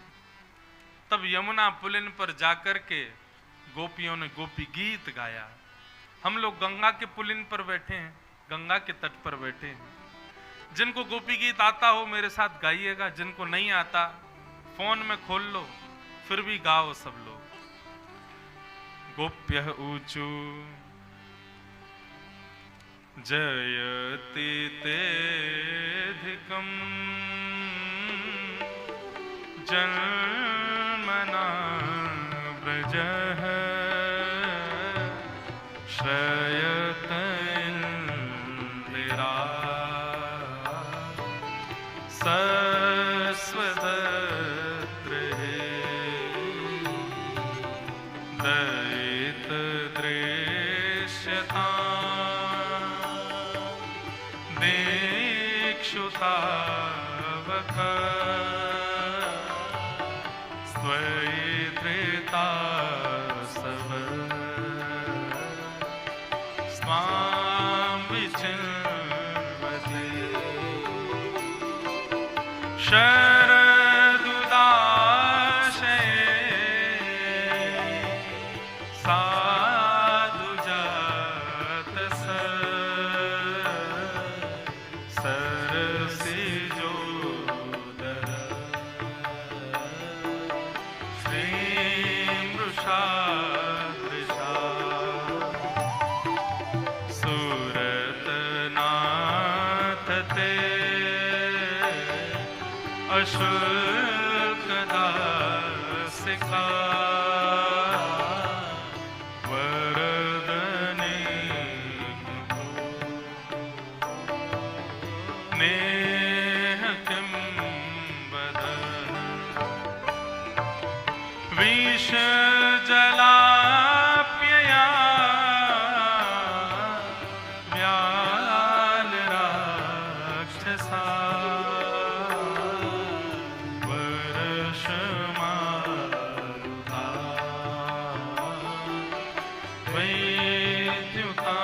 तब यमुना पुलिन पर जाकर के गोपियों ने गोपी गीत गाया। हम लोग गंगा के पुलिन पर बैठे हैं, गंगा के तट पर बैठे हैं। जिनको गोपी गीत आता हो मेरे साथ गाइएगा, जिनको नहीं आता फोन में खोल लो, फिर भी गाओ सब लोग। गोप्य ऊचू जयति तेधिकम जन्मना ब्रजः श्रयत वेश्युतावक स्वयि धृता सव स्वां विचिन्वते शरदुदाशये साधुजातस सरसिजोदर श्रीमृषादृशा सुरतनाथ ते अशुल्कदासिका वरदने नेह किं वदन विषजलाप्यया व्यालराक्षसा वर्षमारुता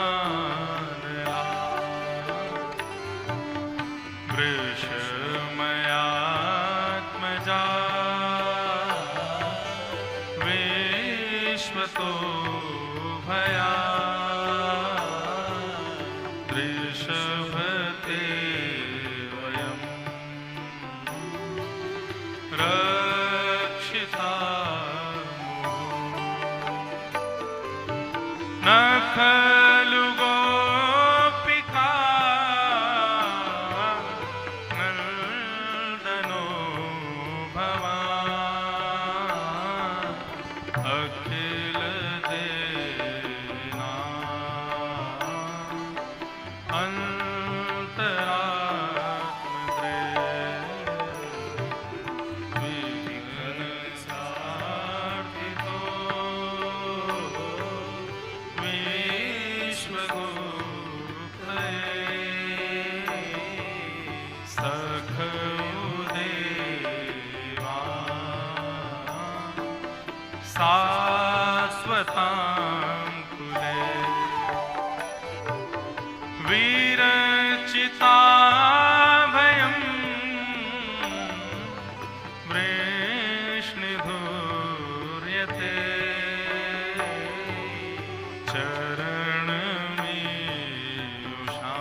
वैद्युतानला वृषमयात्मजा विश्वतो भया वृषभते वयं रक्षिता न खलु गोपिका नन्दनो भवान् अखिल देना अंतरात्मदृ विघ्न सार्थितो विश्वगुप्तये सखयुदेवा शाश्वतां कुले विरचिता भयं वृष्णिधूर्यते चरणमीयुषा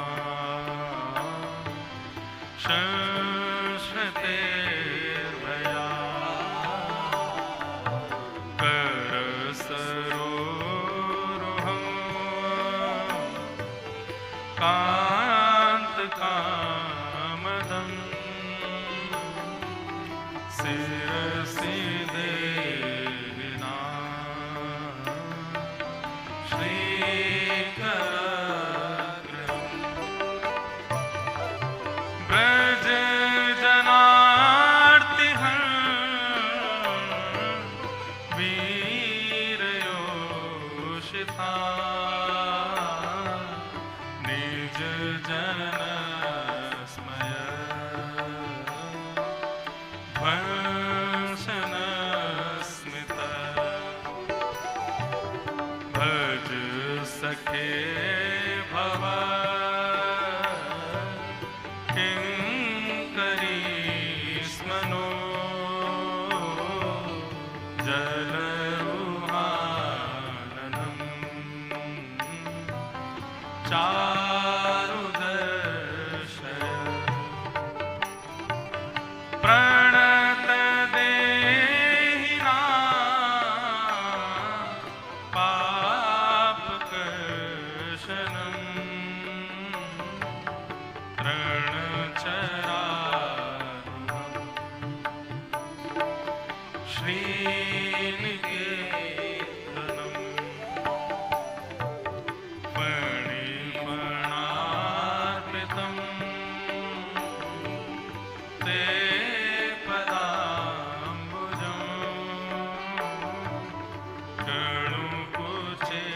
संश्रुतेर्भया करसरोरुहं कान्तकामदं शिरसि देहिना श्रीकरगृहम् व्रजजनार्तिहं वीरयोषिता निज जनस्मय ध्वंसनस्मित भज सखे भव किंकरीस्मनो जलरुहाननं चारुदर्शय प्रणतदेहिना पापकर्षणं रणचरारुहं श्रीनिकेतनं फणिफणार्पितं ते पदाम्बुजं कणुकुचेषुना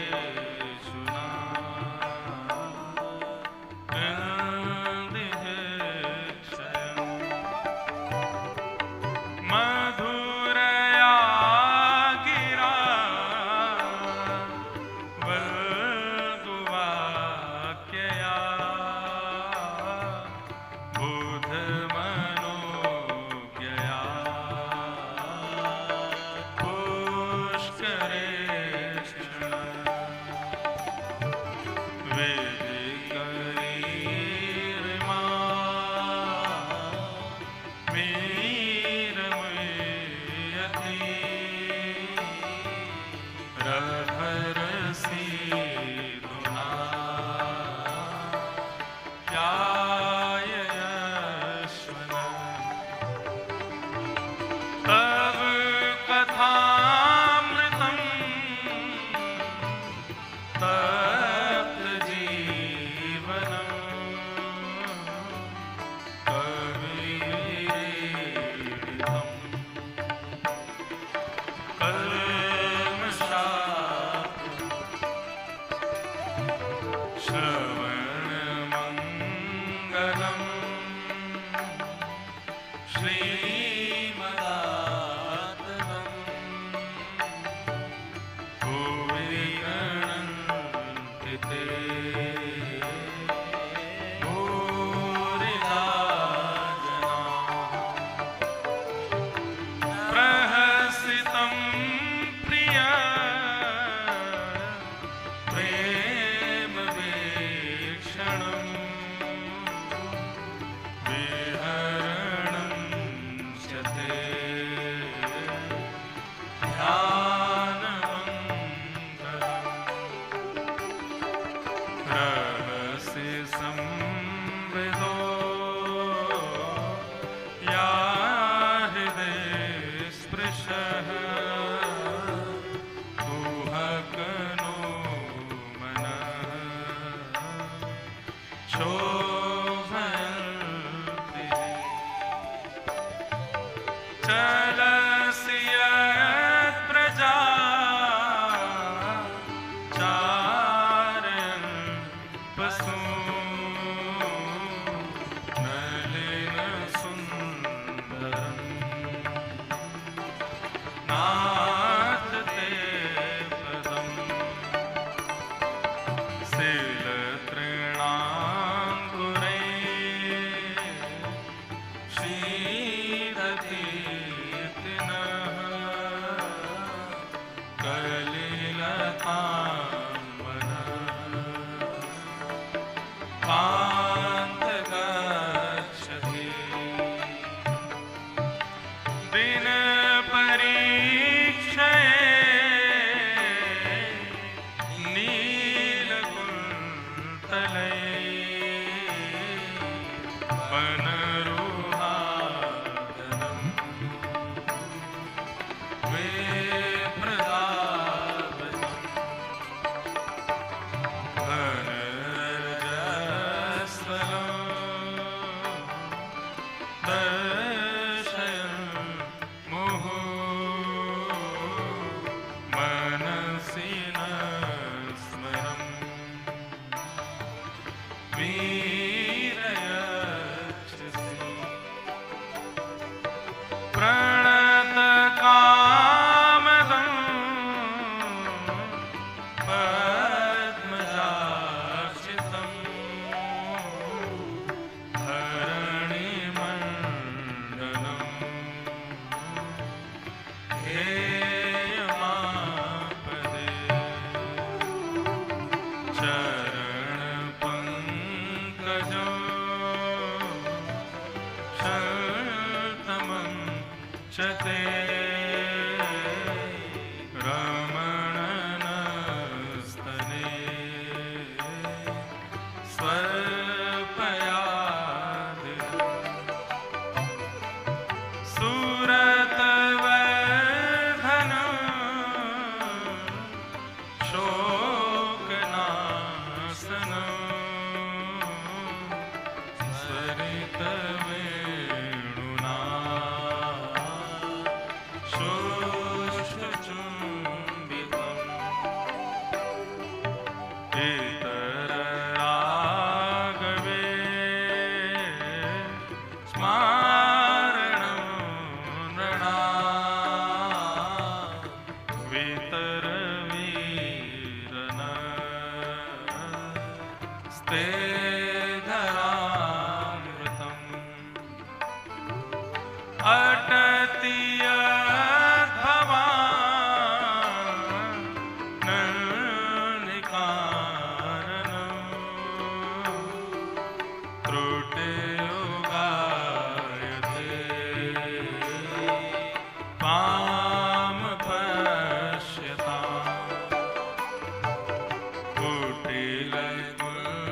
श्रीमदाततं भुवि गणन्ति ते भूरिदा जनाः प्रहसितं प्रिया प्रेमवीक्षणम् विहरणं च ते ध्यानमङ्गलम् रहसि संविदो या हृदये स्पृशः कुहकनो मनः शोभयन्ति चलसि यत्प्रजा चारयन् पशून् नलिनसुन्दरम् नाथ ते पदम् शीलतृणाङ्कुरैः शीलतीर्तिनः कलिलताम्बरः कान्तगच्छति दिनपरीक्षये नीलकुन्तलये वनरुहादनम् विप्रदावतम् घनरजस्वलम् दर्शयन् मुहुः मनसि न स्मरम् वीरयच्छसि प्रणतकामदं पद्मजार्चितं धरणिमण्डलम् ध्येयमापदे चरणपङ्कजं शतमं च ते रमणनस्तने स्वल्पयादिनम् सुरतवर्धनम् शोकनाशनम् सरितवेणुना शुष्कचुम्बितम् इतरराघवे स्मारणं नृणाम् वितरवीरन स्ते धरामृतम् अटति यद्भवान् नलिकारणम् त्रुटियो गायते पाम पश्यताम्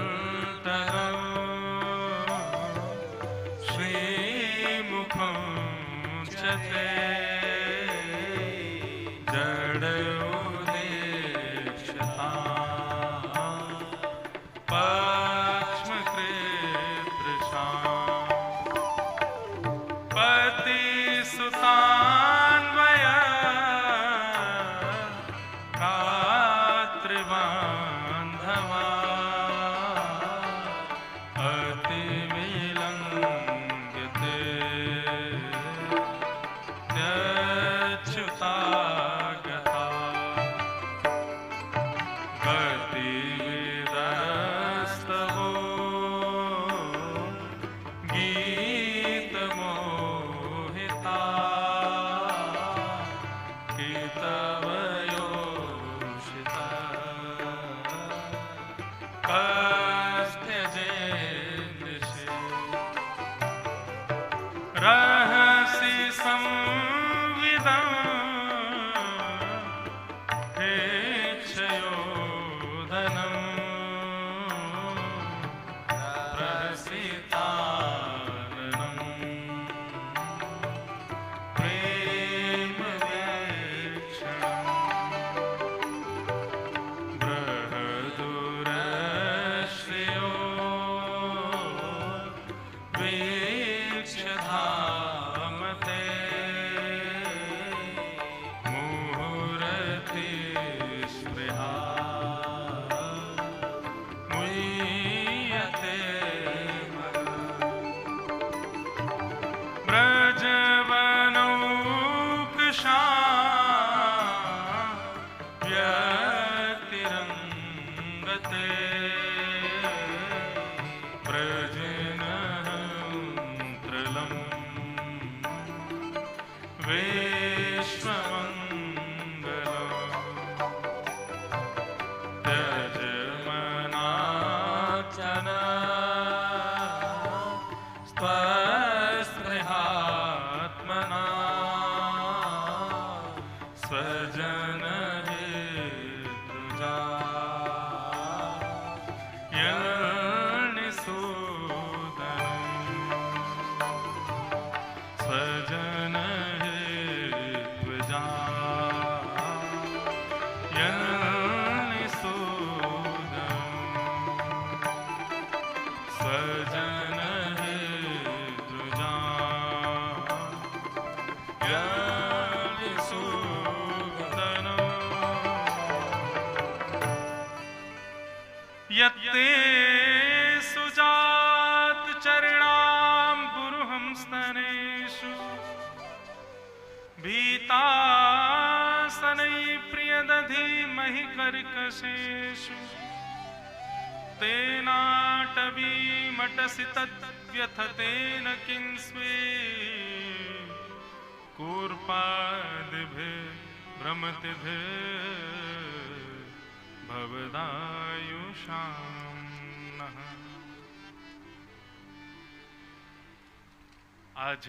कुटिलकुन्तलम् श्रीमुखं च ते जडोदेक्षताम् पक्ष्मकृदृशाम् पतिसुतान्वय भ्रातृबान्धवा अतिविलङ्घ्यते प्रीत मोहिता की तव योषिता कस्त्यजे दृशे रहसि संविदं हेक्षयोधनं प्रहसिताननं प्रेमवीक्षणम् बृहदुरश्रियो वीक्षधामते मुहुरति स्पृहा मुह्यते व्रजवनौकशा व्यतिरङ्गते व्रजनहन्त्रलं विश्वमङ्गलम् त्यजमनाचन स्वस्पृहात्मना स्वजनहेतुजा यनिसूदनम् स्वजनहेत्वजा यनिसूदनम् स्वजनहेतुजा यत्ते सुजात चरणाम्बुरुहं स्तनेषु भीतासनै प्रियदधीमहि कर्कशेषु तेनाटवीमटसि तद्व्यथतेन किंस्वे कूर्पादिभिः भ्रमतिभिः भवदायुषां नः। आज